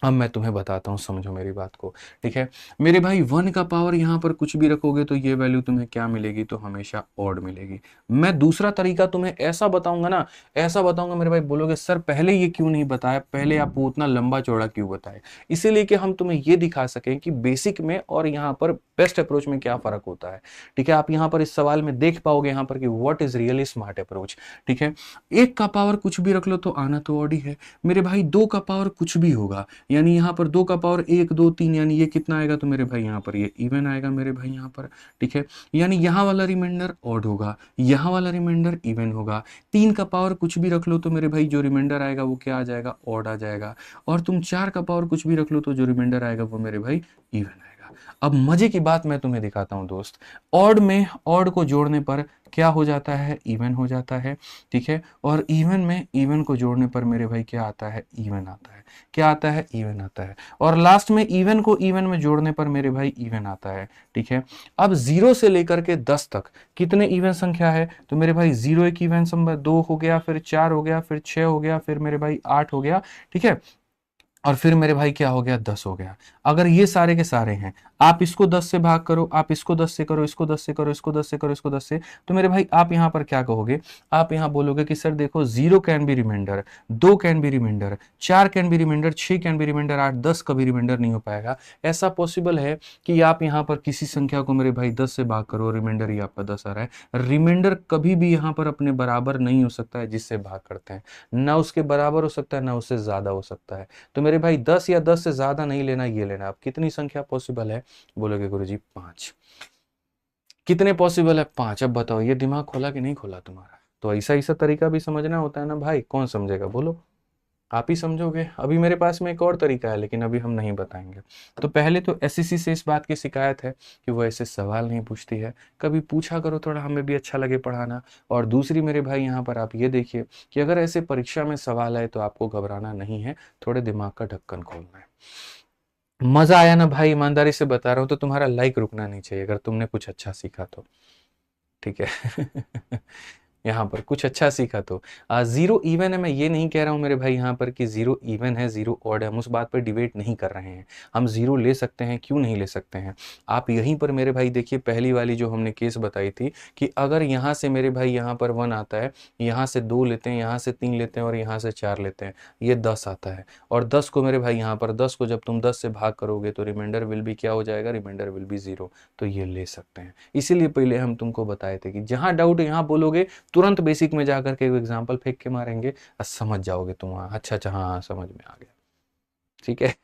अब मैं तुम्हें बताता हूँ, समझो मेरी बात को, ठीक है। मेरे भाई 1 का पावर यहाँ पर कुछ भी रखोगे तो ये वैल्यू तुम्हें क्या मिलेगी, तो हमेशा ऑड मिलेगी। मैं दूसरा तरीका तुम्हें ऐसा बताऊंगा ना, ऐसा बताऊंगा मेरे भाई, बोलोगे सर पहले ये क्यों नहीं बताया, पहले आपको उतना लंबा चौड़ा क्यों बताए, इसीलिए कि हम तुम्हें ये दिखा सकें कि बेसिक में और यहाँ पर बेस्ट अप्रोच में क्या फर्क होता है, ठीक है। आप यहाँ पर इस सवाल में देख पाओगे यहाँ पर कि what is really smart approach, ठीक है। 1 का पावर कुछ भी रख लो तो आना तो ऑड ही है मेरे भाई, 2 का पावर कुछ भी होगा, यानी यहाँ पर 2 का पावर 1 2 3, यानी ये कितना आएगा, तो मेरे भाई यहाँ पर ये इवन आएगा मेरे भाई यहाँ पर, ठीक है। यानी यहाँ वाला रिमाइंडर ऑड होगा, यहाँ वाला रिमाइंडर इवन होगा। 3 का पावर कुछ भी रख लो तो मेरे भाई जो रिमाइंडर आएगा वो क्या आ जाएगा, ऑड आ जाएगा। और तुम 4 का पावर कुछ भी रख लो तो जो रिमाइंडर आएगा वो मेरे भाई इवन आएगा। अब मजे की बात मैं तुम्हें दिखाता हूं दोस्त, ऑड में ऑड को जोड़ने पर क्या हो जाता है, इवन हो जाता है, ठीक है। और इवन में इवन को जोड़ने पर मेरे भाई क्या आता है, इवन आता है। क्या आता है, इवन आता है। और लास्ट में इवन को इवन में जोड़ने पर मेरे भाई इवन आता है, ठीक है। अब 0 से लेकर के 10 तक कितने इवन संख्या है, तो मेरे भाई 0 एक इवन संख्या, 2 हो गया, फिर 4 हो गया, फिर 6 हो गया, फिर मेरे भाई 8 हो गया, ठीक है। और फिर मेरे भाई क्या हो गया, 10 हो गया। अगर ये सारे के सारे हैं, आप इसको 10 से भाग करो, आप इसको 10 से करो, इसको 10 से करो, इसको 10 से करो, इसको 10 से, तो मेरे भाई आप यहाँ पर क्या कहोगे, आप यहाँ बोलोगे कि सर देखो 0 can be remainder, 2 can be remainder, 4 can be remainder, 6 can be remainder, 8 10 कभी रिमाइंडर नहीं हो पाएगा। ऐसा पॉसिबल है कि आप यहाँ पर किसी संख्या को मेरे भाई 10 से भाग करो, रिमाइंडर ही आपका 10 आ रहा है। रिमाइंडर कभी भी यहाँ पर अपने बराबर नहीं हो सकता है जिससे भाग करते हैं, ना उसके बराबर हो सकता है ना उससे ज्यादा हो सकता है। तो मेरे भाई 10 या 10 से ज्यादा नहीं लेना, ये लेना। अब कितनी संख्या पॉसिबल है, बोलोगे गुरुजी 5। कितने पॉसिबल है, 5। अब बताओ ये दिमाग खोला कि नहीं खोला तुम्हारा? तो ऐसा ऐसा तरीका भी समझना होता है ना भाई, कौन समझेगा बोलो, आप ही समझोगे। अभी मेरे पास में एक और तरीका है लेकिन अभी हम नहीं बताएंगे। तो पहले तो एसएससी से इस बात की शिकायत है कि वो ऐसे सवाल नहीं पूछती है, कभी पूछा करो, थोड़ा हमें भी अच्छा लगे पढ़ाना। और दूसरी मेरे भाई यहाँ पर आप ये देखिए कि अगर ऐसे परीक्षा में सवाल आए तो आपको घबराना नहीं है, थोड़े दिमाग का ढक्कन खोलना है। मजा आया ना भाई, ईमानदारी से बता रहा हूँ, तो तुम्हारा लाइक रुकना नहीं चाहिए अगर तुमने कुछ अच्छा सीखा तो, ठीक है। यहाँ पर कुछ अच्छा सीखा तो। जीरो इवन है, मैं ये नहीं कह रहा हूँ मेरे भाई यहाँ पर कि जीरो इवन है जीरो ऑड है, हम उस बात पर डिबेट नहीं कर रहे हैं। हम जीरो ले सकते हैं, क्यों नहीं ले सकते हैं। आप यहीं पर मेरे भाई देखिए, पहली वाली जो हमने केस बताई थी कि अगर यहाँ से मेरे भाई यहाँ पर 1 आता है, यहाँ से 2 लेते हैं, यहाँ से 3 लेते हैं और यहाँ से 4 लेते हैं, ये 10 आता है। और 10 को मेरे भाई यहाँ पर 10 को जब तुम 10 से भाग करोगे तो रिमाइंडर विल भी क्या हो जाएगा, रिमाइंडर विल भी 0। तो ये ले सकते हैं। इसीलिए पहले हम तुमको बताए थे कि जहां डाउट यहाँ बोलोगे, तुरंत बेसिक में जाकर के एग्जाम्पल फेंक के मारेंगे और समझ जाओगे तुम। अच्छा अच्छा, हाँ समझ में आ गया, ठीक है।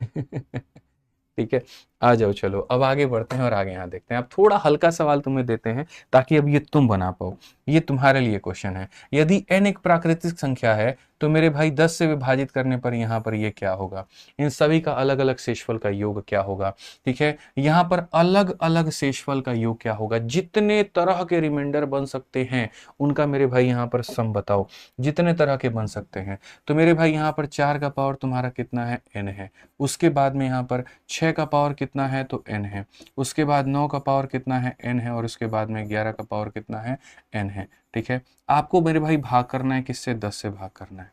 ठीक है, आ जाओ, चलो अब आगे बढ़ते हैं और आगे यहाँ देखते हैं। अब थोड़ा हल्का सवाल तुम्हें देते हैं ताकि अब ये तुम बना पाओ। ये तुम्हारे लिए क्वेश्चन है, यदि n एक प्राकृतिक संख्या है तो मेरे भाई 10 से विभाजित करने पर यहाँ पर ये क्या होगा, इन सभी का अलग अलग शेषफल का योग क्या होगा। ठीक है, यहाँ पर अलग अलग शेषफल का योग क्या होगा, जितने तरह के रिमाइंडर बन सकते हैं उनका मेरे भाई यहाँ पर सम बताओ, जितने तरह के बन सकते हैं। तो मेरे भाई यहाँ पर 4 का पावर तुम्हारा कितना है, n है। उसके बाद में यहाँ पर 6 का पावर कितना है, तो n है। उसके बाद 9 का पावर कितना है, n है। और उसके बाद में 11 का पावर कितना है, n है। ठीक है, आपको मेरे भाई भाग करना है किससे, 10 से भाग करना है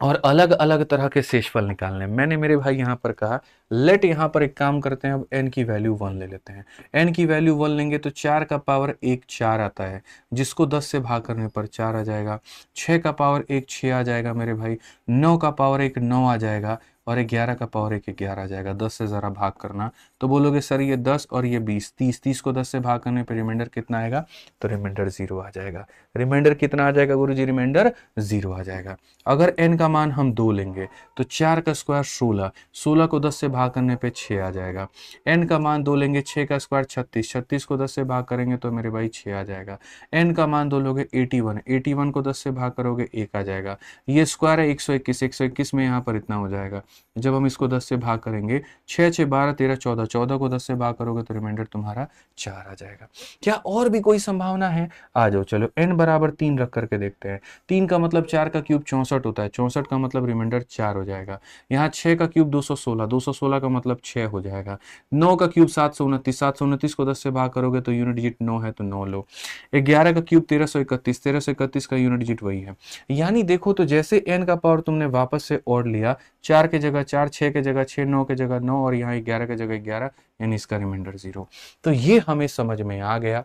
और अलग अलग तरह के शेषफल निकालने। मैंने मेरे भाई यहाँ पर कहा लेट, यहाँ पर एक काम करते हैं, अब n की वैल्यू 1 ले लेते हैं। n की वैल्यू 1 लेंगे तो 4 का पावर 1 4 आता है, जिसको 10 से भाग करने पर 4 आ जाएगा। 6 का पावर 1 6 आ जाएगा मेरे भाई। 9 का पावर 1 9 आ जाएगा और 11 का पावर 1 11 आ जाएगा। 10 से ज़रा भाग करना तो बोलोगे सर ये 10 और ये 20 30, 30 को 10 से भाग करने पर रिमाइंडर कितना आएगा, तो रिमाइंडर 0 आ जाएगा। रिमाइंडर कितना आ जाएगा गुरुजी, रिमाइंडर 0 आ जाएगा। अगर n का मान हम 2 लेंगे तो 4 का स्क्वायर 16, 16 को 10 से भाग करने पे 6 आ जाएगा। n का मान 2 लेंगे, 6 का स्क्वायर 36, 36 को 10 से भाग करेंगे तो मेरे भाई 6 आ जाएगा। n का मान 2 लोगे 81, 81 को 10 से भाग करोगे 1 आ जाएगा। ये स्क्वायर है 121, 121 में यहाँ पर इतना हो जाएगा। जब हम इसको 10 से भाग करेंगे, 6 6 12 13 14, 14 को 10 से भाग करोगे तो रिमाइंडर तुम्हारा 4 आ जाएगा। क्या और भी कोई संभावना है? आ जाओ, चलो n बराबर 3 रख करके देखते हैं। 3 का मतलब 4 का क्यूब 64 होता है, 64 का मतलब रिमाइंडर 4 हो जाएगा। यहाँ 6 का क्यूब 216, 216 का मतलब 6 हो जाएगा। 9 का क्यूब 729, 729 को 10 से भाग करोगे तो यूनिट डिजिट 9 है तो 9 लो। 11 का क्यूब 1331, 1331 का यूनिट डिजिट वही है। यानी देखो तो जैसे n का पावर तुमने वापस से और लिया, 4 के जगह 4, 6 के जगह 6, 9 के जगह 9 और यहाँ 11 के जगह 11, यानी इसका रिमाइंडर 0। तो ये हमें समझ में आ गया।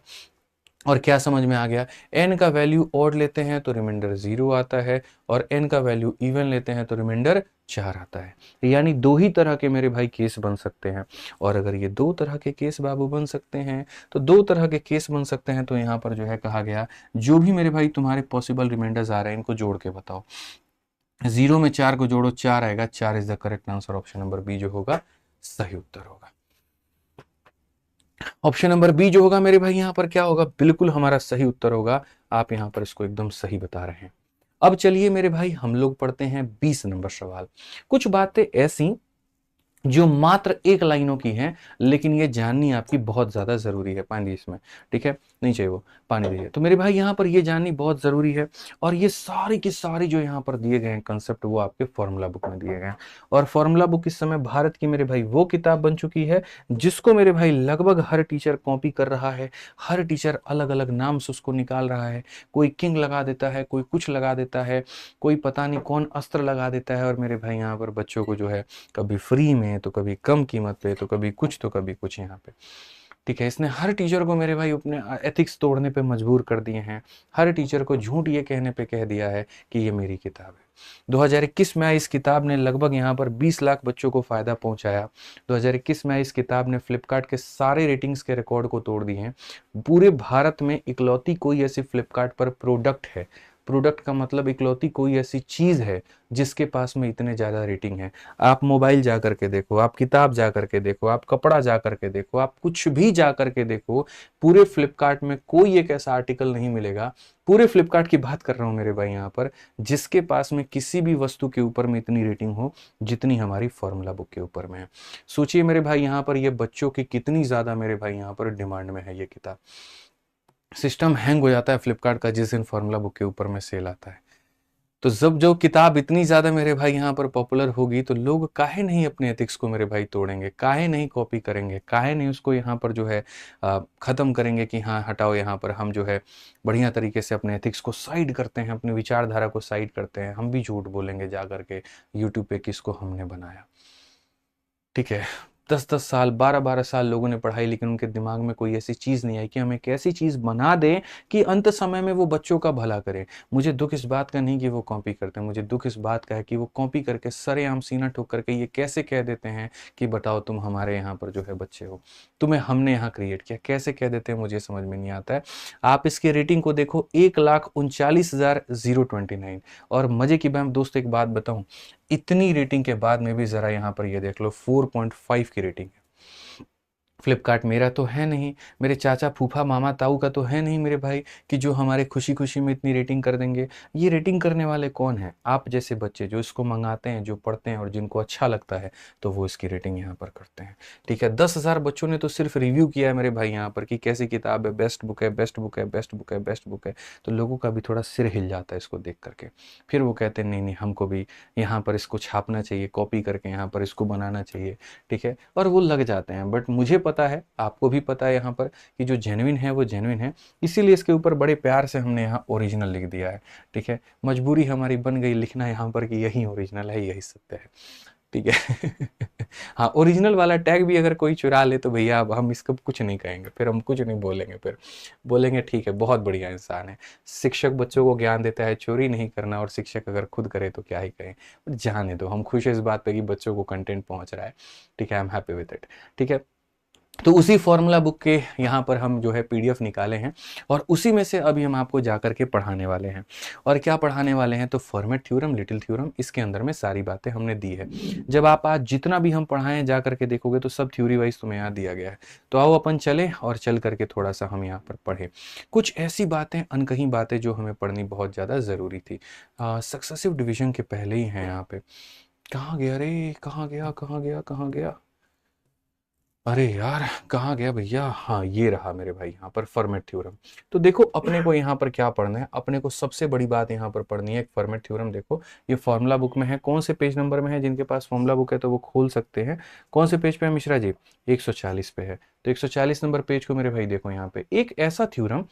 और क्या समझ में आ गया, n का वैल्यू ऑड लेते हैं तो रिमाइंडर 0 आता है और n का वैल्यू इवन लेते हैं तो रिमाइंडर 4 आता है। यानी 2 ही तरह के मेरे भाई केस बन सकते हैं। और अगर ये 2 तरह के केस बाबू बन सकते हैं तो 2 तरह के केस बन सकते हैं, तो यहाँ पर जो है कहा गया, जो भी मेरे भाई तुम्हारे पॉसिबल रिमाइंडर्स आ रहे हैं इनको जोड़ के बताओ। 0 में 4 को जोड़ो, 4 आएगा। 4 is the correct answer, option number B जो होगा सही उत्तर होगा। ऑप्शन नंबर बी जो होगा मेरे भाई यहाँ पर क्या होगा, बिल्कुल हमारा सही उत्तर होगा। आप यहाँ पर इसको एकदम सही बता रहे हैं। अब चलिए मेरे भाई हम लोग पढ़ते हैं 20 नंबर सवाल। कुछ बातें ऐसी जो मात्र एक लाइनों की हैं, लेकिन ये जाननी आपकी बहुत ज्यादा जरूरी है। पानी इसमें, ठीक है, नहीं चाहिए वो। पानी दीजिए। तो मेरे भाई यहाँ पर ये जाननी बहुत ज़रूरी है। और ये सारी की सारी जो यहाँ पर दिए गए हैं कंसेप्ट, वो आपके फॉर्मूला बुक में दिए गए हैं। और फॉर्मूला बुक इस समय भारत की मेरे भाई वो किताब बन चुकी है जिसको मेरे भाई लगभग हर टीचर कॉपी कर रहा है। हर टीचर अलग अलग नाम से उसको निकाल रहा है। कोई किंग लगा देता है, कोई कुछ लगा देता है, कोई पता नहीं कौन अस्त्र लगा देता है। और मेरे भाई यहाँ पर बच्चों को जो है कभी फ्री में, तो कभी कम कीमत पे, तो कभी कुछ, तो कभी कुछ यहाँ पे। ठीक है, इसने हर टीचर को मेरे भाई अपने एथिक्स तोड़ने पे मजबूर कर दिए हैं। हर टीचर को झूठ ये कहने पे कह दिया है कि ये मेरी किताब है। 2021 में आई इस किताब ने लगभग यहाँ पर 20 लाख बच्चों को फायदा पहुंचाया। 2021 में आई इस किताब ने फ्लिपकार्ट के सारे रेटिंग्स के रिकॉर्ड को तोड़ दिए हैं। पूरे भारत में इकलौती कोई ऐसी फ्लिपकार्ट पर प्रोडक्ट है, प्रोडक्ट का मतलब इकलौती कोई ऐसी चीज है जिसके पास में इतने ज्यादा रेटिंग है। आप मोबाइल जा करके देखो, आप किताब जा करके देखो, आप कपड़ा जा करके देखो, आप कुछ भी जा करके देखो, पूरे फ्लिपकार्ट में कोई एक ऐसा आर्टिकल नहीं मिलेगा, पूरे फ्लिपकार्ट की बात कर रहा हूं मेरे भाई यहाँ पर, जिसके पास में किसी भी वस्तु के ऊपर में इतनी रेटिंग हो जितनी हमारी फॉर्मूला बुक के ऊपर में है। सोचिए मेरे भाई यहाँ पर ये बच्चों की कितनी ज्यादा मेरे भाई यहाँ पर डिमांड में है ये किताब। सिस्टम हैंग हो जाता है फ्लिपकार्ट का जिस दिन फॉर्मूला बुक के ऊपर में सेल आता है। तो जब जो किताब इतनी ज्यादा मेरे भाई यहाँ पर पॉपुलर होगी, तो लोग काहे नहीं अपने एथिक्स को मेरे भाई तोड़ेंगे, काहे नहीं कॉपी करेंगे, काहे नहीं उसको यहाँ पर जो है खत्म करेंगे कि हाँ हटाओ, यहाँ पर हम जो है बढ़िया तरीके से अपने एथिक्स को साइड करते हैं, अपनी विचारधारा को साइड करते हैं, हम भी झूठ बोलेंगे जा करके यूट्यूब पे किसको हमने बनाया। ठीक है, 10-10 साल, 12-12 साल लोगों ने पढ़ाई, लेकिन उनके दिमाग में कोई ऐसी चीज नहीं आई कि हम एक ऐसी चीज बना दें कि अंत समय में वो बच्चों का भला करे। मुझे दुख इस बात का नहीं कि वो कॉपी करते हैं, मुझे दुख इस बात का है कि वो कॉपी करके सरेआम सीना ठोक करके ये कैसे कह देते हैं कि बताओ तुम हमारे यहाँ पर जो है बच्चे हो, तुम्हें हमने यहाँ क्रिएट किया। कैसे कह देते हैं मुझे समझ में नहीं आता है। आप इसके रेटिंग को देखो, 1,39,029। और मजे की बात दोस्त एक बात बताऊं, इतनी रेटिंग के बाद में भी जरा यहाँ पर ये देख लो 4.5 की रेटिंग है। फ्लिपकार्ट मेरा तो है नहीं, मेरे चाचा फूफा मामा ताऊ का तो है नहीं मेरे भाई कि जो हमारे खुशी खुशी में इतनी रेटिंग कर देंगे। ये रेटिंग करने वाले कौन है? आप जैसे बच्चे जो इसको मंगाते हैं, जो पढ़ते हैं और जिनको अच्छा लगता है, तो वो इसकी रेटिंग यहाँ पर करते हैं। ठीक है, 10,000 बच्चों ने तो सिर्फ रिव्यू किया है मेरे भाई यहाँ पर कि कैसी किताब है, बेस्ट बुक है, बेस्ट बुक है, बेस्ट बुक है, बेस्ट बुक है। तो लोगों का भी थोड़ा सिर हिल जाता है इसको देख करके। फिर वो कहते हैं नहीं नहीं, हमको भी यहाँ पर इसको छापना चाहिए, कॉपी करके यहाँ पर इसको बनाना चाहिए। ठीक है, और वो लग जाते हैं। बट मुझे पता है, आपको भी पता है यहाँ पर कि जो जेन्युइन है वो जेन्युइन है, इसीलिए इसके ऊपर बड़े प्यार से हमने यहाँ ओरिजिनल लिख दिया है। ठीक है, मजबूरी हमारी बन गई लिखना यहाँ पर कि यही ओरिजिनल है, यही सत्य है। ठीक है हाँ, ओरिजिनल वाला टैग भी अगर कोई चुरा ले तो भैया अब हम इसको कुछ नहीं कहेंगे, फिर हम कुछ नहीं बोलेंगे, फिर बोलेंगे ठीक है बहुत बढ़िया इंसान है। शिक्षक बच्चों को ज्ञान देता है चोरी नहीं करना, और शिक्षक अगर खुद करे तो क्या ही कहें। जाने दो, हम खुश है इस बात पे कि बच्चों को कंटेंट पहुंच रहा है। ठीक है, I am happy with it. ठीक है, तो उसी फॉर्मूला बुक के यहाँ पर हम जो है पीडीएफ निकाले हैं, और उसी में से अभी हम आपको जाकर के पढ़ाने वाले हैं। और क्या पढ़ाने वाले हैं? तो फॉर्मेट थ्योरम, लिटिल थ्योरम, इसके अंदर में सारी बातें हमने दी है। जब आप आज जितना भी हम पढ़ाएं जा करके देखोगे तो सब थ्योरी वाइज तुम्हें यहाँ दिया गया है। तो आओ अपन चले और चल करके थोड़ा सा हम यहाँ पर पढ़े कुछ ऐसी बातें, अनकही बातें जो हमें पढ़नी बहुत ज़्यादा ज़रूरी थी। सक्सेसिव डिवीजन के पहले ही हैं यहाँ पे। कहाँ गया रे, कहाँ गया, कहाँ गया, कहाँ गया, अरे यार कहाँ गया भैया? हाँ, ये रहा मेरे भाई यहाँ पर फॉर्मेट थ्योरम। तो देखो अपने को यहाँ पर क्या पढ़ना है, अपने को सबसे बड़ी बात यहाँ पर पढ़नी है एक फॉर्मेट थ्योरम। देखो ये फॉर्मूला बुक में है, कौन से पेज नंबर में है? जिनके पास फॉर्मूला बुक है तो वो खोल सकते हैं। कौन से पेज पे है मिश्रा जी? 140 पे है। तो 140 नंबर पेज को मेरे भाई देखो, यहाँ पे एक ऐसा थ्योरम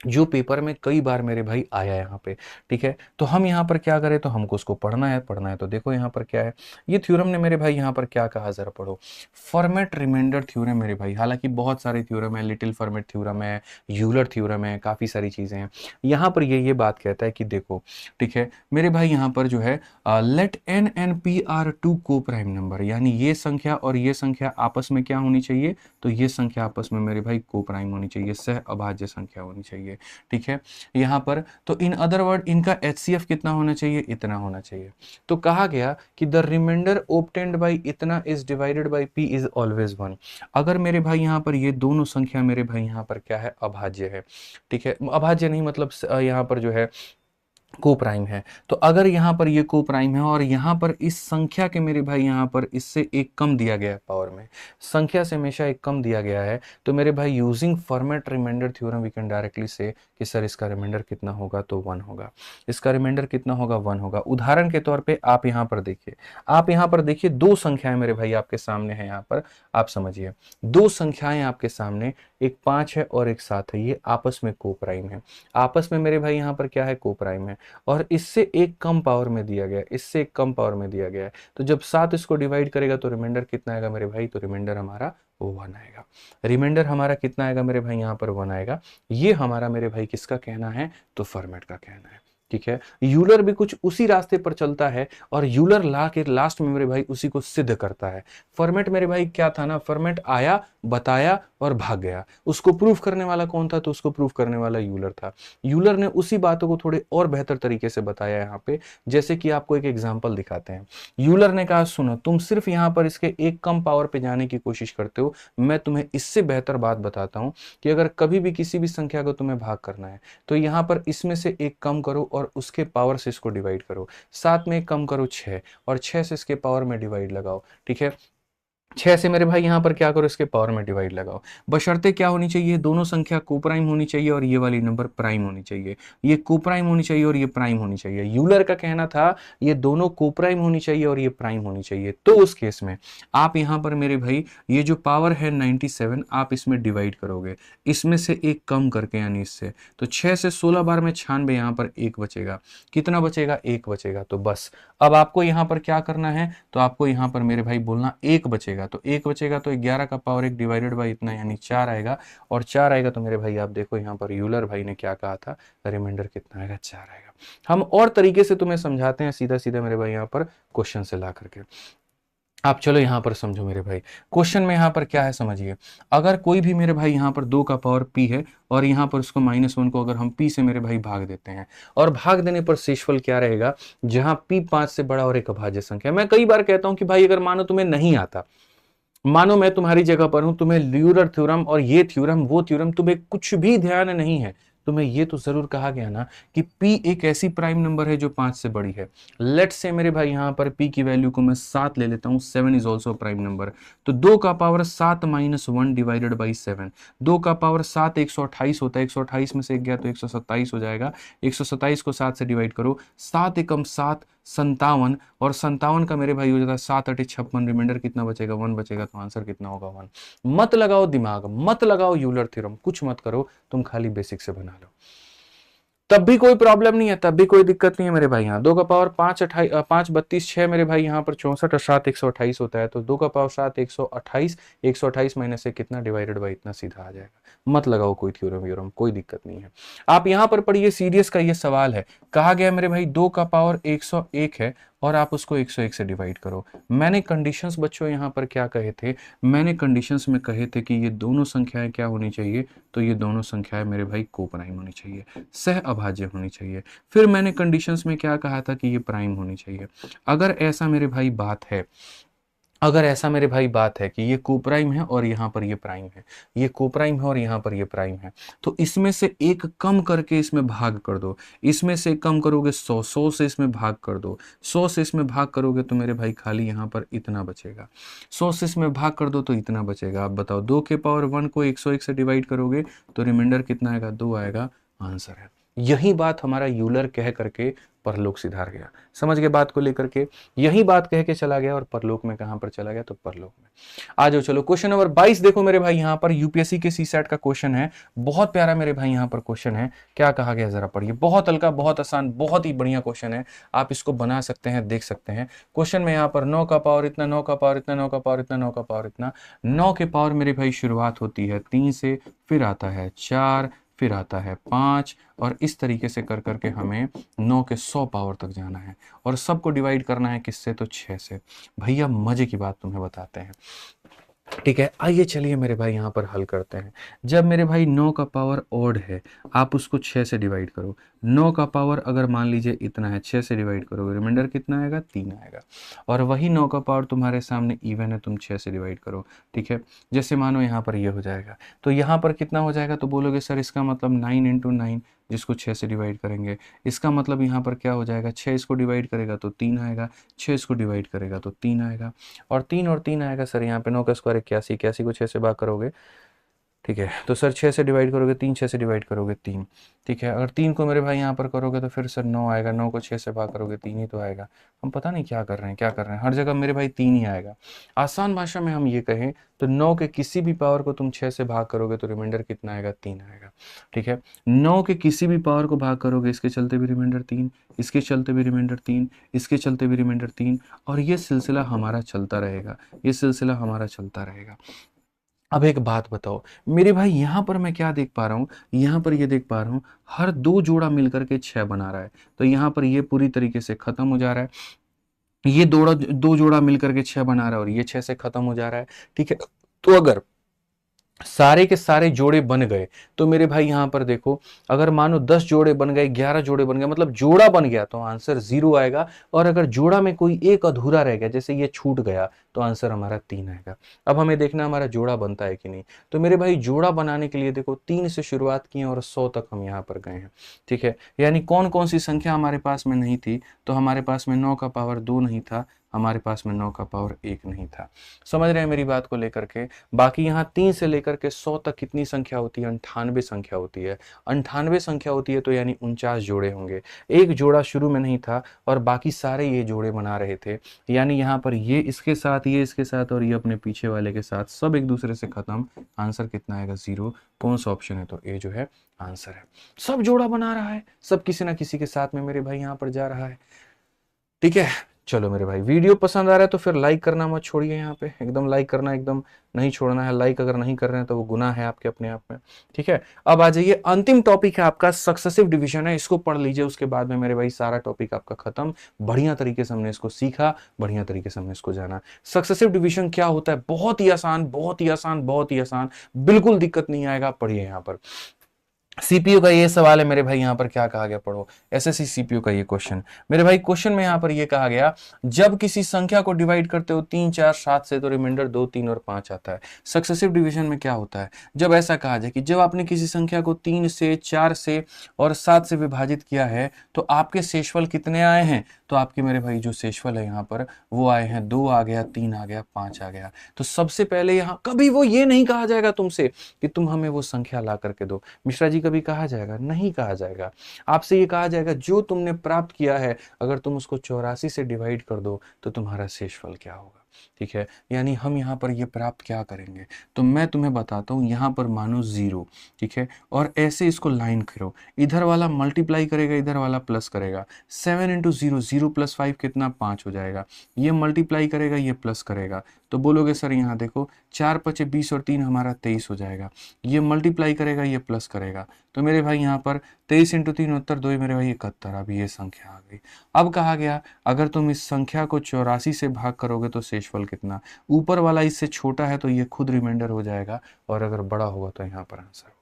जो पेपर में कई बार मेरे भाई आया है यहाँ पे। ठीक है, तो हम यहाँ पर क्या करें, तो हमको उसको पढ़ना है, पढ़ना है। तो देखो यहाँ पर क्या है, ये थ्योरम ने मेरे भाई यहाँ पर क्या कहा, जरा पढ़ो। फॉर्मेट रिमाइंडर थ्योरम मेरे भाई, हालांकि बहुत सारे थ्योरम है, लिटिल फॉर्मेट थ्योरम है, यूलर थ्योरम है, काफी सारी चीजें हैं। यहाँ पर ये बात कहता है कि देखो, ठीक है मेरे भाई यहाँ पर जो है let n and p are two coprime number, यानी ये संख्या और ये संख्या आपस में क्या होनी चाहिए, तो ये संख्या आपस में मेरे भाई को प्राइम होनी चाहिए, सह अभाज्य संख्या होनी चाहिए। ठीक है, यहां पर तो इन अदर वर्ड इनका HCF कितना होना चाहिए, इतना होना चाहिए। तो कहा गया कि द रिमाइंडर ऑब्टेन्ड बाय इतना is divided bye p is always 1। अगर मेरे भाई यहां पर ये दोनों संख्या मेरे भाई यहां पर क्या है, अभाज्य है। ठीक है, अभाज्य नहीं मतलब यहां पर जो है को प्राइम है। तो अगर यहाँ पर ये को प्राइम है और यहाँ पर इस संख्या के मेरे भाई यहाँ पर इससे एक कम दिया गया है पावर में, संख्या से हमेशा एक कम दिया गया है, तो मेरे भाई using Fermat remainder theorem we can directly say कि सर इसका रिमाइंडर कितना होगा, तो 1 होगा। इसका रिमाइंडर कितना होगा, 1 होगा। उदाहरण के तौर पर आप यहाँ पर देखिए, आप यहाँ पर देखिए, दो संख्याएं मेरे भाई आपके सामने है। यहाँ पर आप समझिए, दो संख्याएं आपके सामने, एक 5 है और एक 7 है, ये आपस में को प्राइम है। आपस में मेरे भाई यहाँ पर क्या है, को प्राइम है, और इससे एक कम पावर में दिया गया है, इससे एक कम पावर में दिया गया है। तो जब 7 इसको डिवाइड करेगा तो रिमाइंडर कितना आएगा मेरे भाई, तो रिमाइंडर हमारा 1 आएगा। रिमाइंडर हमारा कितना आएगा मेरे भाई, यहाँ पर 1 आएगा। ये हमारा मेरे भाई किसका कहना है, तो फॉर्मेट का कहना है। ठीक है, यूलर भी कुछ उसी रास्ते पर चलता है और यूलर ला के लास्ट में मेरे भाई उसी को सिद्ध करता है। फॉर्मेट मेरे भाई क्या था ना, फॉर्मेट आया, बताया और भाग गया। उसको प्रूफ करने वाला कौन था, तो उसको प्रूफ करने वाला यूलर था। यूलर ने उसी बातों को थोड़े और बेहतर तरीके से बताया यहाँ पे, जैसे कि आपको एक एग्जांपल दिखाते हैं। यूलर ने कहा सुनो, तुम सिर्फ यहाँ पर इसके एक कम पावर पे जाने की कोशिश करते हो, मैं तुम्हें इससे बेहतर बात बताता हूँ कि अगर कभी भी किसी भी संख्या को तुम्हें भाग करना है तो यहाँ पर इसमें से एक कम करो और उसके पावर से इसको डिवाइड करो। 7 में एक कम करो 6, और 6 से इसके पावर में डिवाइड लगाओ। ठीक है, 6 से मेरे भाई यहाँ पर क्या करो, इसके पावर में डिवाइड लगाओ। बशर्ते क्या होनी चाहिए, दोनों संख्या को प्राइम होनी चाहिए और ये वाली नंबर प्राइम होनी चाहिए। ये को प्राइम होनी चाहिए और ये प्राइम होनी चाहिए। यूलर का कहना था ये दोनों को प्राइम होनी चाहिए और ये प्राइम होनी चाहिए। तो उस केस में आप यहाँ पर मेरे भाई ये जो पावर है 97, आप इसमें डिवाइड करोगे, इसमें से एक कम करके, यानी इससे। तो 6 से 16 बार में 96, यहाँ पर एक बचेगा। कितना बचेगा, एक बचेगा। तो बस अब आपको यहाँ पर क्या करना है, तो आपको यहाँ पर मेरे भाई बोलना एक बचेगा। तो एक बचेगा तो 11 का पावर 1 डिवाइडेड बाई इतना, यानी 4 आएगा। और 4 आएगा तो मेरे भाई आप देखो यहाँ पर यूलर भाई ने क्या कहा था, रिमाइंडर कितना आएगा, 4 आएगा। हम और तरीके से तुम्हें समझाते हैं, सीधा सीधा मेरे भाई यहाँ पर क्वेश्चन से ला करके। आप चलो यहाँ पर समझो मेरे भाई, क्वेश्चन में यहाँ पर क्या है समझिए। अगर कोई भी मेरे भाई यहाँ पर 2 का पावर p है और यहाँ पर उसको -1 को अगर हम p से मेरे भाई भाग देते हैं, और भाग देने पर शेषफल क्या रहेगा, जहां p 5 से बड़ा और एक अभाज्य संख्या। मैं कई बार कहता हूं कि भाई अगर मानो तुम्हें नहीं आता, मानो मैं तुम्हारी जगह पर हूं, तुम्हें ल्यूलर थ्योरम और ये थ्योरम वो थ्योरम तुम्हें कुछ भी ध्यान नहीं है, तुम्हें ये तो जरूर कहा गया ना कि p एक ऐसी प्राइम नंबर है जो 5 से बड़ी है। लेट्स से मेरे भाई यहाँ पर p की वैल्यू को मैं 7 ले लेता हूँ, 7 इज ऑल्सो प्राइम नंबर। तो 2 का पावर 7 -1 डिवाइडेड बाई 7, 2 का पावर 7 128 होता है, 128 में से एक गया तो 127 हो जाएगा। 127 को 7 से डिवाइड करो, 7 एकम 7 57, और 57 का मेरे भाई हो जाता है 7 8 56, रिमाइंडर कितना बचेगा, 1 बचेगा। तो आंसर कितना होगा, 1। मत लगाओ दिमाग, मत लगाओ यूलर थ्योरम, कुछ मत करो, तुम खाली बेसिक से बना लो, तब भी कोई प्रॉब्लम नहीं है, तब भी कोई दिक्कत नहीं है मेरे भाई। यहाँ 2 का पावर 5 32 6 मेरे भाई यहाँ पर 64 और 7 128 होता है। तो 2 का पावर 7 128, 128 माइनस से कितना डिवाइडेड बाई इतना, सीधा आ जाएगा। मत लगाओ कोई थ्योरम व्योरम, कोई दिक्कत नहीं है। आप यहाँ पर पढ़िए, सीरीज का ये सवाल है, कहा गया मेरे भाई 2 का पावर 101 है और आप उसको 101 से डिवाइड करो। मैंने कंडीशंस बच्चों यहाँ पर क्या कहे थे, मैंने कंडीशंस में कहे थे कि ये दोनों संख्याएं क्या होनी चाहिए, तो ये दोनों संख्याएं मेरे भाई को प्राइम होनी चाहिए, सह अभाज्य होनी चाहिए। फिर मैंने कंडीशंस में क्या कहा था कि ये प्राइम होनी चाहिए। अगर ऐसा मेरे भाई बात है, अगर ऐसा मेरे भाई बात है कि ये कोप्राइम है और यहाँ पर ये प्राइम है, ये कोप्राइम है और यहाँ पर ये प्राइम है, तो इसमें से एक कम करके इसमें भाग कर दो। इसमें से कम करोगे 100, 100 से इसमें भाग कर दो, 100 से इसमें भाग करोगे तो मेरे भाई खाली यहाँ पर इतना बचेगा। 100 से इसमें भाग कर दो तो इतना बचेगा। आप बताओ, 2 के पावर 1 को 101 से डिवाइड करोगे तो रिमाइंडर कितना आएगा, 2 आएगा। आंसर है। यही बात हमारा यूलर कह करके परलोक सिधार गया। समझ गए बात को लेकर के, यही बात कह के चला गया और परलोक में कहां पर चला गया, तो परलोक में। आ जाओ चलो, क्वेश्चन नंबर 22 देखो मेरे भाई, यहां पर यूपीएससी के सीसैट का क्वेश्चन है, बहुत प्यारा मेरे भाई यहां पर क्वेश्चन है। क्या कहा गया जरा पढ़िए, बहुत हल्का, बहुत आसान, बहुत ही बढ़िया क्वेश्चन है। आप इसको बना सकते हैं, देख सकते हैं। क्वेश्चन में यहाँ पर 9 का पावर इतना, 9 का पावर इतना, 9 का पावर इतना, 9 का पावर इतना। 9 के पावर मेरे भाई शुरुआत होती है 3 से, फिर आता है 4, फिर आता है 5, और इस तरीके से कर करके हमें 9 के 100 पावर तक जाना है और सबको डिवाइड करना है किससे, तो 6 से। भैया मजे की बात तुम्हें बताते हैं, ठीक है। आइए चलिए मेरे भाई यहाँ पर हल करते हैं। जब मेरे भाई 9 का पावर ऑड है, आप उसको 6 से डिवाइड करो। 9 का पावर अगर मान लीजिए इतना है, 6 से डिवाइड करोगे, रिमाइंडर कितना आएगा, 3 आएगा। और वही 9 का पावर तुम्हारे सामने इवन है, तुम 6 से डिवाइड करो, ठीक है। जैसे मानो यहाँ पर ये हो जाएगा, तो यहाँ पर कितना हो जाएगा, तो बोलोगे सर इसका मतलब 9 × 9, जिसको 6 से डिवाइड करेंगे। इसका मतलब यहाँ पर क्या हो जाएगा, 6 इसको डिवाइड करेगा तो 3 आएगा, 6 इसको डिवाइड करेगा तो 3 आएगा, और 3 आएगा। सर यहाँ पे 9 का स्क्वायर 81, 81 को 6 से भाग करोगे, ठीक है, तो सर 6 से डिवाइड करोगे 3, 6 से डिवाइड करोगे 3, ठीक है। अगर 3 को मेरे भाई यहाँ पर करोगे तो फिर सर 9 आएगा, 9 को 6 से भाग करोगे 3 ही तो आएगा। हम पता नहीं क्या कर रहे हैं, क्या कर रहे हैं, हर जगह मेरे भाई 3 ही आएगा। आसान भाषा में हम ये कहें तो 9 के किसी भी पावर को तुम 6 से भाग करोगे तो रिमाइंडर कितना आएगा, 3 आएगा, ठीक है। 9 के किसी भी पावर को भाग करोगे, इसके चलते भी रिमाइंडर 3, इसके चलते भी रिमाइंडर 3, इसके चलते भी रिमाइंडर 3, और ये सिलसिला हमारा चलता रहेगा, ये सिलसिला हमारा चलता रहेगा। अब एक बात बताओ मेरे भाई, यहां पर मैं क्या देख पा रहा हूं, यहां पर ये देख पा रहा हूं हर 2 जोड़ा मिलकर के 6 बना रहा है, तो यहां पर ये पूरी तरीके से खत्म हो जा रहा है। ये 2 जोड़ा मिलकर के 6 बना रहा है और ये 6 से खत्म हो जा रहा है, ठीक है। तो अगर सारे के सारे जोड़े बन गए तो मेरे भाई यहां पर देखो, अगर मानो 10 जोड़े बन गए, 11 जोड़े बन गए, मतलब जोड़ा बन गया तो आंसर 0 आएगा। और अगर जोड़ा में कोई एक अधूरा रह गया, जैसे ये छूट गया, तो आंसर हमारा 3 आएगा। अब हमें देखना हमारा जोड़ा बनता है कि नहीं। तो मेरे भाई जोड़ा बनाने के लिए देखो 3 से शुरुआत की और 100 तक हम यहाँ पर गए हैं, ठीक है। यानी कौन कौन सी संख्या हमारे पास में नहीं थी, तो हमारे पास में 9 का पावर 2 नहीं था, हमारे पास में 9 का पावर 1 नहीं था। समझ रहे हैं मेरी बात को लेकर के। बाकी यहाँ 3 से लेकर के 100 तक कितनी संख्या होती है, 98 संख्या होती है। 98 संख्या होती है तो यानी 49 जोड़े होंगे। एक जोड़ा शुरू में नहीं था और बाकी सारे ये जोड़े बना रहे थे, यानी यहाँ पर ये इसके साथ, ये इसके साथ, और ये अपने पीछे वाले के साथ, सब एक दूसरे से खत्म। आंसर कितना आएगा, 0। कौन सा ऑप्शन है, तो ए जो है आंसर है। सब जोड़ा बना रहा है, सब किसी ना किसी के साथ में मेरे भाई यहाँ पर जा रहा है, ठीक है। चलो मेरे भाई, वीडियो पसंद आ रहा है तो फिर लाइक करना मत छोड़िए, यहाँ पे एकदम लाइक करना एकदम नहीं छोड़ना है। लाइक अगर नहीं कर रहे हैं तो वो गुनाह है आपके अपने आप में, ठीक है। अब आ जाइए, अंतिम टॉपिक है आपका सक्सेसिव डिवीजन है, इसको पढ़ लीजिए, उसके बाद में मेरे भाई सारा टॉपिक आपका खत्म। बढ़िया तरीके से हमने इसको सीखा, बढ़िया तरीके से हमने इसको जाना। सक्सेसिव डिवीजन क्या होता है, बहुत ही आसान, बहुत ही आसान, बहुत ही आसान, बिल्कुल दिक्कत नहीं आएगा। पढ़िए यहाँ पर सीपीयू का ये सवाल है मेरे भाई, यहां पर क्या कहा गया, पढ़ो। एसएससी सीपीयू का ये क्वेश्चन मेरे भाई, क्वेश्चन में यहां पर ये कहा गया, जब किसी संख्या को डिवाइड करते हो 3, 4, 7 से, तो रिमाइंडर 2, 3 और 5 आता है। सक्सेसिव डिवीजन में क्या होता है, जब ऐसा कहा जाए कि जब आपने किसी संख्या को 3 से, 4 से और 7 से विभाजित किया है तो आपके शेषफल कितने आए हैं, तो आपके मेरे भाई जो शेषफल है यहाँ पर वो आए हैं 2 आ गया, 3 आ गया, 5 आ गया। तो सबसे पहले यहाँ कभी वो ये नहीं कहा जाएगा तुमसे कि तुम हमें वो संख्या ला करके दो, मिश्रा जी, कभी कहा जाएगा, नहीं कहा जाएगा। आपसे ये कहा जाएगा जो तुमने प्राप्त किया है, अगर तुम उसको 84 से डिवाइड कर दो तो तुम्हारा शेषफल क्या होगा, ठीक है। यानी हम यहाँ पर ये प्राप्त क्या करेंगे, तो मैं तुम्हें बताता हूँ। यहाँ पर मानो 0, ठीक है, और ऐसे इसको लाइन करो, इधर वाला मल्टीप्लाई करेगा, इधर वाला प्लस करेगा। 7 इंटू 0, 0 प्लस 5 कितना, 5 हो जाएगा। ये मल्टीप्लाई करेगा, ये प्लस करेगा, तो बोलोगे सर यहाँ देखो 4 पचे 20 और 3 हमारा 23 हो जाएगा। ये मल्टीप्लाई करेगा, ये प्लस करेगा, तो मेरे भाई यहाँ पर 23 इंटू 3 उत्तर 2, मेरे भाई 71। अभी ये संख्या आ गई। अब कहा गया अगर तुम इस संख्या को 84 से भाग करोगे तो शेषफल कितना, ऊपर वाला इससे छोटा है तो ये खुद रिमाइंडर हो जाएगा, और अगर बड़ा होगा तो यहाँ पर आंसर होगा।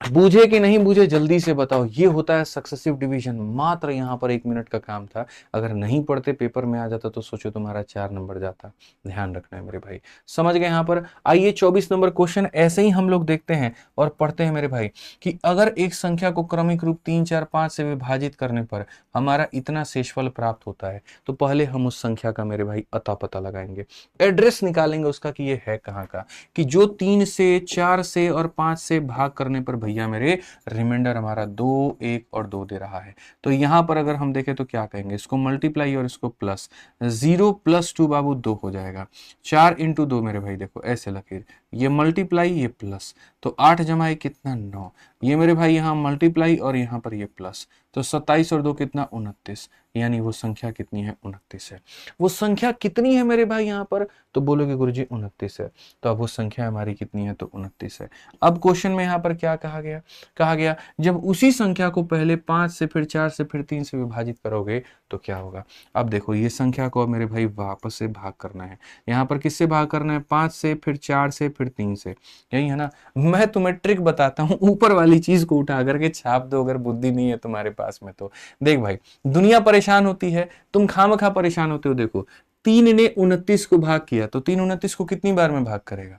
बूझे कि नहीं बूझे, जल्दी से बताओ। ये होता है सक्सेसिव डिवीजन। मात्र यहाँ पर 1 मिनट का काम था, अगर नहीं पढ़ते पेपर में आ जाता तो सोचो तुम्हारा 4 नंबर जाता। ध्यान रखना है मेरे भाई, समझ गए यहाँ पर। आइए 24 नंबर क्वेश्चन ऐसे ही हम लोग देखते हैं और पढ़ते हैं मेरे भाई, कि अगर एक संख्या को क्रमिक रूप 3, 4, 5 से विभाजित करने पर हमारा इतना शेषफल प्राप्त होता है, तो पहले हम उस संख्या का मेरे भाई अता पता लगाएंगे, एड्रेस निकालेंगे उसका कि ये है कहाँ का, कि जो 3 से, 4 से और 5 से भाग करने पर भैया मेरे रिमाइंडर हमारा 2, 1 और 2 दे रहा है। तो यहां पर अगर हम देखें तो क्या कहेंगे, इसको मल्टीप्लाई और इसको प्लस, 0 प्लस 2 बाबू 2 हो जाएगा। 4 इंटू 2 मेरे भाई देखो ऐसे लकीर, ये मल्टीप्लाई ये प्लस, तो 8 जमा 1 कितना, 9। ये मेरे भाई यहाँ मल्टीप्लाई और यहाँ पर ये प्लस, तो 27 और 2 कितना, 29। यानी वो संख्या कितनी है, 29 है। वो संख्या कितनी है मेरे भाई यहाँ पर, तो बोलोगे गुरुजी 29 है। तो अब वो संख्या हमारी कितनी है, तो 29 है। अब क्वेश्चन में यहाँ पर क्या कहा गया, कहा गया जब उसी संख्या को पहले 5 से, फिर 4 से, फिर 3 से विभाजित करोगे तो क्या होगा। अब देखो ये संख्या को मेरे भाई वापस से भाग करना है। यहाँ पर किससे भाग करना है, 5 से, फिर 4 से, फिर 3 से, यही है ना। मैं तुम्हें ट्रिक बताता हूँ, ऊपर वाली चीज को उठा करके छाप दो, अगर बुद्धि नहीं है तुम्हारे पास में तो। देख भाई, दुनिया परेशान होती है, तुम खामखा परेशान होते हो। देखो 3 ने 29 को भाग किया, तो 3 29 को कितनी बार में भाग करेगा,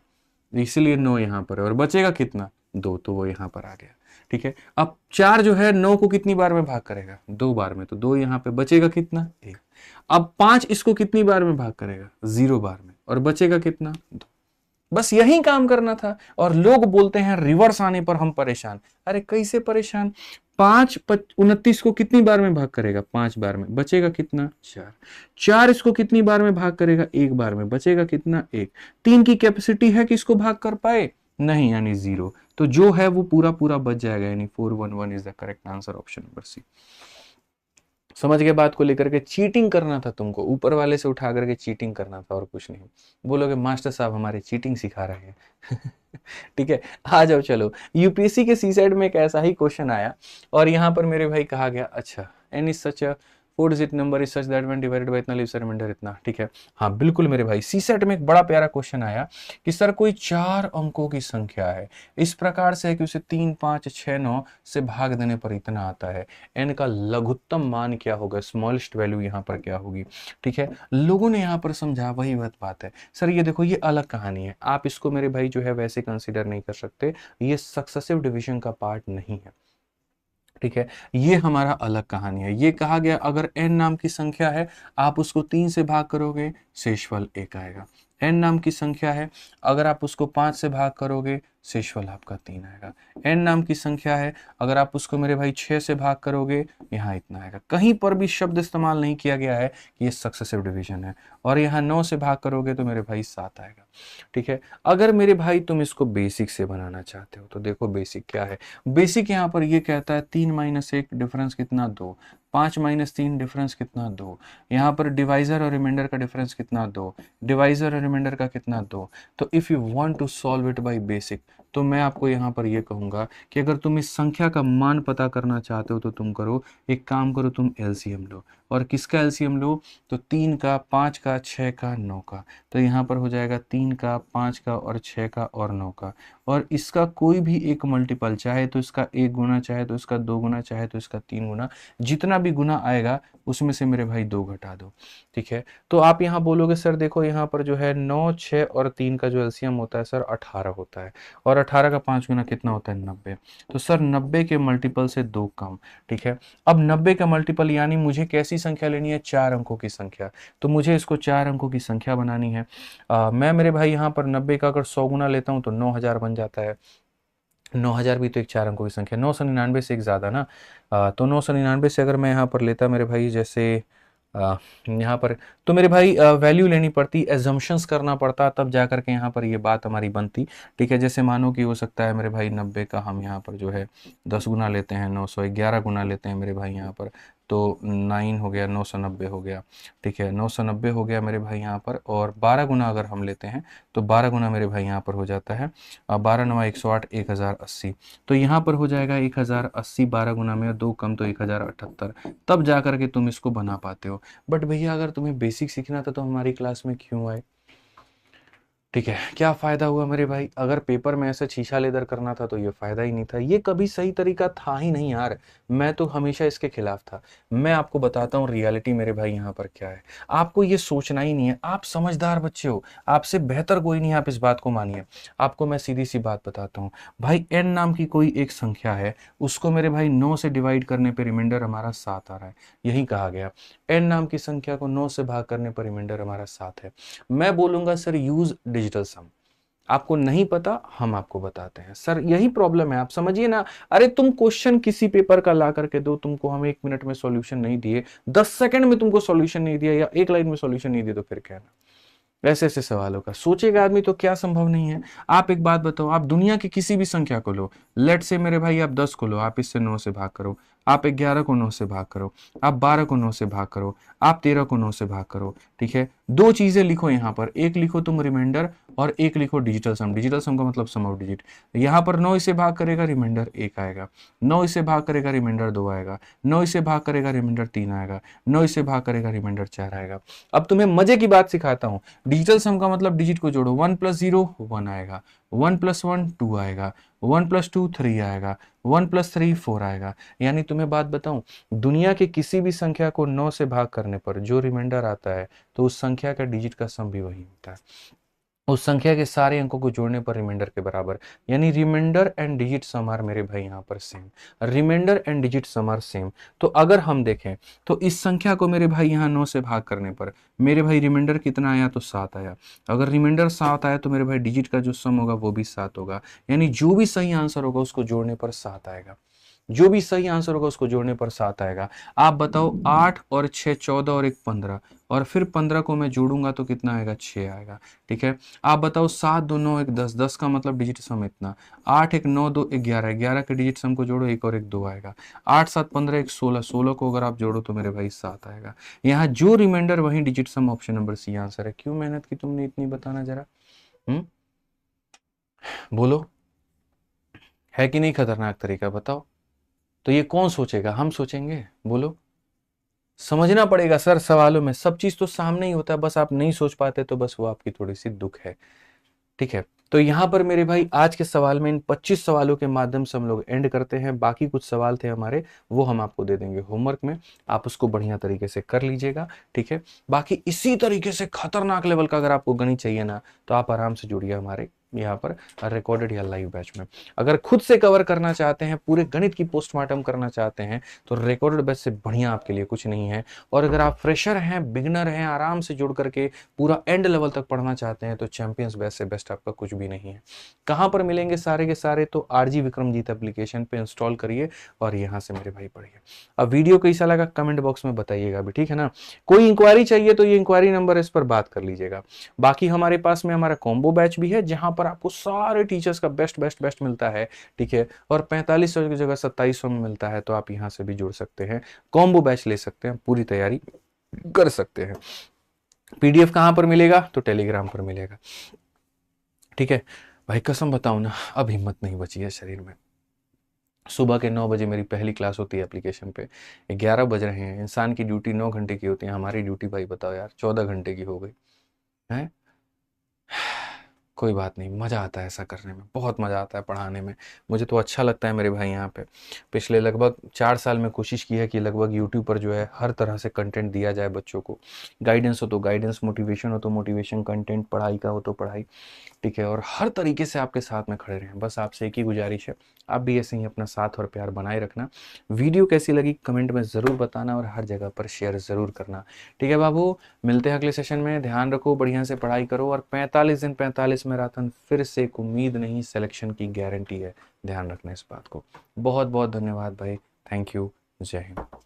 इसलिए 9 यहाँ पर है, और बचेगा कितना, 2, तो वो यहाँ पर आ गया। ठीक है। अब 4 जो है 9 को कितनी बार में भाग करेगा? 2 बार में, तो 2 यहाँ पे बचेगा कितना? 1। अब 5 इसको कितनी बार में भाग करेगा? 0 बार में, और बचेगा कितना? 2। बस यही काम करना था। और लोग बोलते हैं रिवर्स आने पर हम परेशान। अरे कैसे परेशान? 5 29 को कितनी बार में भाग करेगा? 5 बार में, बचेगा कितना? 4। 4 इसको कितनी बार में भाग करेगा? 1 बार में, बचेगा कितना? 1। 3 की कैपेसिटी है कि इसको भाग कर पाए? नहीं, यानी 0। तो जो है वो पूरा पूरा बच जाएगा, यानी 411 is the correct answer, option number C. समझ गए बात को लेकर के? चीटिंग करना था तुमको, ऊपर वाले से उठा करके चीटिंग करना था और कुछ नहीं। बोलोगे मास्टर साहब हमारे चीटिंग सिखा रहे हैं। ठीक है, आ जाओ चलो। यूपीएससी के सी साइड में एक ऐसा ही क्वेश्चन आया और यहाँ पर मेरे भाई कहा गया अच्छा n is such a 4 digit number is such that when divided by इतना लीव्स अ रिमाइंडर इतना। ठीक है, हाँ बिल्कुल मेरे भाई, सी सेट में एक बड़ा प्यारा क्वेश्चन आया कि सर कोई 4 अंकों की संख्या है, इस प्रकार से है कि उसे 3, 5, 6, 9 से भाग देने पर इतना आता है, एन का लघुत्तम मान क्या होगा, स्मॉलेस्ट वैल्यू यहाँ पर क्या होगी। ठीक है, लोगों ने यहाँ पर समझा वही बात है। सर ये देखो, ये अलग कहानी है, आप इसको मेरे भाई जो है वैसे कंसिडर नहीं कर सकते, ये सक्सेसिव डिवीजन का पार्ट नहीं है। ठीक है, ये हमारा अलग कहानी है। ये कहा गया अगर n नाम की संख्या है, आप उसको 3 से भाग करोगे, शेषफल 1 आएगा। n नाम की संख्या है, अगर आप उसको 5 से भाग करोगे, शेषफल आपका 3 आएगा। n नाम की संख्या है, अगर आप उसको मेरे भाई 6 से भाग करोगे, यहाँ इतना आएगा। कहीं पर भी शब्द इस्तेमाल नहीं किया गया है कि ये सक्सेसिव डिवीजन है। और यहाँ 9 से भाग करोगे तो मेरे भाई 7 आएगा। ठीक है, अगर मेरे भाई तुम इसको बेसिक से बनाना चाहते हो तो देखो बेसिक क्या है। बेसिक यहाँ पर ये कहता है 3 - 1 डिफरेंस कितना? 2। 5 - 3 डिफरेंस कितना? 2। यहाँ पर डिवाइजर और रिमाइंडर का डिफरेंस कितना? 2। डिवाइजर और रिमाइंडर का कितना? 2। तो if you want to solve it by basic, तो मैं आपको यहाँ पर ये कहूंगा कि अगर तुम इस संख्या का मान पता करना चाहते हो तो तुम करो, एक काम करो, तुम एलसीएम लो। और किसका एलसीएम लो? तो 3 का, 5 का, 6 का, 9 का। तो यहाँ पर हो जाएगा 3 का, 5 का और 6 का और 9 का। और इसका कोई भी एक मल्टीपल, चाहे तो इसका 1 गुना, चाहे तो इसका 2 गुना, चाहे तो इसका 3 गुना, जितना भी गुना आएगा उसमें से मेरे भाई 2 घटा दो। ठीक है, तो आप यहाँ बोलोगे सर देखो यहाँ पर जो है 9, 6 और 3 का जो एलसीएम होता है सर 18 होता है, और 18 का 5 गुना कितना होता है? 90। तो सर 90 के मल्टीपल से 2 कम। ठीक है, अब 90 का मल्टीपल यानी मुझे कैसी संख्या लेनी है? 4 अंकों की संख्या। तो मुझे इसको 4 अंकों की संख्या बनानी है। मैं मेरे भाई यहाँ पर 90 का अगर 100 गुना लेता हूँ तो 9000 बन जाता है। 9000 भी तो एक 4 अंकों की संख्या, 999 से एक ज़्यादा ना। तो 999 से अगर मैं यहाँ पर लेता मेरे भाई, जैसे यहाँ पर, तो मेरे भाई वैल्यू लेनी पड़ती, एजम्पशंस करना पड़ता, तब जा करके यहाँ पर ये बात हमारी बनती। ठीक है, जैसे मानो कि हो सकता है मेरे भाई 90 का हम यहाँ पर जो है 10 गुना लेते हैं, 911 गुना लेते हैं मेरे भाई यहाँ पर, तो 9 हो गया, 990 हो गया। ठीक है, 990 हो गया मेरे भाई यहाँ पर। और 12 गुना अगर हम लेते हैं तो 12 गुना मेरे भाई यहाँ पर हो जाता है 12 9 108, 1080। तो यहाँ पर हो जाएगा 1080, 12 गुना में 2 कम तो 1078, तब जा करके तुम इसको बना पाते हो। बट भैया अगर तुम्हें बेसिक सीखना था तो हमारी क्लास में क्यों आए? ठीक है, क्या फायदा हुआ मेरे भाई? अगर पेपर में ऐसे शीशा लेदर करना था तो ये फायदा ही नहीं था, ये कभी सही तरीका था ही नहीं यार। मैं तो हमेशा इसके खिलाफ था। मैं आपको बताता हूँ रियलिटी मेरे भाई यहाँ पर क्या है। आपको ये सोचना ही नहीं है, आप समझदार बच्चे हो, आपसे बेहतर कोई नहीं है, आप इस बात को मानिए। आपको मैं सीधी सी बात बताता हूँ भाई, एन नाम की कोई एक संख्या है, उसको मेरे भाई 9 से डिवाइड करने पर रिमाइंडर हमारा 7 आ रहा है। यही कहा गया, एन नाम की संख्या को 9 से भाग करने पर रिमाइंडर हमारा 7 है। मैं बोलूंगा सर यूज डिजिटल सम। आपको नहीं पता, हम आपको बताते हैं। सर यही प्रॉब्लम है, आप समझिए ना। अरे तुम क्वेश्चन किसी पेपर का ला करके दो, तुमको हम 1 मिनट में सॉल्यूशन नहीं दिए, 10 सेकंड में तुमको सॉल्यूशन नहीं दिया, या 1 लाइन में सॉल्यूशन नहीं दिया, तो फिर कहना। ऐसे ऐसे सवालों का सोचेगा आदमी तो क्या संभव नहीं है। आप एक बात बताओ, आप दुनिया की किसी भी संख्या को लो, लेट से मेरे भाई आप 10 को लो, आप इससे 9 से भाग करो, आप 11 को 9 से भाग करो, आप 12 को 9 से भाग करो, आप 13 को 9 से भाग करो। ठीक है, 2 चीजें लिखो यहाँ पर, एक लिखो तुम रिमाइंडर और एक लिखो डिजिटल सम। डिजिटल सम का मतलब सम ऑफ डिजिट। यहाँ पर 9 इसे भाग करेगा, रिमाइंडर 1 आएगा, 9 इसे भाग करेगा, रिमाइंडर 2 आएगा, 9 इसे भाग करेगा, रिमाइंडर 3 आएगा, 9 इसे भाग करेगा, रिमाइंडर 4 आएगा। अब तुम्हें मजे की बात सिखाता हूँ, डिजिटल सम का मतलब डिजिट को जोड़ो, 1 + 0 1 आएगा, 1 + 1 2 आएगा, 1 + 2 3 आएगा, 1 + 3 4 आएगा। यानी तुम्हें बात बताऊं, दुनिया की किसी भी संख्या को 9 से भाग करने पर जो रिमाइंडर आता है, तो उस संख्या का डिजिट का सम भी वही होता है। उस संख्या के सारे अंकों को जोड़ने पर रिमाइंडर के बराबर, यानी reminder and digit sum are मेरे भाई यहाँ पर same, reminder and digit sum are same. तो अगर हम देखें तो इस संख्या को मेरे भाई यहाँ 9 से भाग करने पर मेरे भाई रिमाइंडर कितना आया, तो 7 आया। अगर रिमाइंडर 7 आया तो मेरे भाई डिजिट का जो सम होगा वो भी 7 होगा, यानी जो भी सही आंसर होगा उसको जोड़ने पर 7 आएगा, जो भी सही आंसर होगा उसको जोड़ने पर 7 आएगा। आप बताओ 8 और 6 14 और 1 15, और फिर 15 को मैं जोड़ूंगा तो कितना आएगा, 6 आएगा। ठीक है, आप बताओ 7 2 9 1 10, 10 का मतलब डिजिट सम इतना, 8 1 9 2 1 11, 11 के डिजिट सम को जोड़ो, 1 और 1 2 आएगा, 8 7 15 1 16, 16 को अगर आप जोड़ो तो मेरे भाई 7 आएगा। यहाँ जो रिमाइंडर वही digit sum, option number C answer है। क्यों मेहनत की तुमने इतनी, बताना जरा, बोलो, है कि नहीं खतरनाक तरीका, बताओ। तो ये कौन सोचेगा, हम सोचेंगे, बोलो। समझना पड़ेगा सर, सवालों में सब चीज तो सामने ही होता है, बस आप नहीं सोच पाते तो बस वो आपकी थोड़ी सी दुख है। ठीक है, तो यहां पर मेरे भाई आज के सवाल में इन 25 सवालों के माध्यम से हम लोग एंड करते हैं। बाकी कुछ सवाल थे हमारे, वो हम आपको दे देंगे होमवर्क में, आप उसको बढ़िया तरीके से कर लीजिएगा। ठीक है, बाकी इसी तरीके से खतरनाक लेवल का अगर आपको गणित चाहिए ना, तो आप आराम से जुड़िए हमारे यहाँ पर रिकॉर्डेड या लाइव बैच में। अगर खुद से कवर करना चाहते हैं, पूरे गणित की पोस्टमार्टम करना चाहते हैं, तो रिकॉर्डेड बैच से बढ़िया आपके लिए कुछ नहीं है। और अगर आप फ्रेशर हैं, बिगनर हैं, आराम से जुड़ करके पूरा एंड लेवल तक पढ़ना चाहते हैं, तो चैंपियंस बैच से बेस्ट आपका कुछ भी नहीं है। कहाँ पर मिलेंगे सारे के सारे, तो आरजी विक्रमजीत एप्लीकेशन पे इंस्टॉल करिए और यहाँ से मेरे भाई पढ़िए। अब वीडियो कैसा लगा कमेंट बॉक्स में बताइएगा भी, ठीक है ना। कोई इंक्वायरी चाहिए तो ये इंक्वायरी नंबर, इस पर बात कर लीजिएगा। बाकी हमारे पास में हमारा कॉम्बो बैच भी है, जहां पर आपको सारे टीचर्स का बेस्ट बेस्ट बेस्ट मिलता है। ठीक है, और 4500 की जगह 2700 में मिलता है, तो आप यहाँ से भी जुड़ सकते हैं, कॉम्बो बैच ले सकते हैं, पूरी तैयारी कर सकते हैं। पीडीएफ कहां पर मिलेगा, तो टेलीग्राम पर मिलेगा। ठीक है भाई, कसम बताऊं ना, अब हिम्मत नहीं बची है शरीर में। सुबह के 9 बजे मेरी पहली क्लास होती है एप्लीकेशन पे, 11 बज रहे हैं। इंसान की ड्यूटी 9 घंटे की होती है, हमारी ड्यूटी भाई बताओ यार 14 घंटे की हो गई है। कोई बात नहीं, मज़ा आता है ऐसा करने में, बहुत मज़ा आता है पढ़ाने में। मुझे तो अच्छा लगता है मेरे भाई। यहाँ पे पिछले लगभग 4 साल में कोशिश की है कि लगभग यूट्यूब पर जो है हर तरह से कंटेंट दिया जाए बच्चों को। गाइडेंस हो तो गाइडेंस, मोटिवेशन हो तो मोटिवेशन कंटेंट, पढ़ाई का हो तो पढ़ाई। ठीक है, और हर तरीके से आपके साथ में खड़े रहें, बस आपसे एक ही गुजारिश है, आप भी ऐसे ही अपना साथ और प्यार बनाए रखना। वीडियो कैसी लगी कमेंट में ज़रूर बताना, और हर जगह पर शेयर ज़रूर करना। ठीक है बाबू, मिलते हैं अगले सेशन में। ध्यान रखो, बढ़िया से पढ़ाई करो, और 45 दिन 45 मैराथन फिर से एक उम्मीद नहीं, सिलेक्शन की गारंटी है। ध्यान रखना इस बात को। बहुत बहुत धन्यवाद भाई, थैंक यू, जय हिंद।